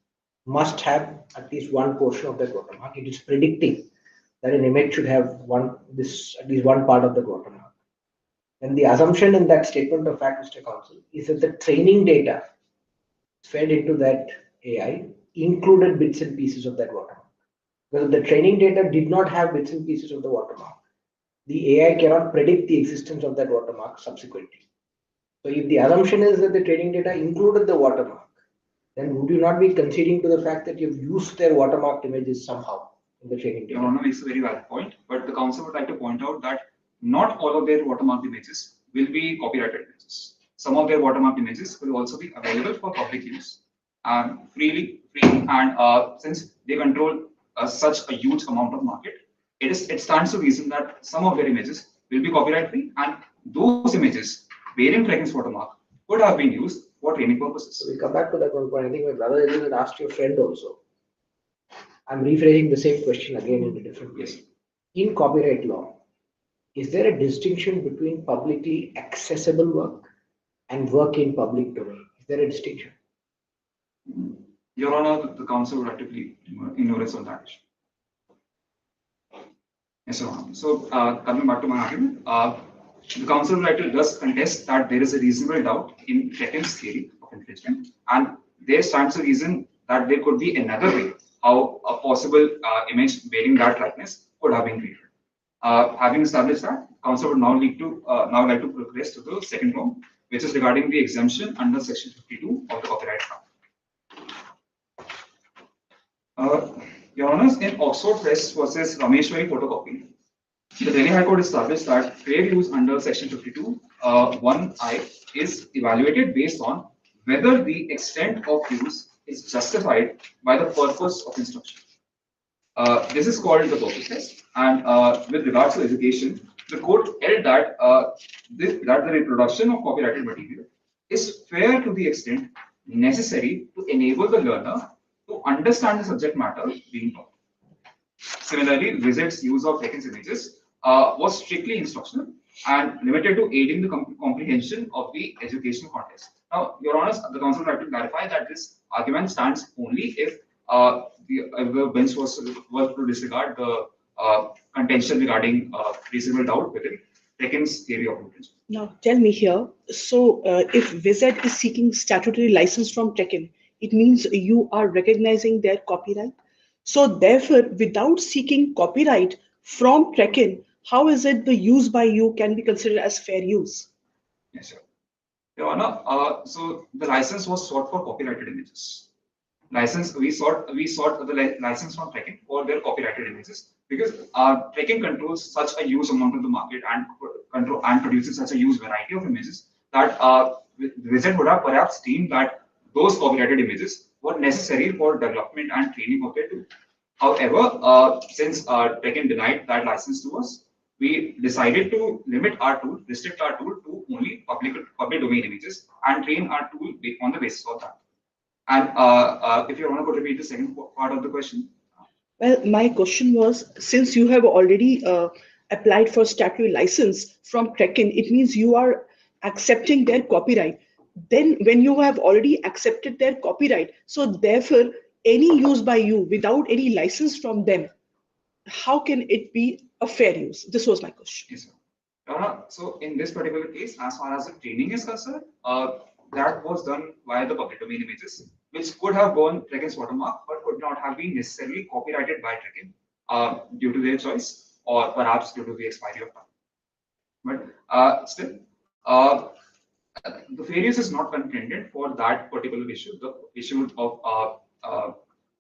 must have at least one portion of that watermark, it is predicting that an image should have at least one part of the watermark. And the assumption in that statement of fact, Mr. Counsel, is that the training data fed into that AI included bits and pieces of that watermark. Because if the training data did not have bits and pieces of the watermark, the AI cannot predict the existence of that watermark subsequently. So if the assumption is that the training data included the watermark, then would you not be conceding to the fact that you've used their watermarked images somehow in the training data? Your Honor makes a very valid point, but the council would like to point out that not all of their watermarked images will be copyrighted images. Some of their watermarked images will also be available for public use freely, and since they control such a huge amount of market, it stands to reason that some of their images will be copyright free, and those images bearing Trekkin's watermark could have been used for training purposes. So we come back to that one point. I think my brother had asked your friend also. I'm rephrasing the same question again in a different way. In copyright law, is there a distinction between publicly accessible work and work in public domain? Is there a distinction? Your Honor, the council would like to plead ignorance on that issue. Yes, Your Honor. So, coming back to my argument, the council would like to thus contest that there is a reasonable doubt in Trekkin's theory of infringement, and there stands to reason that there could be another way how a possible image bearing that likeness could have been created. Having established that, council would now like to progress to the second round, which is regarding the exemption under section 52 of the Copyright Act. Your Honors, in Oxford Press versus Rameshwari photocopy, the Delhi High Court established that fair use under section 52 1I is evaluated based on whether the extent of use is justified by the purpose of instruction. This is called the purpose test, and with regards to education, the court held that that the reproduction of copyrighted material is fair to the extent necessary to enable the learner to understand the subject matter being taught. Similarly, Wizard's use of Trekkin's images was strictly instructional and limited to aiding the comprehension of the educational context. Now, Your Honors, the council would like to clarify that this argument stands only if the bench was to disregard the contention regarding reasonable doubt within Trekkin's theory of infringement. Now, tell me here, so if Wizard is seeking statutory license from Trekkin, it means you are recognizing their copyright. So therefore, without seeking copyright from Kraken, how is it the use by you can be considered as fair use? Yes, sir. Your Honor, so the license was sought for copyrighted images. We sought the license from Trekking for their copyrighted images because Trekking controls such a huge amount of the market and produces such a huge variety of images that Wizard would have perhaps deemed that those copyrighted images were necessary for development and training of their tool. However, since Trekking denied that license to us, we decided to restrict our tool to only public domain images and train our tool on the basis of that. And if you want to go repeat the second part of the question. Well, my question was, since you have already applied for statutory license from Kraken, it means you are accepting their copyright. Then when you have already accepted their copyright, so therefore any use by you without any license from them, how can it be a fair use? This was my question. Yes, sir. So in this particular case, as far as the training is concerned, that was done via the public domain images, which could have gone Trekken's watermark, but could not have been necessarily copyrighted by Trekken due to their choice or perhaps due to the expiry of time. But still, the fair use is not contended for that particular issue, the issue of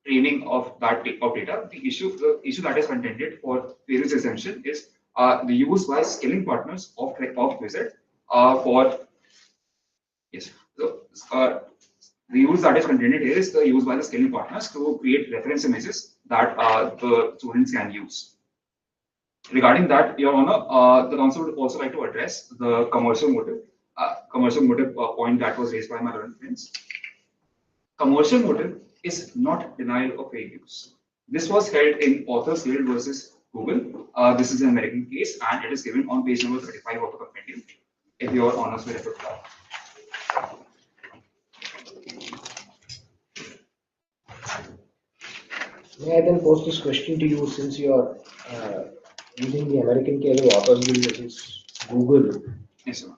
training of that of data. The issue that is contended for fair use exemption is the use by skilling partners of Wizard for yes. So the use that is contended here is the use by the skilling partners to create reference images that the students can use. Regarding that, Your Honor, the council would also like to address the commercial motive point that was raised by my learned friends. Commercial motive is not denial of fair use. This was held in Authors Guild versus Google. This is an American case and it is given on page number 35 of the compendium. If Your Honors will refer to that. May I then pose this question to you, since you are using the American case of Authors Guild versus Google? Yes, sir.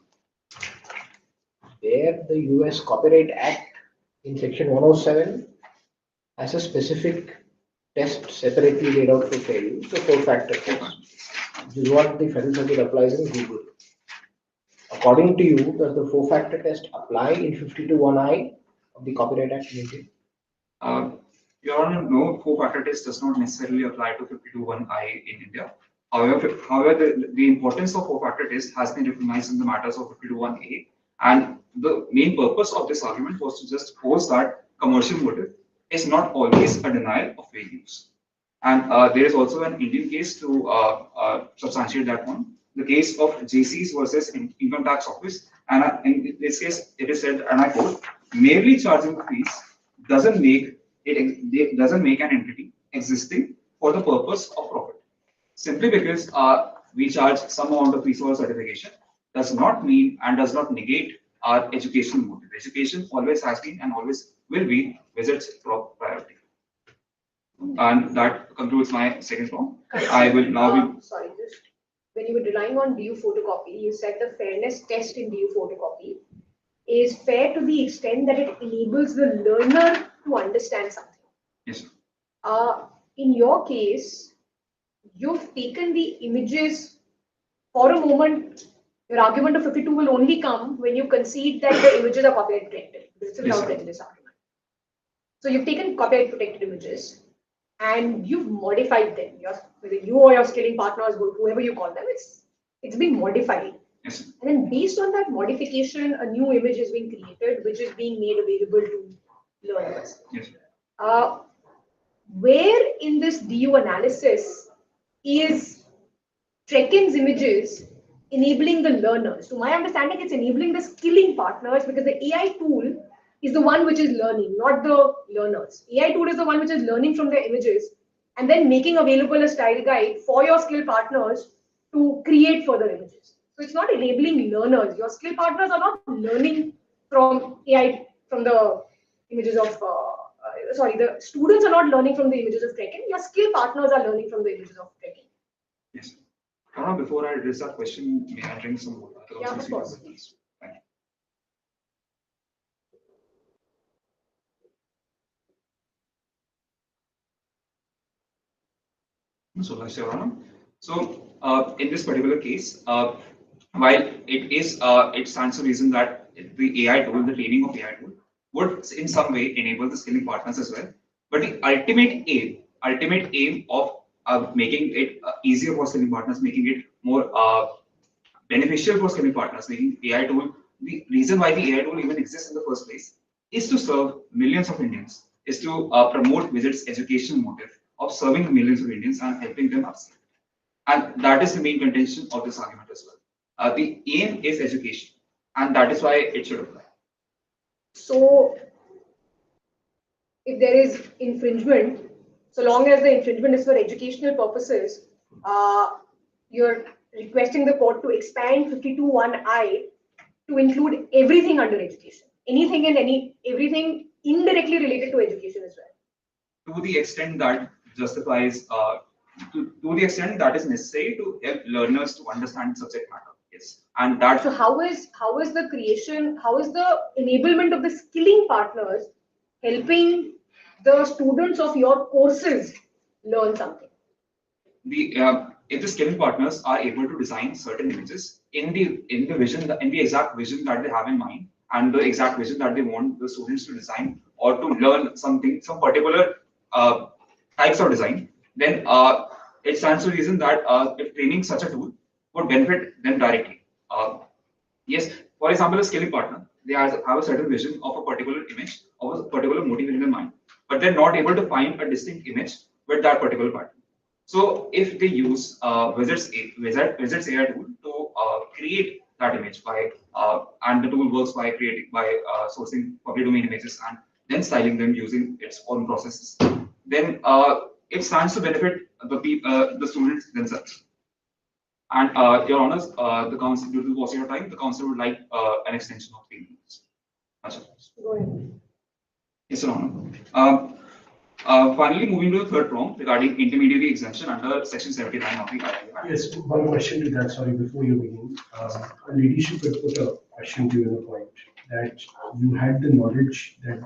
There, the US Copyright Act in section 107 has a specific test separately laid out for fair use, the four-factor test, which is what the Federal Circuit applies in Google. According to you, does the four-factor test apply in 52(1)(I) of the Copyright Act in India? Your Honor, no, four-factor test does not necessarily apply to 52(1)(I) in India. However, the importance of four-factor test has been recognized in the matters of 52(1)(A), and the main purpose of this argument was to just pose that commercial motive is not always a denial of fair use. And there is also an Indian case to substantiate that one. The case of JC's versus Income Tax Office, and in this case, it is said, and I quote, merely charging the fees doesn't make an entity existing for the purpose of profit. Simply because we charge some amount of fees for certification does not mean and does not negate our educational motive. Education always has been and always will be Wizard's priority. And that concludes my second point. I will now be. Sorry, just when you were relying on DU photocopy, you said the fairness test in DU photocopy is fair to the extent that it enables the learner to understand something. Yes, sir. In your case, you've taken the images for a moment. Your argument of 52 will only come when you concede that the images are copyright protected. This is without prejudice argument. So you've taken copyright protected images and you've modified them. Whether you or your skilling partners, whoever you call them, it's been modified. Yes, sir. And then based on that modification, a new image is being created, which is being made available to learners. Yes, sir. Where in this DU analysis is Trekken's images enabling the learners? To my understanding, it's enabling the skilling partners because the AI tool is the one which is learning, not the learners. AI tool is the one which is learning from the images and then making available a style guide for your skill partners to create further images. So it's not enabling learners. Your skill partners are not learning from AI, from the images of, the students are not learning from the images of Trekken. Your skill partners are learning from the images of Trekken. Yes, sir. Before I address that question, may I drink some water? Yeah, of course. Thank you. So, Your Honor, So in this particular case, while it stands to reason that the AI tool, the training of AI tool, would in some way enable the skilling partners as well. But the ultimate aim of making it easier for skilling partners, making it more beneficial for skilling partners, making AI tool, the reason why the AI tool even exists in the first place is to serve millions of Indians, is to promote Visit's educational motive of serving millions of Indians and helping them upskill. And that is the main contention of this argument as well. The aim is education, and that is why it should apply. So, if there is infringement, so long as the infringement is for educational purposes, you're requesting the court to expand 52(1)(I) to include everything under education, anything and everything indirectly related to education as well. To the extent that justifies, to the extent that is necessary to help learners to understand subject matter. Yes, and that. So how is the creation, how is the enablement of the skilling partners helping the students of your courses learn something? If the skilling partners are able to design certain images in the exact vision that they have in mind, and the exact vision that they want the students to design or to learn something, some particular types of design, then it stands to reason that if training such a tool would benefit them directly. Yes, for example, a skilling partner, they have a certain vision of a particular image, of a particular motive in their mind, but they're not able to find a distinct image with that particular pattern. So if they use Visit's AI tool to create that image by and the tool works by sourcing public domain images and then styling them using its own processes, then it stands to benefit the students themselves. And Your Honours, the council, due to the paucity of time, the council would like an extension of 3 minutes. Go ahead. Yes, Your Honour. Finally, moving to the third prong regarding intermediary exemption under Section 79 of the IIA. Yes, one question to that, sorry, before you begin. A leadership had put a question to you in the point that you had the knowledge that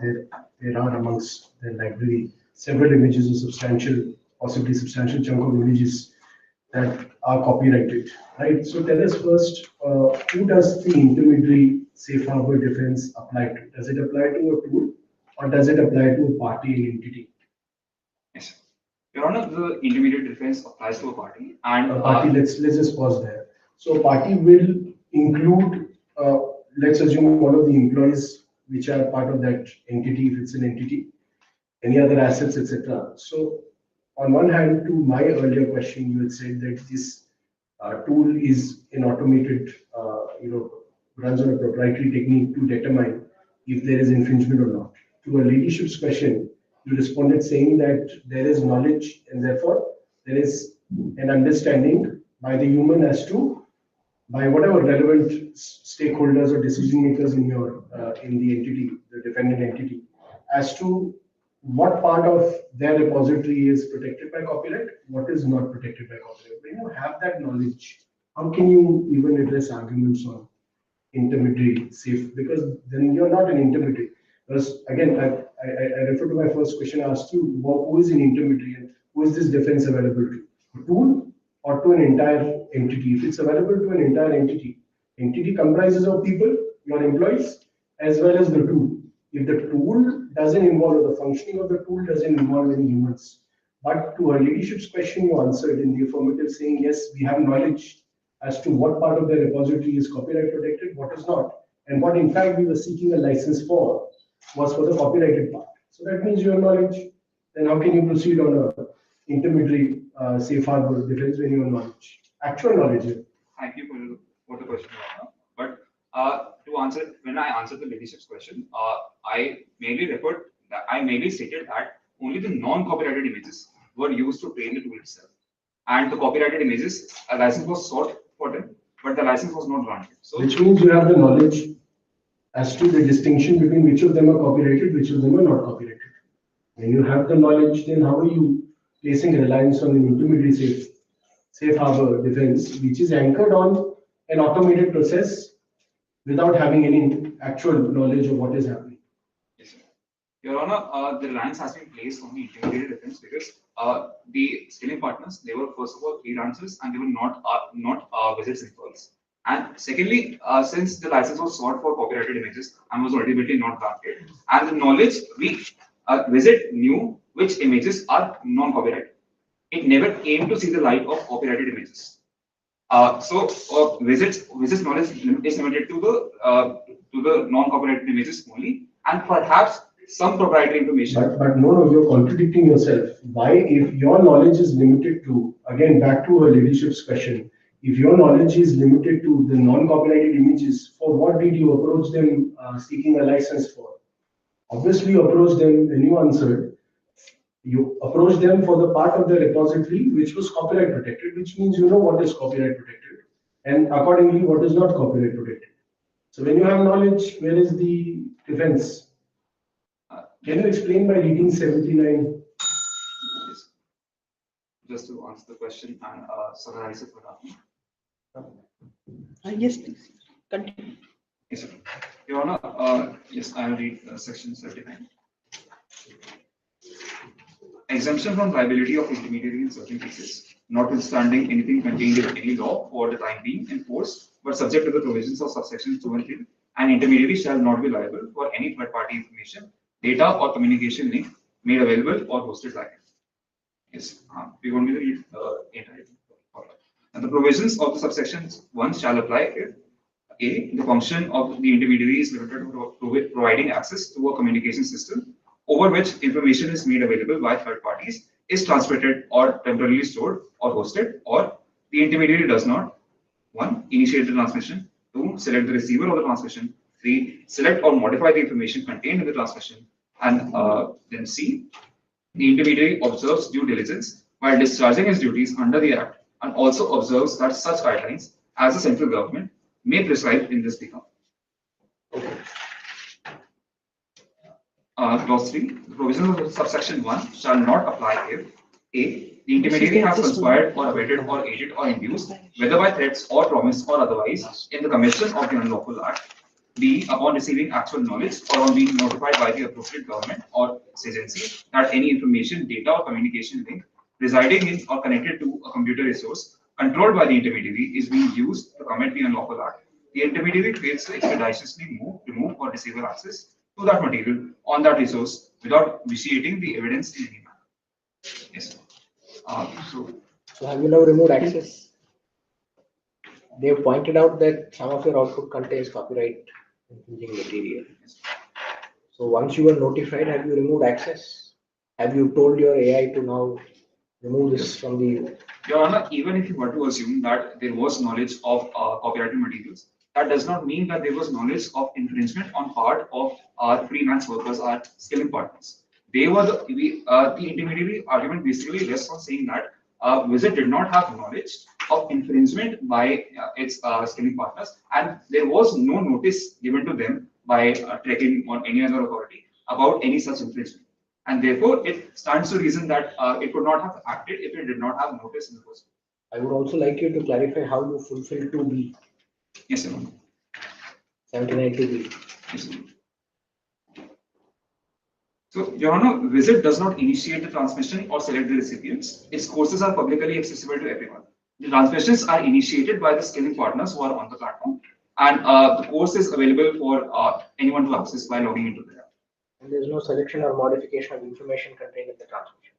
there are amongst the library several images, a substantial, possibly substantial chunk of images that are copyrighted, right? So tell us first, who does the intermediary safe harbor defense apply to? Does it apply to a tool or does it apply to a party and entity? Yes, Your Honor, the intermediate defense applies to a party and a party. Let's just pause there. So a party will include, let's assume all of the employees which are part of that entity, if it's an entity, any other assets, etc. So on one hand, to my earlier question, you had said that this tool is an automated, runs on a proprietary technique to determine if there is infringement or not. To a leadership's question, you responded saying that there is knowledge and therefore there is an understanding by the human as to, by whatever relevant stakeholders or decision makers in your in the entity, the defendant entity, as to what part of their repository is protected by copyright, what is not protected by copyright. When you have that knowledge, how can you even address arguments on intermediary safe? Because then you're not an intermediary. Because again, I refer to my first question I asked you, who is an intermediary and who is this defense available to? A tool or to an entire entity? If it's available to an entire entity comprises of people, your employees, as well as the tool. If the tool doesn't involve, or the functioning of the tool doesn't involve any humans. But to a leadership's question, you answered in the affirmative saying, yes, we have knowledge as to what part of the repository is copyright protected, what is not. And what in fact we were seeking a license for was for the copyrighted part. So that means your knowledge. Then how can you proceed on a intermediary safe harbor defense when you have knowledge? Actual knowledge. Thank you for the question, but to answer, when I answered the leadership's question, I mainly stated that only the non-copyrighted images were used to train the tool itself, and the copyrighted images, a license was sought for them, but the license was not granted. So, which means you have the knowledge as to the distinction between which of them are copyrighted, which of them are not copyrighted. When you have the knowledge, then how are you placing reliance on an intermediary safe harbor defense, which is anchored on an automated process without having any actual knowledge of what is happening? yes, sir. Your Honor, the reliance has been placed on the intermediary defense because the skilling partners, they were first of all freelancers and they were not visits employees. And secondly, since the license was sought for copyrighted images and was ultimately not granted, and the knowledge we visit knew which images are non-copyrighted. It never came to see the light of copyrighted images. Visits knowledge is limited to the non-copyrighted images only, and perhaps some proprietary information. But no, you're contradicting yourself. Why, if your knowledge is limited to, again, back to her ladyship's question, if your knowledge is limited to the non-copyrighted images, for what did you approach them seeking a license for? Obviously, you approached them when you answered. You approached them for the part of the repository which was copyright protected, which means you know what is copyright protected, and accordingly, what is not copyright protected. So when you have knowledge, where is the defense? Can you explain by reading 79? Yes. Just to answer the question and summarize it for that. Yes, please. Continue. Yes, sir. Your Honor, yes, I'll read section 79. Exemption from liability of intermediary in certain cases, notwithstanding anything contained in any law for the time being enforced, but subject to the provisions of subsections 2 and 3, an intermediary shall not be liable for any third-party information, data, or communication link made available or hosted by him. Yes, we want me to read entire. And the provisions of the subsections 1 shall apply if A, the function of the intermediary is limited to providing access to a communication system over which information is made available by third parties, is transmitted or temporarily stored or hosted, or the intermediary does not 1. Initiate the transmission, 2. Select the receiver of the transmission, 3. Select or modify the information contained in the transmission, and then C. The intermediary observes due diligence while discharging his duties under the Act and also observes that such guidelines as the central government may prescribe in this behalf. Clause 3. The provisions of subsection 1 shall not apply if A. The intermediary has conspired or abetted or aided or induced, whether by threats or promise or otherwise, in the commission of the unlawful act. B. Upon receiving actual knowledge or on being notified by the appropriate government or agency that any information, data, or communication link residing in or connected to a computer resource controlled by the intermediary is being used to commit the unlawful act, the intermediary fails to expeditiously remove, or disable access to that material on that resource without vitiating the evidence in any manner. Yes. So have you now removed access? They've pointed out that some of your output contains copyright infringing material. So once you were notified, have you removed access? Have you told your AI to now remove this from the... Your Honor, even if you were to assume that there was knowledge of copyrighted materials, that does not mean that there was knowledge of infringement on part of our freelance workers, our skilling partners. They were the intermediary argument basically rests on saying that Visit did not have knowledge of infringement by its skilling partners, and there was no notice given to them by trekking or any other authority about any such infringement. And therefore, it stands to reason that it could not have acted if it did not have notice in the first place. I would also like you to clarify how you fulfill 2B. Yes, sir. 79 2B. Yes, sir. So, Your Honor, Visit does not initiate the transmission or select the recipients. Its courses are publicly accessible to everyone. The transmissions are initiated by the skilling partners who are on the platform, and the course is available for anyone to access by logging into the app. And there is no selection or modification of information contained in the transmission.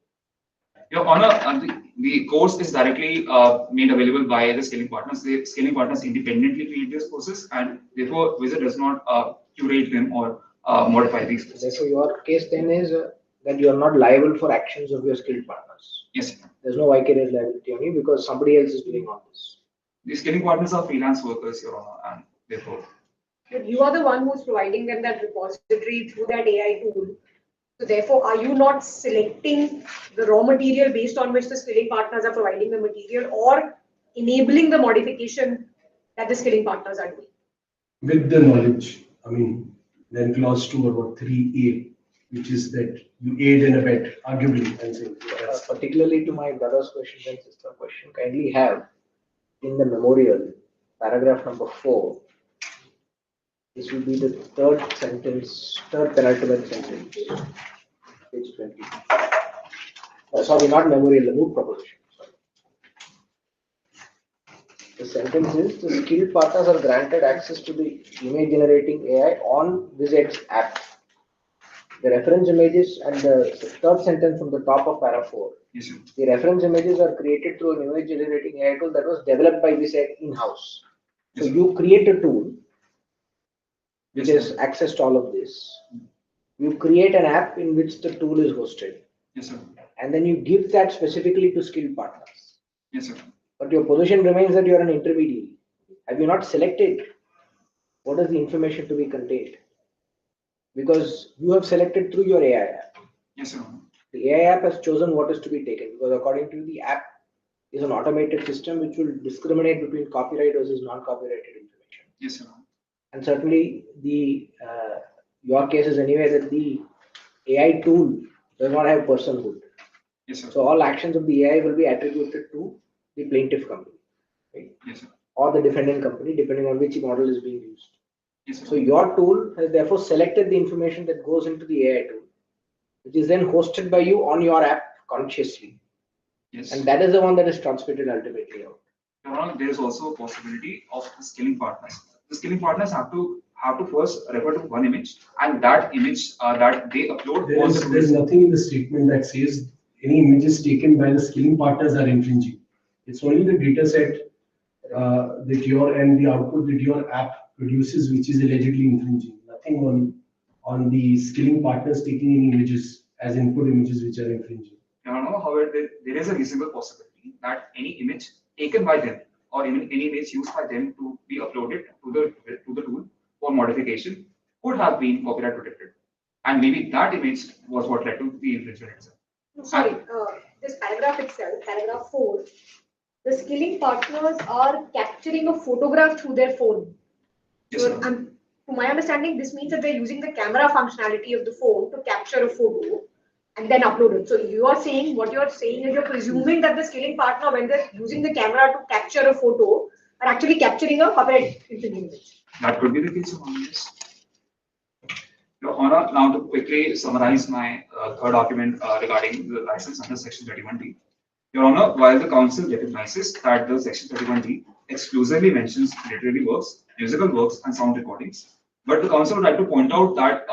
Your Honor, the course is directly made available by the skilling partners. The skilling partners independently create these courses, and therefore Visit does not curate them or modify these courses. So your case then is that you are not liable for actions of your skilled partners. Yes, sir. There's no vicarious liability on you because somebody else is doing all this. The skilling partners are freelance workers, Your Honor, and therefore. But you are the one who's providing them that repository through that AI tool. So therefore, are you not selecting the raw material based on which the skilling partners are providing the material, or enabling the modification that the skilling partners are doing? With the knowledge, I mean, then clause 2 or what 3A, which is that you aid and abet, arguably, and saying particularly to my brother's question and sister question, kindly have in the memorial, paragraph number 4, This will be the third sentence, third penultimate sentence, page 20. Sorry, not memorial, the Moot proposition. Sorry. The sentence is the skilled partners are granted access to the image generating AI on Vizet's app. The reference images and the third sentence from the top of para 4. Yes, sir. The reference images are created through an image generating AI tool that was developed by Vizet in-house. So Yes, you create a tool which Yes, has access to all of this. You create an app in which the tool is hosted. Yes, sir. And then you give that specifically to skilled partners. Yes, sir. But your position remains that you are an intermediary. Have you not selected what is the information to be contained? Because you have selected through your AI app. Yes, sir. The AI app has chosen what is to be taken because according to the app is an automated system which will discriminate between copyright versus non-copyrighted information. Yes, sir. And certainly the your case is anyway that the AI tool does not have personhood. Yes, sir. So all actions of the AI will be attributed to the plaintiff company, right? Yes, sir. Or the defendant company, depending on which model is being used. Yes, sir. So your tool has therefore selected the information that goes into the AI tool, which is then hosted by you on your app consciously. Yes. And that is the one that is transmitted ultimately out. Your Honor, there is also a possibility of the skilling partners. The skilling partners have to first refer to one image, and that image that they upload There's nothing in the statement that says any images taken by the skilling partners are infringing. It's only the data set that your and the output that your app produces which is allegedly infringing. Nothing on the skilling partners taking any images as input images which are infringing. Your Honor, however, there is a reasonable possibility that any image taken by them or even any image used by them to be uploaded to the tool for modification could have been copyright protected, and maybe that image was what led to the infringement itself. Sorry, this paragraph itself, paragraph 4, the skilling partners are capturing a photograph through their phone. Yes, So, sir. to my understanding, this means that they're using the camera functionality of the phone to capture a photo and then upload it. So you are saying, what you're saying is you're presuming that the skilling partner, when they're using the camera to capture a photo, are actually capturing a copyright infringing image. That could be the case, Your Honor. Yes. Your Honor, now to quickly summarize my third argument regarding the license under Section 31D. Your Honor, while the Council recognizes that the Section 31D exclusively mentions literary works, musical works, and sound recordings, but the Council would like to point out that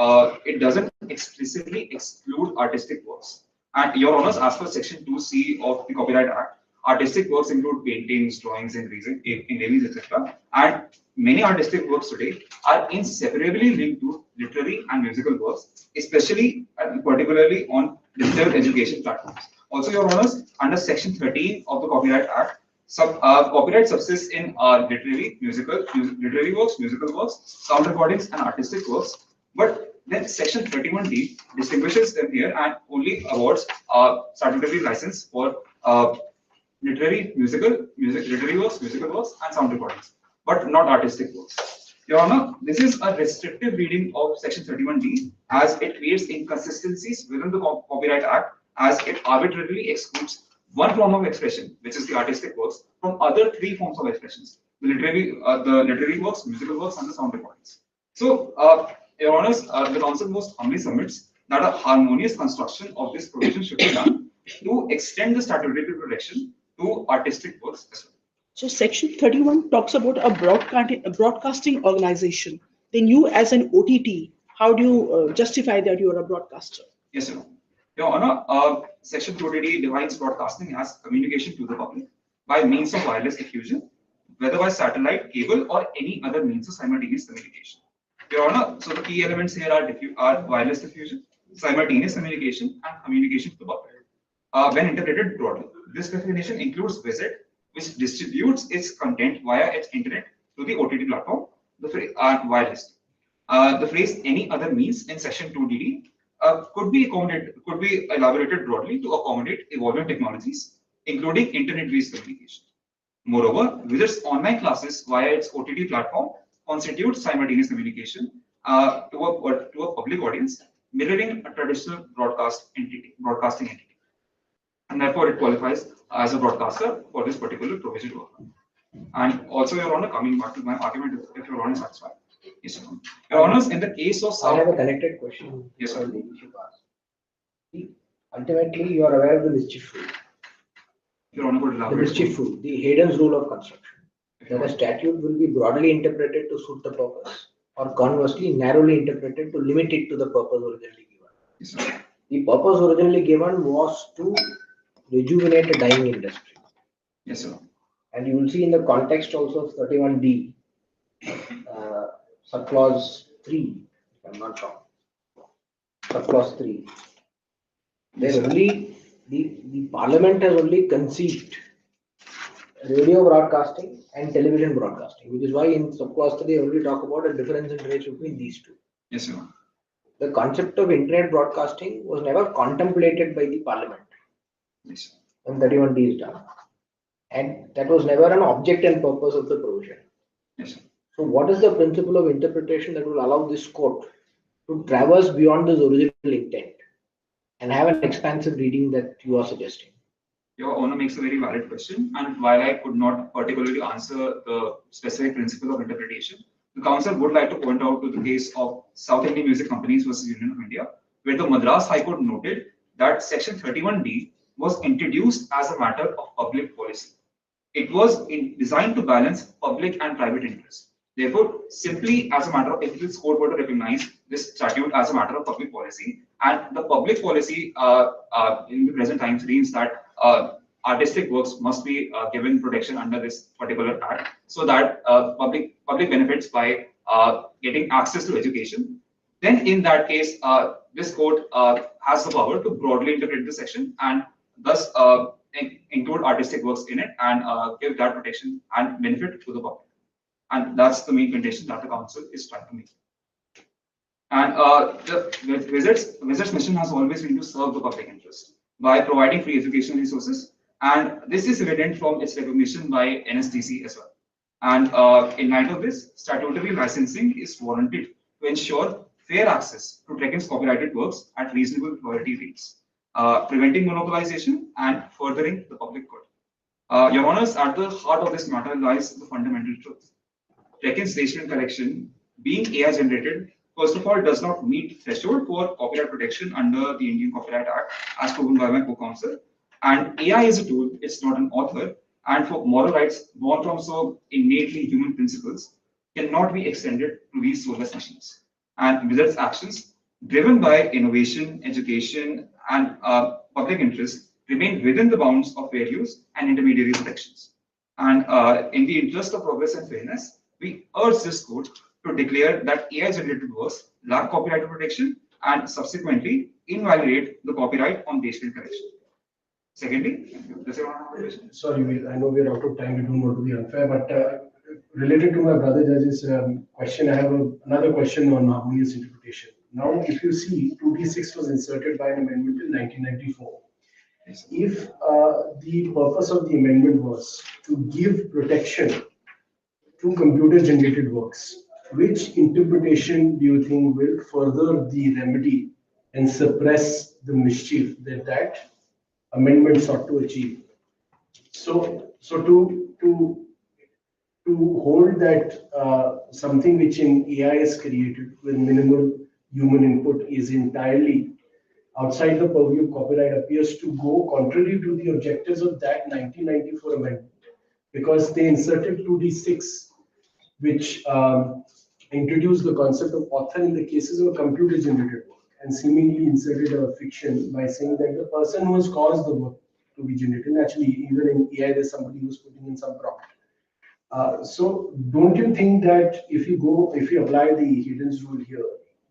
it doesn't explicitly exclude artistic works. And Your Honors, as per Section 2C of the Copyright Act, artistic works include paintings, drawings, engravings, etc. And many artistic works today are inseparably linked to literary and musical works, especially and particularly on digital education platforms. Also, Your Honors, under Section 13 of the Copyright Act, copyright subsists in literary works, musical works, sound recordings, and artistic works. But then Section 31D distinguishes them here and only awards statutory license for literary works, musical works, and sound recordings, but not artistic works. Your Honor, this is a restrictive reading of Section 31D as it creates inconsistencies within the Copyright Act, as it arbitrarily excludes one form of expression, which is the artistic works, from other three forms of expressions: the literary works, musical works, and the sound recordings. So, Your Honors, the Council most humbly submits that a harmonious construction of this provision should be done to extend the statutory protection to artistic works as well. So Section 31 talks about a broadcasting organization. Then you as an OTT, how do you justify that you are a broadcaster? Yes, sir. Your Honor, Section 280 defines broadcasting as communication to the public by means of wireless diffusion, whether by satellite, cable, or any other means of simultaneous communication. Your Honor, so the key elements here are wireless diffusion, simultaneous communication, and communication to the public. When interpreted broadly, this definition includes Visit, which distributes its content via its internet to the OTT platform, wireless. The phrase "any other means" in Section 2DD could be elaborated broadly to accommodate evolving technologies, including internet-based communication. Moreover, Visit's online classes via its OTT platform constitute simultaneous communication to a public audience, mirroring a traditional broadcasting entity. And therefore it qualifies as a broadcaster for this particular provision to occur. And also, Your Honor, coming back to my argument, if Your Honor is satisfied, Yes, Your Honor. Your Honors, in the case of I have a connected question. Yes, sir. Which you asked. See, ultimately, you are aware of the mischief rule. Your Honor would The elaborate. mischief rule, the Hayden's rule of construction. That a statute will be broadly interpreted to suit the purpose, or conversely narrowly interpreted to limit it to the purpose originally given. Yes, sir. The purpose originally given was to rejuvenate a dying industry. Yes, sir. And you will see in the context also of 31D, subclause 3, if I'm not wrong. Subclause 3. Yes, There sir. only the parliament has only conceived radio broadcasting and television broadcasting, which is why in subclause 3 they only talk about a difference in rates between these two. Yes, sir. The concept of internet broadcasting was never contemplated by the parliament Yes, sir. when 31D is done. And that was never an object and purpose of the provision. Yes, sir. So what is the principle of interpretation that will allow this court to traverse beyond this original intent and have an expansive reading that you are suggesting? Your Honor makes a very valid question, and while I could not particularly answer the specific principle of interpretation, the Council would like to point out to the case of South Indian Music Companies versus Union of India, where the Madras High Court noted that Section 31D was introduced as a matter of public policy. It was designed to balance public and private interests. Therefore, simply as a matter of, if this court were to recognize this statute as a matter of public policy, and the public policy in the present times means that artistic works must be given protection under this particular act, so that public benefits by getting access to education. Then, in that case, this court has the power to broadly interpret the section and thus include artistic works in it and give that protection and benefit to the public. And that's the main condition that the council is trying to make. And the Wizards' mission has always been to serve the public interest by providing free educational resources. And this is evident from its recognition by NSDC as well. And in light of this, statutory licensing is warranted to ensure fair access to Trekken's copyrighted works at reasonable royalty rates, preventing monopolization and furthering the public good. Your Honors, at the heart of this matter lies the fundamental truth. Trekken's stationery collection, being AI generated, first of all, does not meet threshold for copyright protection under the Indian Copyright Act, as proven by my co-counsel. And AI is a tool; it's not an author. And for moral rights born from so innately human principles, cannot be extended to these soulless machines. And Wizards' actions, driven by innovation, education, and public interest, remain within the bounds of fair use and intermediary protections. And in the interest of progress and fairness, we urge this court to declare that AI-generated works lack copyright protection and subsequently invalidate the copyright on base-rate collection. Secondly, Sorry, I know we're out of time. We don't want to be unfair, but related to my brother judge's question, I have another question on harmonious interpretation. Now, if you see, 2D6 was inserted by an amendment in 1994. If the purpose of the amendment was to give protection to computer-generated works, which interpretation do you think will further the remedy and suppress the mischief that that amendment sought to achieve? So to hold that something which in AI is created with minimal human input is entirely outside the purview of copyright appears to go contrary to the objectives of that 1994 amendment, because they inserted 2D6, which introduced the concept of author in the cases of a computer-generated work, and seemingly inserted a fiction by saying that the person who has caused the work to be generated, actually even in AI there's somebody who's putting in some prompt. So don't you think that if you apply the Hayden's rule here,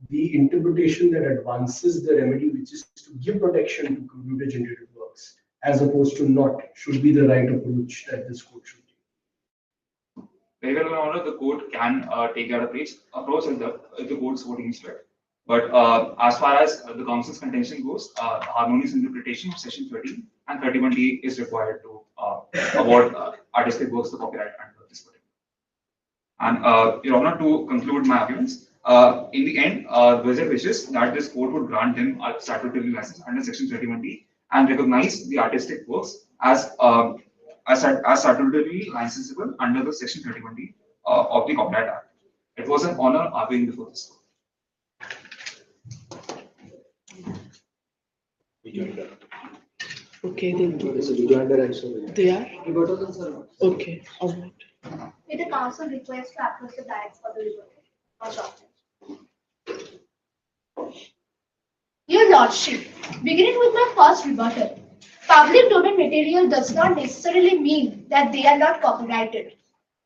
the interpretation that advances the remedy, which is to give protection to computer-generated works, as opposed to not, should be the right approach that this court should take? Very well, Your Honor, the court can take that approach if the court's voting is correct. But as far as the council's contention goes, harmonious interpretation of section 13 and 31D is required to award artistic works the copyright under this particular. And Your Honor, to conclude my arguments, in the end, Wizard wishes that this court would grant him a statutory license under section 31D and recognize the artistic works as statutorily licensable under the section 31D of the Copyright Act. It was an honor arguing before this court. Rejoinder. Okay, then There is a rejoinder and so. they are? Okay, all right. May the council request to approach the diets for the rebuttal. Your Lordship, beginning with my first rebuttal, public domain material does not necessarily mean that they are not copyrighted.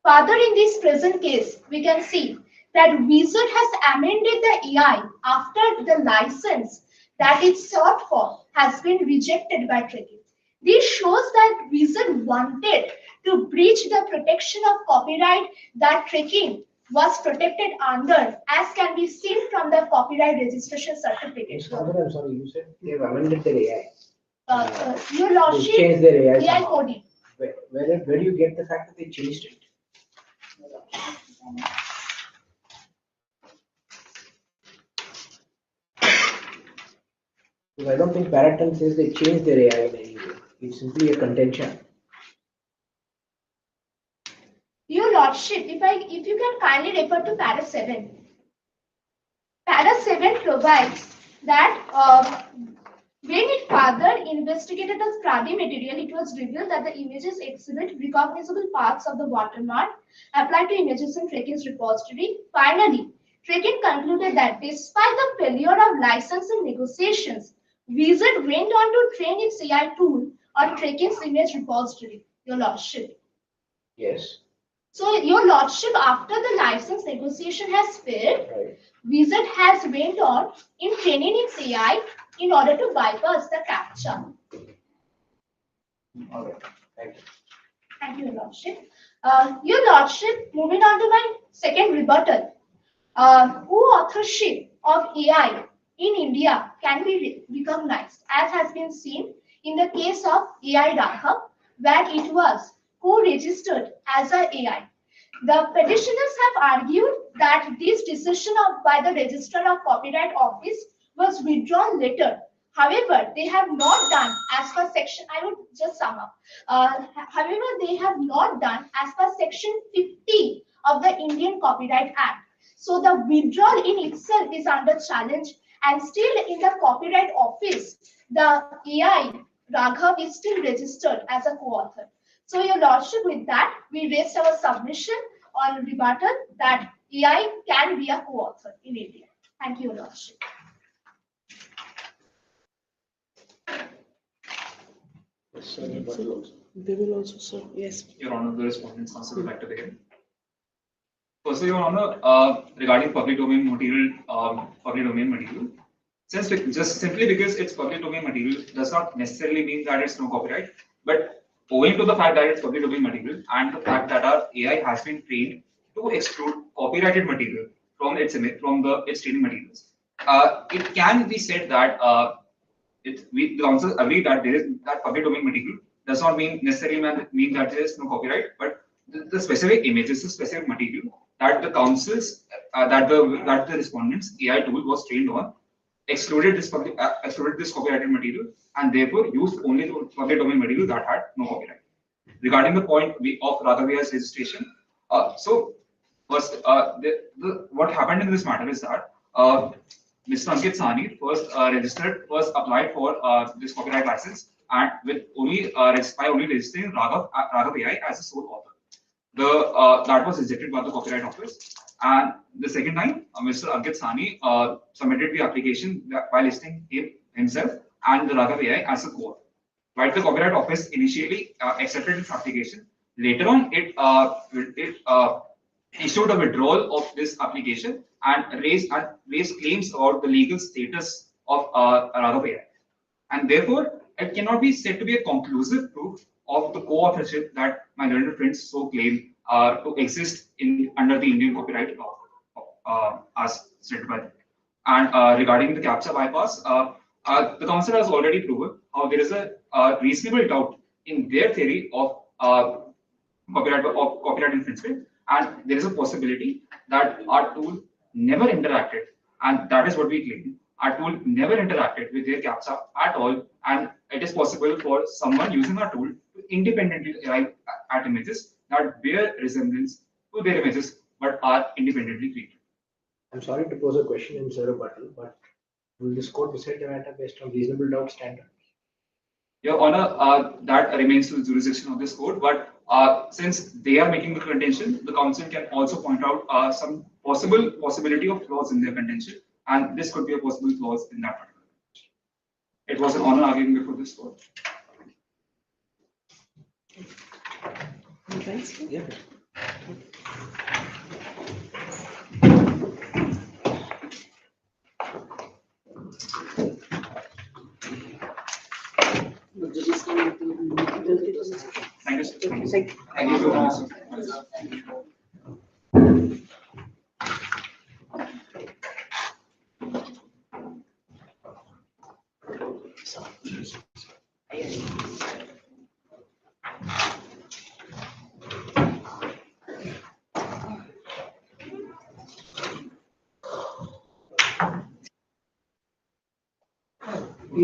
Further, in this present case, we can see that Wizard has amended the AI after the license that it sought for has been rejected by Trekking. This shows that Wizard wanted to breach the protection of copyright that Trekking was protected under, as can be seen from the copyright registration certificate. I'm sorry, you said they have amended their AI. Your They Lordship, changed their AI. AI somehow. coding. Where do you get the fact that they changed it? Because I don't think Paraton says they changed their AI in any way. It's simply a contention. Your Lordship, if you can kindly refer to Para 7. Para 7 provides that when it further investigated the study material, it was revealed that the images exhibit recognizable parts of the watermark applied to images in Trekking's repository. Finally, Trekking concluded that despite the failure of licensing negotiations, Wizard went on to train its AI tool on Trekking's image repository, Your Lordship. Yes. So, Your Lordship, after the license negotiation has failed, Right. Wizard has went on in training its AI in order to bypass the captcha. All right. Thank you. Thank you, Your Lordship. Your Lordship, moving on to my second rebuttal. Co-authorship of AI in India can be recognized, as has been seen in the case of AI Raghav, where it was co-registered as an AI. The petitioners have argued that this decision by the Registrar of Copyright Office was withdrawn later. However, they have not done as per section, I would just sum up. However, they have not done as per section 50 of the Indian Copyright Act. So the withdrawal in itself is under challenge, and still in the Copyright Office, the AI Raghav is still registered as a co-author. So, Your Lordship, with that, we raised our submission on rebuttal that AI can be a co-author in India. Thank you, Your Lordship. They will also serve. Yes. Your Honor, the Respondent's counsel would like to begin. Firstly, Your Honor, regarding public domain material, since just simply because it's public domain material does not necessarily mean that it's no copyright, but owing to the fact that it's public domain material and the fact that our AI has been trained to exclude copyrighted material from its training materials, it can be said that the council agree that that public domain material does not necessarily mean that there is no copyright, but the specific images, the specific material that the council's that the respondent's AI tool was trained on excluded this copyrighted material and therefore used only the public domain material that had no copyright. Regarding the point of Raghavia's registration, so first, what happened in this matter is that Mr. Ankit Sahni first applied for this copyright license and by only registering Raghav AI as a sole author. That was rejected by the Copyright Office. And the second time, Mr. Ankit Sahni submitted the application by listing himself and the Raghav AI as a co-author. While the Copyright Office initially accepted this application, later on it issued a withdrawal of this application and raised claims about the legal status of Raghav AI. And therefore, it cannot be said to be a conclusive proof of the co-authorship that my learned friends so claim to exist under the Indian copyright law, as stated by them. And regarding the CAPTCHA bypass, the council has already proven how there is a reasonable doubt in their theory of copyright infringement, and there is a possibility that our tool never interacted, and that is what we claim. Our tool never interacted with their CAPTCHA at all, and it is possible for someone using our tool to independently arrive at images that bear resemblance to their images, but are independently created. I'm sorry to pose a question in rebuttal, but will this court decide the matter based on reasonable doubt standard? Your Honor, that remains to the jurisdiction of this court, but since they are making the contention, the counsel can also point out some possibility of flaws in their contention, and this could be a possible clause in that particular contention. It was an honor arguing before this court. Yeah. Thank you, sir. Thank you, sir. Thank you. Thank you so much, sir.